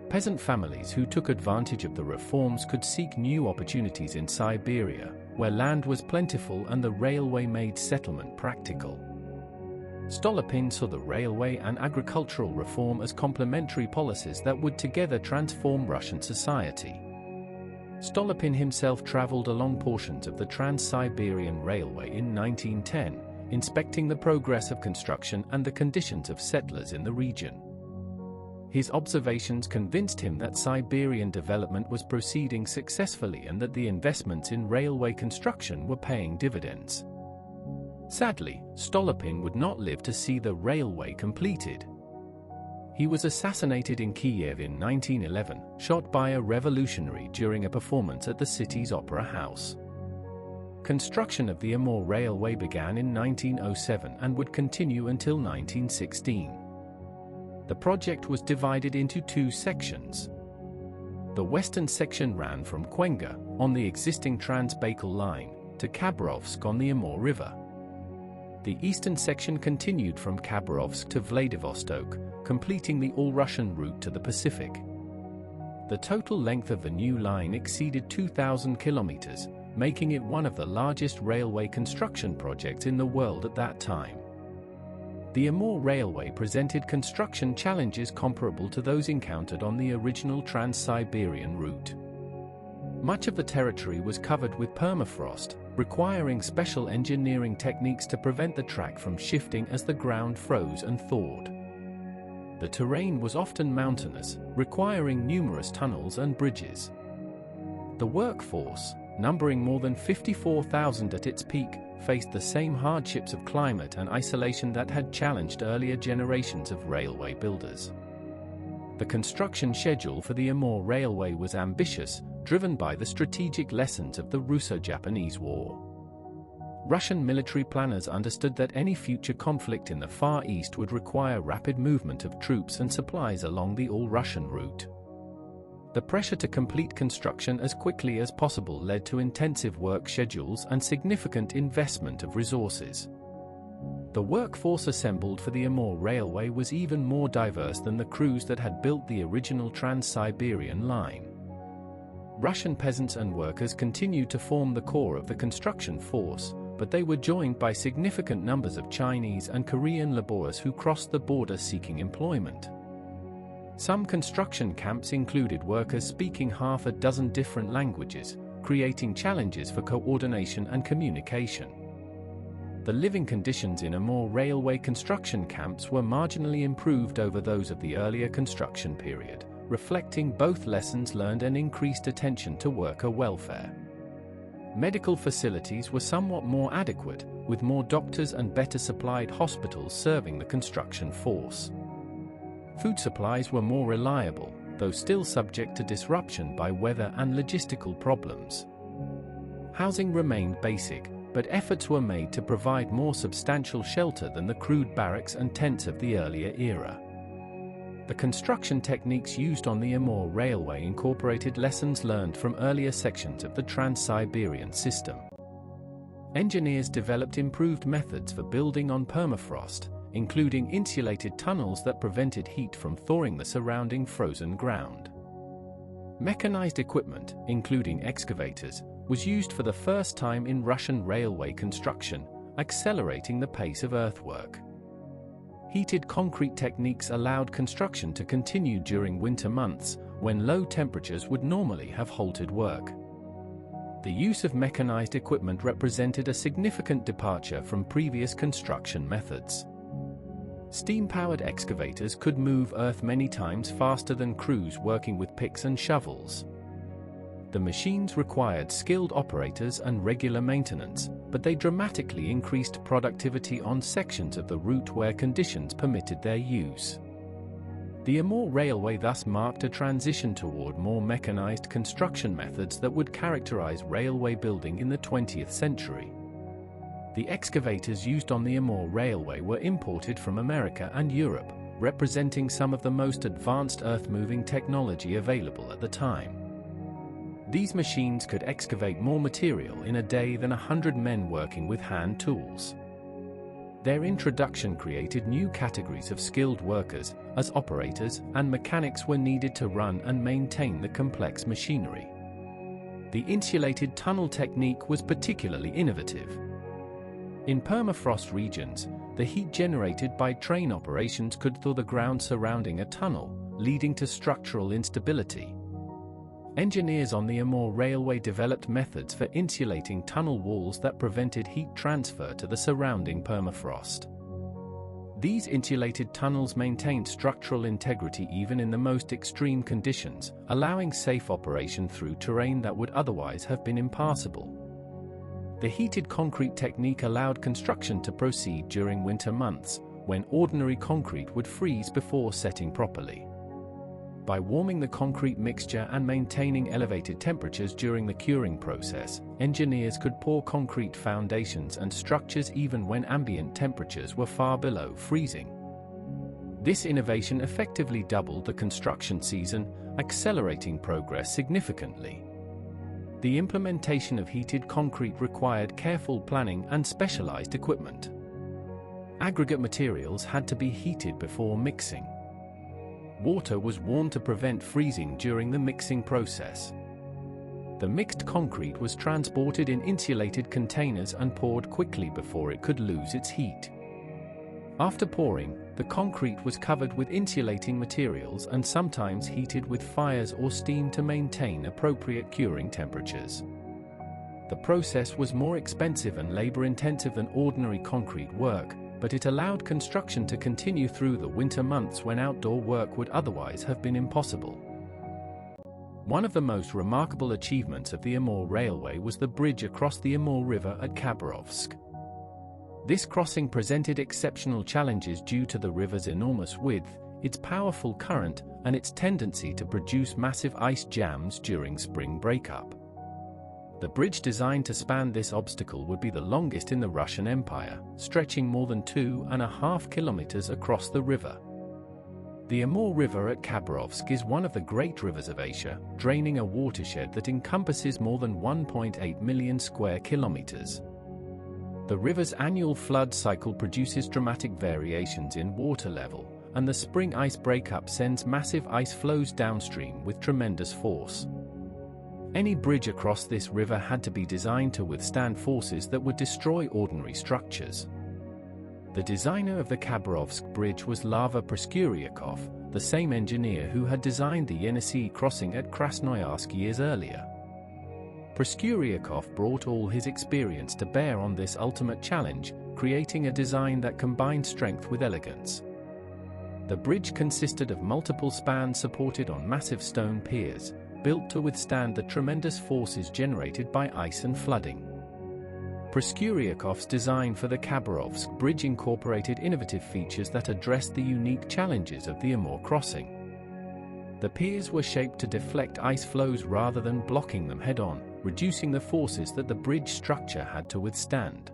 Peasant families who took advantage of the reforms could seek new opportunities in Siberia, where land was plentiful and the railway made settlement practical. Stolypin saw the railway and agricultural reform as complementary policies that would together transform Russian society. Stolypin himself traveled along portions of the Trans Siberian Railway in 1910, inspecting the progress of construction and the conditions of settlers in the region. His observations convinced him that Siberian development was proceeding successfully and that the investments in railway construction were paying dividends. Sadly, Stolypin would not live to see the railway completed. He was assassinated in Kiev in 1911, shot by a revolutionary during a performance at the city's opera house. Construction of the Amur Railway began in 1907 and would continue until 1916. The project was divided into two sections. The western section ran from Kwenga, on the existing Trans-Baikal line, to Khabarovsk on the Amur River. The eastern section continued from Khabarovsk to Vladivostok, completing the all-Russian route to the Pacific. The total length of the new line exceeded 2,000 kilometers, making it one of the largest railway construction projects in the world at that time. The Amur Railway presented construction challenges comparable to those encountered on the original Trans-Siberian route. Much of the territory was covered with permafrost, requiring special engineering techniques to prevent the track from shifting as the ground froze and thawed. The terrain was often mountainous, requiring numerous tunnels and bridges. The workforce, numbering more than 54,000 at its peak, faced the same hardships of climate and isolation that had challenged earlier generations of railway builders. The construction schedule for the Amur Railway was ambitious, driven by the strategic lessons of the Russo-Japanese War. Russian military planners understood that any future conflict in the Far East would require rapid movement of troops and supplies along the all-Russian route. The pressure to complete construction as quickly as possible led to intensive work schedules and significant investment of resources. The workforce assembled for the Amur Railway was even more diverse than the crews that had built the original Trans Siberian line. Russian peasants and workers continued to form the core of the construction force, but they were joined by significant numbers of Chinese and Korean laborers who crossed the border seeking employment. Some construction camps included workers speaking half a dozen different languages, creating challenges for coordination and communication. The living conditions in Amur Railway construction camps were marginally improved over those of the earlier construction period, reflecting both lessons learned and increased attention to worker welfare. Medical facilities were somewhat more adequate, with more doctors and better supplied hospitals serving the construction force. Food supplies were more reliable, though still subject to disruption by weather and logistical problems. Housing remained basic, but efforts were made to provide more substantial shelter than the crude barracks and tents of the earlier era. The construction techniques used on the Amur Railway incorporated lessons learned from earlier sections of the Trans Siberian system. Engineers developed improved methods for building on permafrost, including insulated tunnels that prevented heat from thawing the surrounding frozen ground. Mechanized equipment, including excavators, was used for the first time in Russian railway construction, accelerating the pace of earthwork. Heated concrete techniques allowed construction to continue during winter months, when low temperatures would normally have halted work. The use of mechanized equipment represented a significant departure from previous construction methods. Steam-powered excavators could move earth many times faster than crews working with picks and shovels. The machines required skilled operators and regular maintenance, but they dramatically increased productivity on sections of the route where conditions permitted their use. The Amur Railway thus marked a transition toward more mechanized construction methods that would characterize railway building in the 20th century. The excavators used on the Amur Railway were imported from America and Europe, representing some of the most advanced earth-moving technology available at the time. These machines could excavate more material in a day than 100 men working with hand tools. Their introduction created new categories of skilled workers, as operators and mechanics were needed to run and maintain the complex machinery. The insulated tunnel technique was particularly innovative. In permafrost regions, the heat generated by train operations could thaw the ground surrounding a tunnel, leading to structural instability. Engineers on the Amur Railway developed methods for insulating tunnel walls that prevented heat transfer to the surrounding permafrost. These insulated tunnels maintained structural integrity even in the most extreme conditions, allowing safe operation through terrain that would otherwise have been impassable. The heated concrete technique allowed construction to proceed during winter months, when ordinary concrete would freeze before setting properly. By warming the concrete mixture and maintaining elevated temperatures during the curing process, engineers could pour concrete foundations and structures even when ambient temperatures were far below freezing. This innovation effectively doubled the construction season, accelerating progress significantly. The implementation of heated concrete required careful planning and specialized equipment. Aggregate materials had to be heated before mixing. Water was warmed to prevent freezing during the mixing process. The mixed concrete was transported in insulated containers and poured quickly before it could lose its heat. After pouring, the concrete was covered with insulating materials and sometimes heated with fires or steam to maintain appropriate curing temperatures. The process was more expensive and labor-intensive than ordinary concrete work, but it allowed construction to continue through the winter months when outdoor work would otherwise have been impossible. One of the most remarkable achievements of the Amur Railway was the bridge across the Amur River at Khabarovsk. This crossing presented exceptional challenges due to the river's enormous width, its powerful current, and its tendency to produce massive ice jams during spring breakup. The bridge designed to span this obstacle would be the longest in the Russian Empire, stretching more than 2.5 kilometers across the river. The Amur River at Khabarovsk is one of the great rivers of Asia, draining a watershed that encompasses more than 1.8 million square kilometers. The river's annual flood cycle produces dramatic variations in water level, and the spring ice breakup sends massive ice flows downstream with tremendous force. Any bridge across this river had to be designed to withstand forces that would destroy ordinary structures. The designer of the Khabarovsk bridge was Lava Proskuryakov, the same engineer who had designed the Yenisei crossing at Krasnoyarsk years earlier. Proskuryakov brought all his experience to bear on this ultimate challenge, creating a design that combined strength with elegance. The bridge consisted of multiple spans supported on massive stone piers, built to withstand the tremendous forces generated by ice and flooding. Proskuriakov's design for the Khabarovsk bridge incorporated innovative features that addressed the unique challenges of the Amur crossing. The piers were shaped to deflect ice flows rather than blocking them head-on, reducing the forces that the bridge structure had to withstand.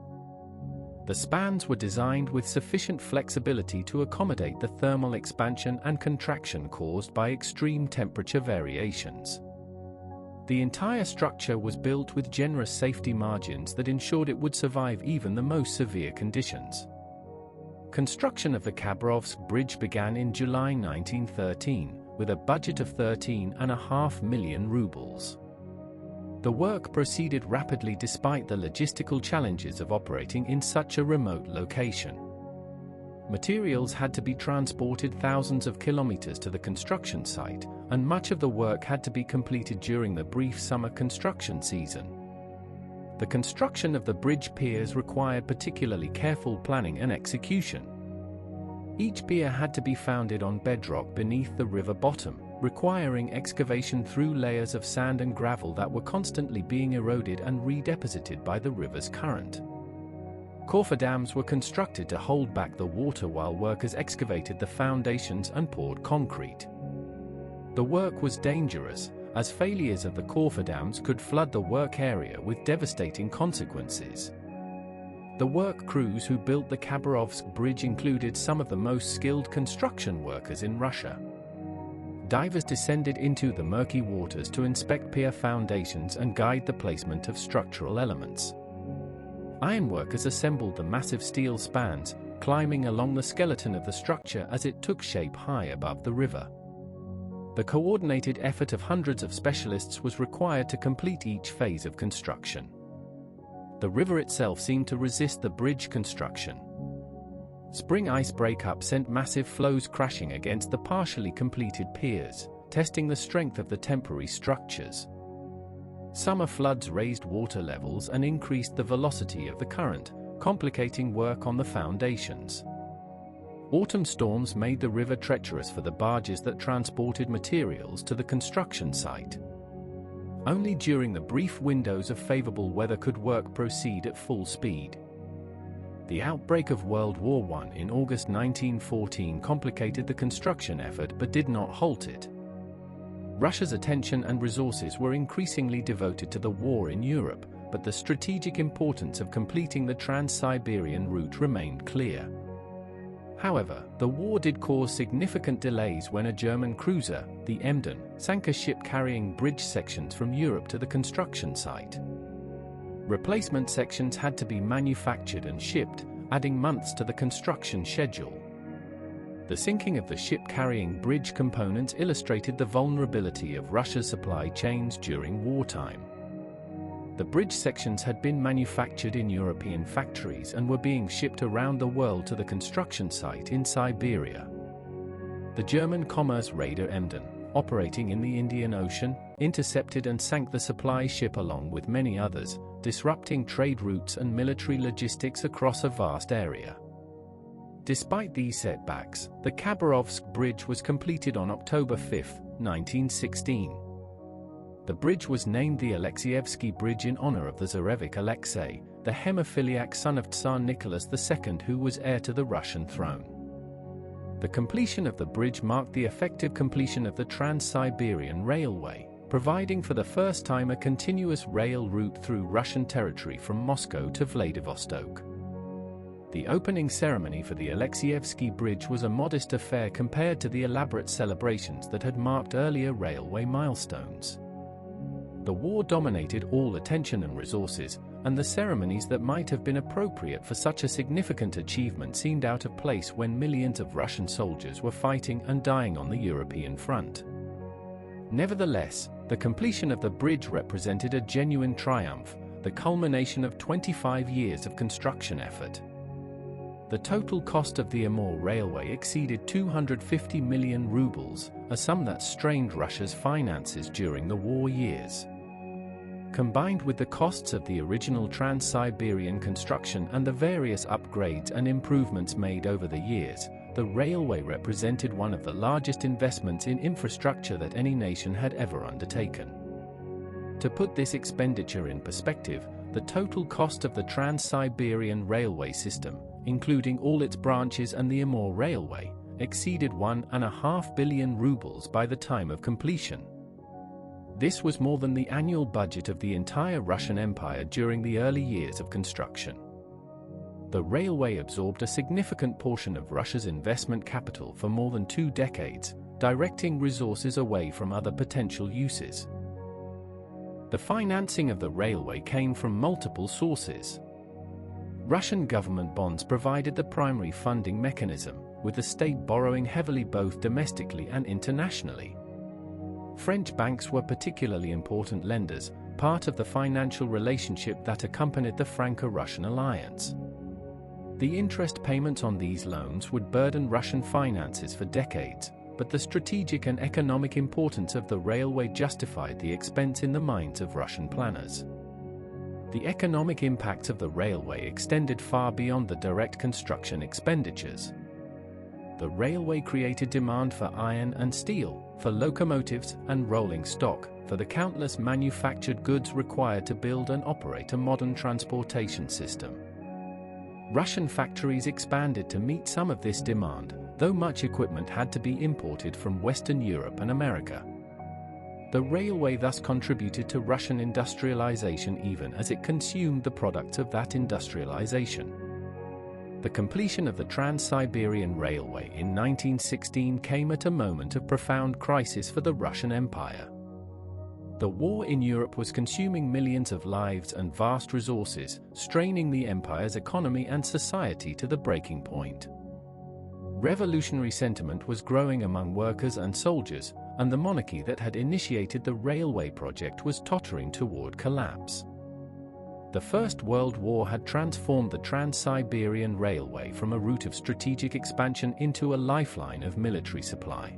The spans were designed with sufficient flexibility to accommodate the thermal expansion and contraction caused by extreme temperature variations. The entire structure was built with generous safety margins that ensured it would survive even the most severe conditions. Construction of the Khabarovsk bridge began in July 1913, with a budget of 13.5 million rubles. The work proceeded rapidly despite the logistical challenges of operating in such a remote location. Materials had to be transported thousands of kilometers to the construction site, and much of the work had to be completed during the brief summer construction season. The construction of the bridge piers required particularly careful planning and execution. Each pier had to be founded on bedrock beneath the river bottom, requiring excavation through layers of sand and gravel that were constantly being eroded and redeposited by the river's current. Cofferdams were constructed to hold back the water while workers excavated the foundations and poured concrete. The work was dangerous, as failures of the cofferdams could flood the work area with devastating consequences. The work crews who built the Khabarovsk bridge included some of the most skilled construction workers in Russia. Divers descended into the murky waters to inspect pier foundations and guide the placement of structural elements. Ironworkers assembled the massive steel spans, climbing along the skeleton of the structure as it took shape high above the river. The coordinated effort of hundreds of specialists was required to complete each phase of construction. The river itself seemed to resist the bridge construction. Spring ice breakup sent massive flows crashing against the partially completed piers, testing the strength of the temporary structures. Summer floods raised water levels and increased the velocity of the current, complicating work on the foundations. Autumn storms made the river treacherous for the barges that transported materials to the construction site. Only during the brief windows of favorable weather could work proceed at full speed. The outbreak of World War I in August 1914 complicated the construction effort but did not halt it. Russia's attention and resources were increasingly devoted to the war in Europe, but the strategic importance of completing the Trans Siberian route remained clear. However, the war did cause significant delays when a German cruiser, the Emden, sank a ship carrying bridge sections from Europe to the construction site. Replacement sections had to be manufactured and shipped, adding months to the construction schedule. The sinking of the ship carrying bridge components illustrated the vulnerability of Russia's supply chains during wartime. The bridge sections had been manufactured in European factories and were being shipped around the world to the construction site in Siberia. The German commerce raider Emden, operating in the Indian Ocean, intercepted and sank the supply ship along with many others, disrupting trade routes and military logistics across a vast area. Despite these setbacks, the Khabarovsk bridge was completed on October 5, 1916. The bridge was named the Alexievsky Bridge in honor of the Tsarevich Alexei, the hemophiliac son of Tsar Nicholas II who was heir to the Russian throne. The completion of the bridge marked the effective completion of the Trans Siberian Railway, providing for the first time a continuous rail route through Russian territory from Moscow to Vladivostok. The opening ceremony for the Alexeyevsky Bridge was a modest affair compared to the elaborate celebrations that had marked earlier railway milestones. The war dominated all attention and resources, and the ceremonies that might have been appropriate for such a significant achievement seemed out of place when millions of Russian soldiers were fighting and dying on the European front. Nevertheless, the completion of the bridge represented a genuine triumph, the culmination of 25 years of construction effort. The total cost of the Amur Railway exceeded 250 million rubles, a sum that strained Russia's finances during the war years. Combined with the costs of the original Trans-Siberian construction and the various upgrades and improvements made over the years, the railway represented one of the largest investments in infrastructure that any nation had ever undertaken. To put this expenditure in perspective, the total cost of the Trans-Siberian Railway system, including all its branches and the Amur Railway, exceeded 1.5 billion rubles by the time of completion. This was more than the annual budget of the entire Russian Empire during the early years of construction. The railway absorbed a significant portion of Russia's investment capital for more than 2 decades, directing resources away from other potential uses. The financing of the railway came from multiple sources. Russian government bonds provided the primary funding mechanism, with the state borrowing heavily both domestically and internationally. French banks were particularly important lenders, part of the financial relationship that accompanied the Franco-Russian alliance. The interest payments on these loans would burden Russian finances for decades, but the strategic and economic importance of the railway justified the expense in the minds of Russian planners. The economic impacts of the railway extended far beyond the direct construction expenditures. The railway created demand for iron and steel, for locomotives and rolling stock, for the countless manufactured goods required to build and operate a modern transportation system. Russian factories expanded to meet some of this demand, though much equipment had to be imported from Western Europe and America. The railway thus contributed to Russian industrialization even as it consumed the products of that industrialization. The completion of the Trans Siberian Railway in 1916 came at a moment of profound crisis for the Russian Empire. The war in Europe was consuming millions of lives and vast resources, straining the empire's economy and society to the breaking point. Revolutionary sentiment was growing among workers and soldiers, and the monarchy that had initiated the railway project was tottering toward collapse. The First World War had transformed the Trans Siberian Railway from a route of strategic expansion into a lifeline of military supply.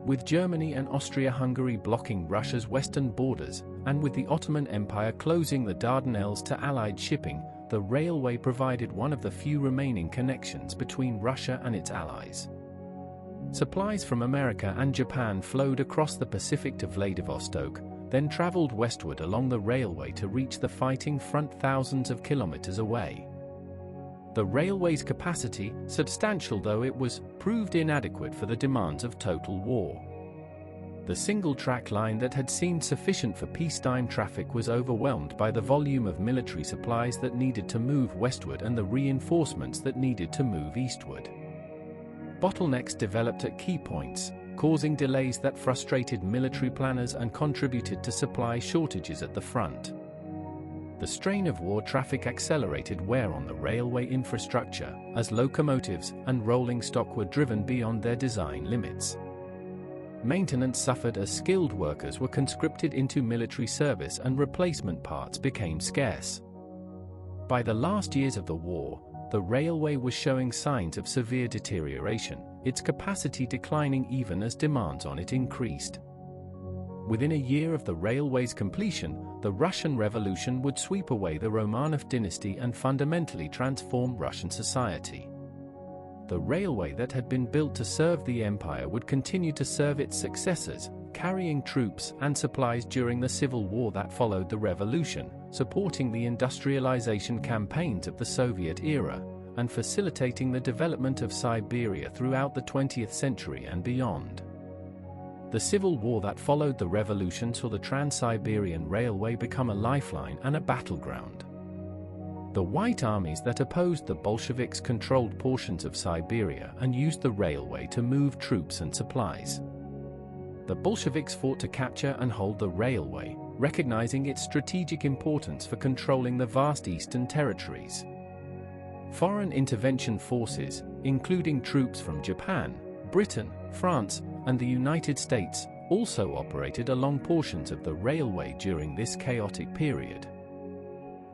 With Germany and Austria-Hungary blocking Russia's western borders, and with the Ottoman Empire closing the Dardanelles to Allied shipping, the railway provided one of the few remaining connections between Russia and its allies. Supplies from America and Japan flowed across the Pacific to Vladivostok, then traveled westward along the railway to reach the fighting front thousands of kilometers away. The railway's capacity, substantial though it was, proved inadequate for the demands of total war. The single-track line that had seemed sufficient for peacetime traffic was overwhelmed by the volume of military supplies that needed to move westward and the reinforcements that needed to move eastward. Bottlenecks developed at key points, causing delays that frustrated military planners and contributed to supply shortages at the front. The strain of war traffic accelerated wear on the railway infrastructure, as locomotives and rolling stock were driven beyond their design limits. Maintenance suffered as skilled workers were conscripted into military service and replacement parts became scarce. By the last years of the war, the railway was showing signs of severe deterioration, its capacity declining even as demands on it increased. Within a year of the railway's completion, the Russian Revolution would sweep away the Romanov dynasty and fundamentally transform Russian society. The railway that had been built to serve the empire would continue to serve its successors, carrying troops and supplies during the civil war that followed the revolution, supporting the industrialization campaigns of the Soviet era, and facilitating the development of Siberia throughout the 20th century and beyond. The civil war that followed the revolution saw the Trans Siberian Railway become a lifeline and a battleground. The White armies that opposed the Bolsheviks controlled portions of Siberia and used the railway to move troops and supplies. The Bolsheviks fought to capture and hold the railway, recognizing its strategic importance for controlling the vast eastern territories. Foreign intervention forces, including troops from Japan, Britain, France, and the United States, also operated along portions of the railway during this chaotic period.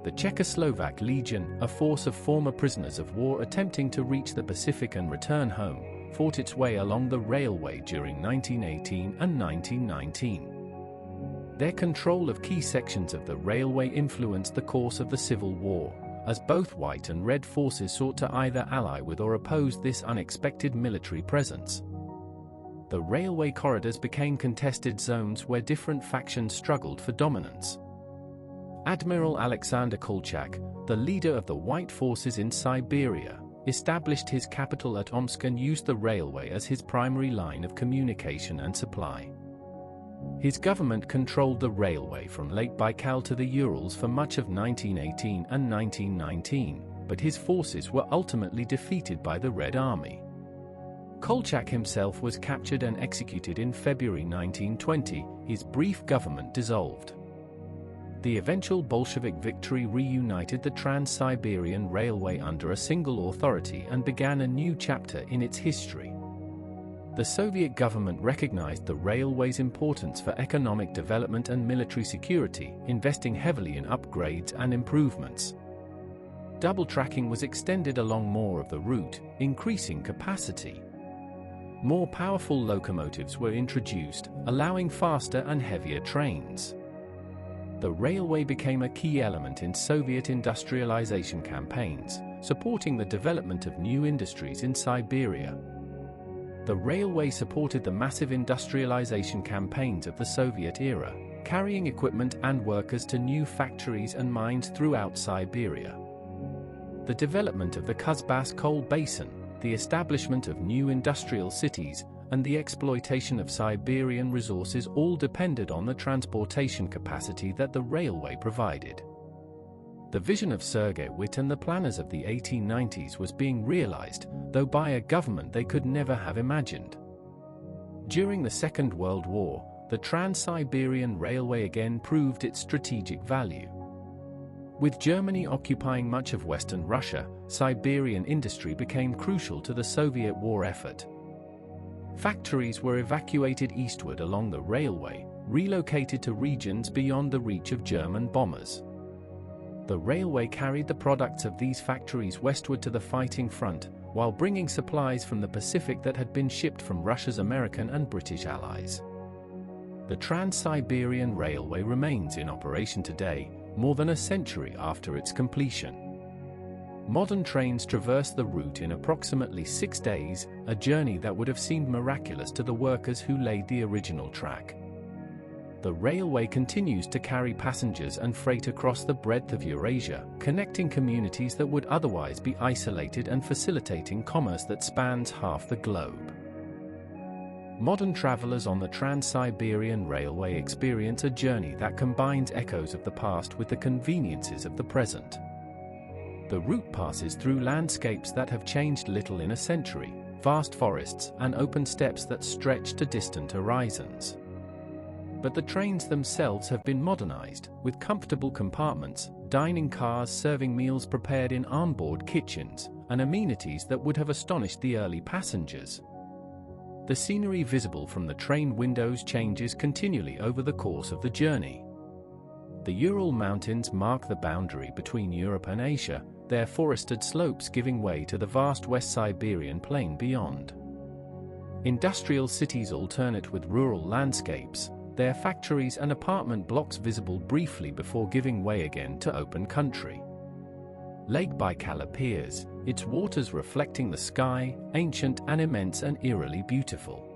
The Czechoslovak Legion, a force of former prisoners of war attempting to reach the Pacific and return home, fought its way along the railway during 1918 and 1919. Their control of key sections of the railway influenced the course of the Civil War, as both White and Red forces sought to either ally with or oppose this unexpected military presence. The railway corridors became contested zones where different factions struggled for dominance. Admiral Alexander Kolchak, the leader of the White forces in Siberia, established his capital at Omsk and used the railway as his primary line of communication and supply. His government controlled the railway from Lake Baikal to the Urals for much of 1918 and 1919, but his forces were ultimately defeated by the Red Army. Kolchak himself was captured and executed in February 1920, his brief government dissolved. The eventual Bolshevik victory reunited the Trans-Siberian Railway under a single authority and began a new chapter in its history. The Soviet government recognized the railway's importance for economic development and military security, investing heavily in upgrades and improvements. Double tracking was extended along more of the route, increasing capacity. More powerful locomotives were introduced, allowing faster and heavier trains. The railway became a key element in Soviet industrialization campaigns, supporting the development of new industries in Siberia. The railway supported the massive industrialization campaigns of the Soviet era, carrying equipment and workers to new factories and mines throughout Siberia. The development of the Kuzbass coal basin, the establishment of new industrial cities, and the exploitation of Siberian resources all depended on the transportation capacity that the railway provided. The vision of Sergei Witt and the planners of the 1890s was being realized, though by a government they could never have imagined. During the Second World War, the Trans-Siberian Railway again proved its strategic value. With Germany occupying much of Western Russia, Siberian industry became crucial to the Soviet war effort. Factories were evacuated eastward along the railway, relocated to regions beyond the reach of German bombers. The railway carried the products of these factories westward to the fighting front, while bringing supplies from the Pacific that had been shipped from Russia's American and British allies. The Trans-Siberian Railway remains in operation today, more than a century after its completion. Modern trains traverse the route in approximately 6 days, a journey that would have seemed miraculous to the workers who laid the original track. The railway continues to carry passengers and freight across the breadth of Eurasia, connecting communities that would otherwise be isolated and facilitating commerce that spans half the globe. Modern travelers on the Trans-Siberian Railway experience a journey that combines echoes of the past with the conveniences of the present. The route passes through landscapes that have changed little in a century, vast forests and open steppes that stretch to distant horizons. But the trains themselves have been modernized, with comfortable compartments, dining cars serving meals prepared in onboard kitchens, and amenities that would have astonished the early passengers. The scenery visible from the train windows changes continually over the course of the journey. The Ural Mountains mark the boundary between Europe and Asia, their forested slopes giving way to the vast West Siberian plain beyond. Industrial cities alternate with rural landscapes, their factories and apartment blocks visible briefly before giving way again to open country. Lake Baikal appears, its waters reflecting the sky, ancient and immense and eerily beautiful.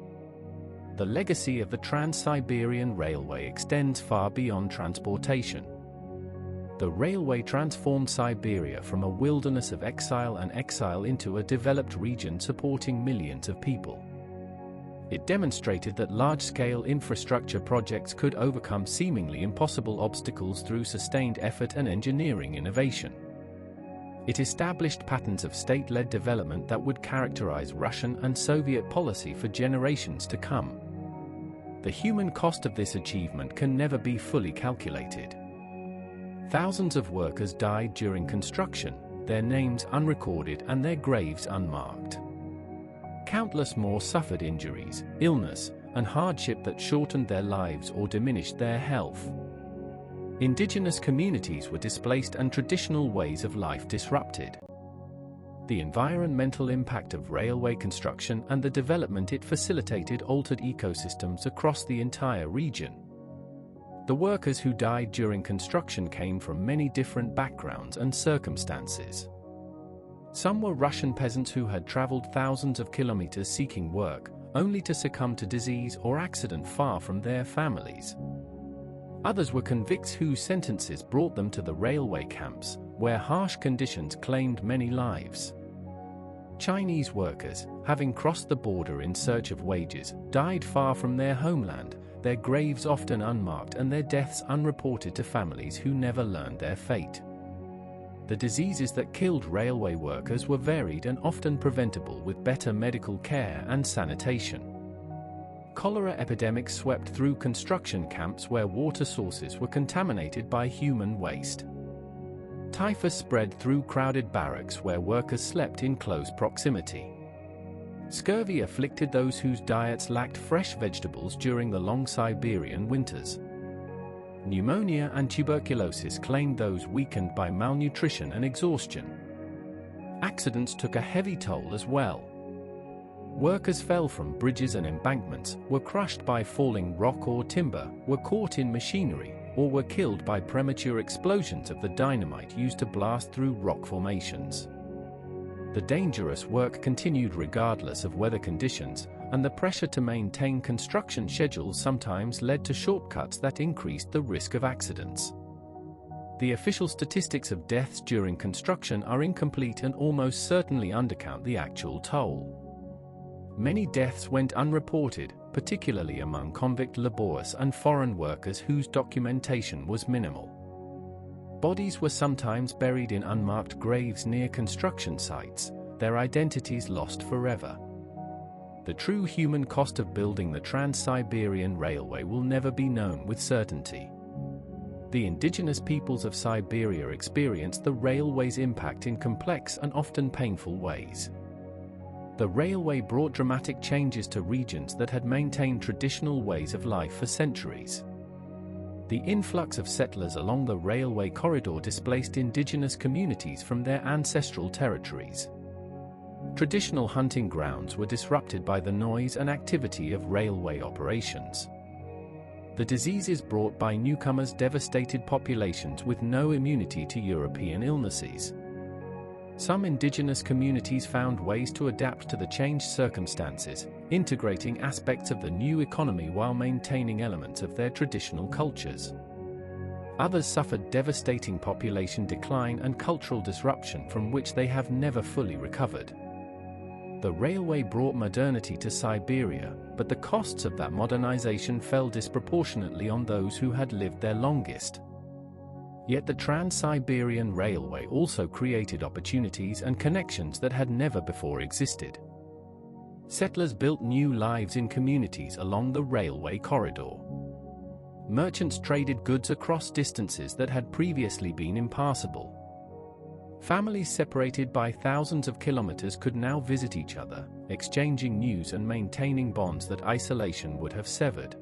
The legacy of the Trans-Siberian Railway extends far beyond transportation. The railway transformed Siberia from a wilderness of exile into a developed region supporting millions of people. It demonstrated that large-scale infrastructure projects could overcome seemingly impossible obstacles through sustained effort and engineering innovation. It established patterns of state-led development that would characterize Russian and Soviet policy for generations to come. The human cost of this achievement can never be fully calculated. Thousands of workers died during construction, their names unrecorded and their graves unmarked. Countless more suffered injuries, illness, and hardship that shortened their lives or diminished their health. Indigenous communities were displaced and traditional ways of life disrupted. The environmental impact of railway construction and the development it facilitated altered ecosystems across the entire region. The workers who died during construction came from many different backgrounds and circumstances. Some were Russian peasants who had traveled thousands of kilometers seeking work, only to succumb to disease or accident far from their families. Others were convicts whose sentences brought them to the railway camps, where harsh conditions claimed many lives. Chinese workers, having crossed the border in search of wages, died far from their homeland, their graves often unmarked and their deaths unreported to families who never learned their fate. The diseases that killed railway workers were varied and often preventable with better medical care and sanitation. Cholera epidemics swept through construction camps where water sources were contaminated by human waste. Typhus spread through crowded barracks where workers slept in close proximity. Scurvy afflicted those whose diets lacked fresh vegetables during the long Siberian winters. Pneumonia and tuberculosis claimed those weakened by malnutrition and exhaustion. Accidents took a heavy toll as well. Workers fell from bridges and embankments, were crushed by falling rock or timber, were caught in machinery, or were killed by premature explosions of the dynamite used to blast through rock formations. The dangerous work continued regardless of weather conditions, and the pressure to maintain construction schedules sometimes led to shortcuts that increased the risk of accidents. The official statistics of deaths during construction are incomplete and almost certainly undercount the actual toll. Many deaths went unreported, particularly among convict laborers and foreign workers whose documentation was minimal. Bodies were sometimes buried in unmarked graves near construction sites, their identities lost forever. The true human cost of building the Trans Siberian Railway will never be known with certainty. The indigenous peoples of Siberia experienced the railway's impact in complex and often painful ways. The railway brought dramatic changes to regions that had maintained traditional ways of life for centuries. The influx of settlers along the railway corridor displaced indigenous communities from their ancestral territories. Traditional hunting grounds were disrupted by the noise and activity of railway operations. The diseases brought by newcomers devastated populations with no immunity to European illnesses. Some indigenous communities found ways to adapt to the changed circumstances, integrating aspects of the new economy while maintaining elements of their traditional cultures. Others suffered devastating population decline and cultural disruption from which they have never fully recovered. The railway brought modernity to Siberia, but the costs of that modernization fell disproportionately on those who had lived there longest. Yet the Trans Siberian Railway also created opportunities and connections that had never before existed. Settlers built new lives in communities along the railway corridor. Merchants traded goods across distances that had previously been impassable. Families separated by thousands of kilometers could now visit each other, exchanging news and maintaining bonds that isolation would have severed.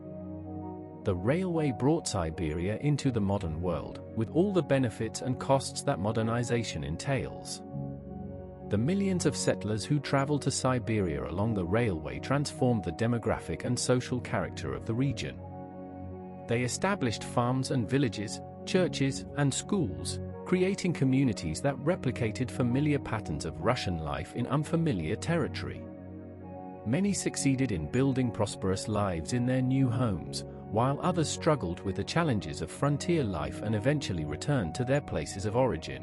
The railway brought Siberia into the modern world, with all the benefits and costs that modernization entails. The millions of settlers who traveled to Siberia along the railway transformed the demographic and social character of the region. They established farms and villages, churches and schools, creating communities that replicated familiar patterns of Russian life in unfamiliar territory. Many succeeded in building prosperous lives in their new homes, while others struggled with the challenges of frontier life and eventually returned to their places of origin.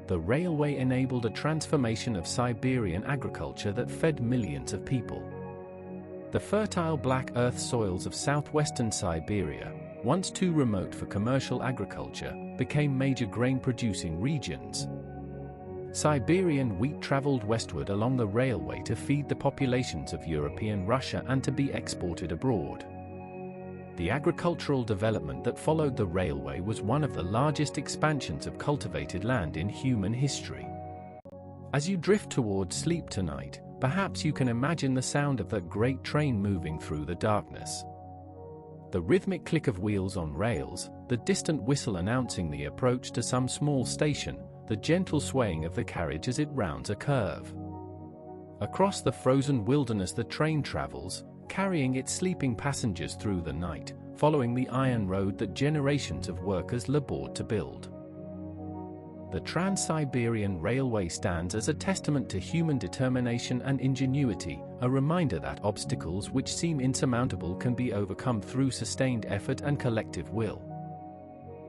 The railway enabled a transformation of Siberian agriculture that fed millions of people. The fertile black earth soils of southwestern Siberia, once too remote for commercial agriculture, became major grain-producing regions. Siberian wheat traveled westward along the railway to feed the populations of European Russia and to be exported abroad. The agricultural development that followed the railway was one of the largest expansions of cultivated land in human history. As you drift towards sleep tonight, perhaps you can imagine the sound of that great train moving through the darkness. The rhythmic click of wheels on rails, the distant whistle announcing the approach to some small station, the gentle swaying of the carriage as it rounds a curve. Across the frozen wilderness the train travels, carrying its sleeping passengers through the night, following the iron road that generations of workers labored to build. The Trans Siberian Railway stands as a testament to human determination and ingenuity, a reminder that obstacles which seem insurmountable can be overcome through sustained effort and collective will.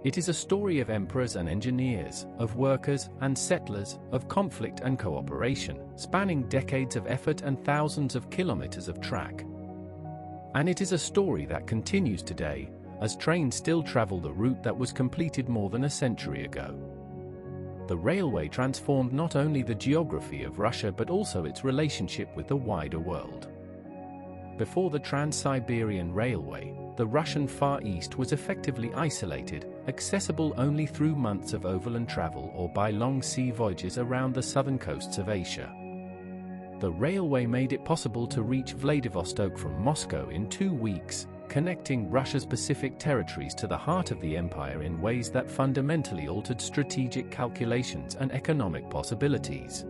It is a story of emperors and engineers, of workers and settlers, of conflict and cooperation, spanning decades of effort and thousands of kilometers of track. And it is a story that continues today, as trains still travel the route that was completed more than a century ago. The railway transformed not only the geography of Russia but also its relationship with the wider world. Before the Trans Siberian Railway, the Russian Far East was effectively isolated, accessible only through months of overland travel or by long sea voyages around the southern coasts of Asia. The railway made it possible to reach Vladivostok from Moscow in 2 weeks, connecting Russia's Pacific territories to the heart of the empire in ways that fundamentally altered strategic calculations and economic possibilities.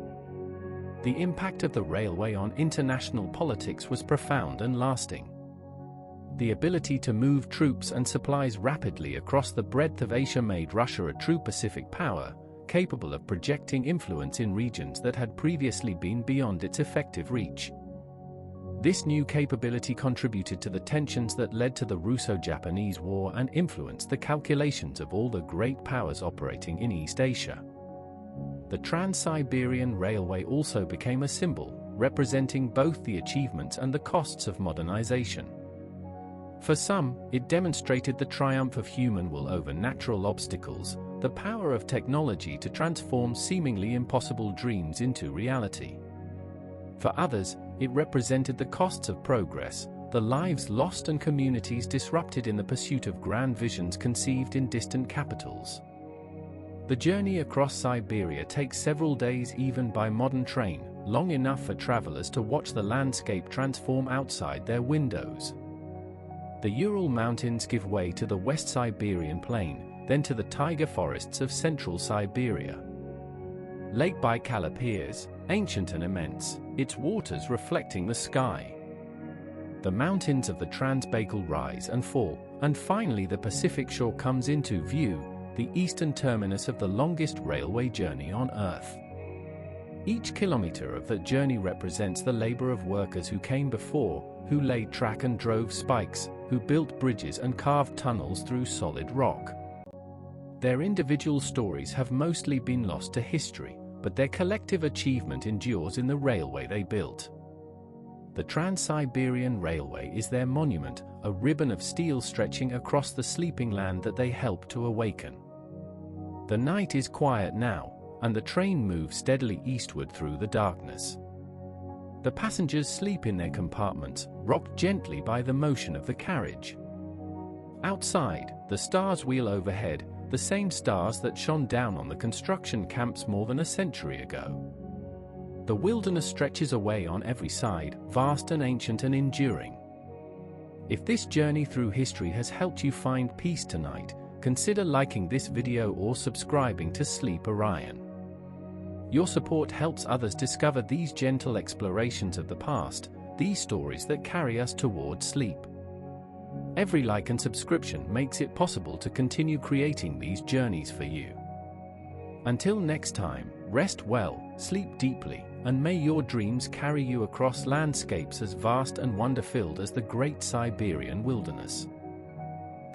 The impact of the railway on international politics was profound and lasting. The ability to move troops and supplies rapidly across the breadth of Asia made Russia a true Pacific power, capable of projecting influence in regions that had previously been beyond its effective reach. This new capability contributed to the tensions that led to the Russo-Japanese War and influenced the calculations of all the great powers operating in East Asia. The Trans Siberian Railway also became a symbol, representing both the achievements and the costs of modernization. For some, it demonstrated the triumph of human will over natural obstacles, the power of technology to transform seemingly impossible dreams into reality. For others, it represented the costs of progress, the lives lost and communities disrupted in the pursuit of grand visions conceived in distant capitals. The journey across Siberia takes several days even by modern train, long enough for travelers to watch the landscape transform outside their windows. The Ural Mountains give way to the West Siberian Plain, then to the taiga forests of central Siberia. Lake Baikal appears, ancient and immense, its waters reflecting the sky. The mountains of the Trans-Baikal rise and fall, and finally the Pacific shore comes into view, the eastern terminus of the longest railway journey on Earth. Each kilometer of that journey represents the labor of workers who came before, who laid track and drove spikes, who built bridges and carved tunnels through solid rock. Their individual stories have mostly been lost to history, but their collective achievement endures in the railway they built. The Trans Siberian Railway is their monument, a ribbon of steel stretching across the sleeping land that they helped to awaken. The night is quiet now, and the train moves steadily eastward through the darkness. The passengers sleep in their compartments, rocked gently by the motion of the carriage. Outside, the stars wheel overhead, the same stars that shone down on the construction camps more than a century ago. The wilderness stretches away on every side, vast and ancient and enduring. If this journey through history has helped you find peace tonight, consider liking this video or subscribing to Sleep Orion. Your support helps others discover these gentle explorations of the past, these stories that carry us towards sleep. Every like and subscription makes it possible to continue creating these journeys for you. Until next time, rest well, sleep deeply, and may your dreams carry you across landscapes as vast and wonder-filled as the great Siberian wilderness.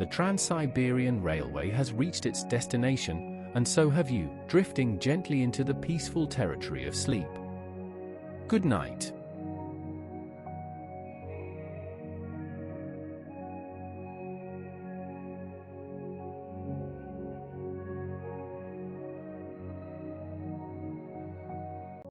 the Trans Siberian Railway has reached its destination, and so have you, drifting gently into the peaceful territory of sleep. Good night.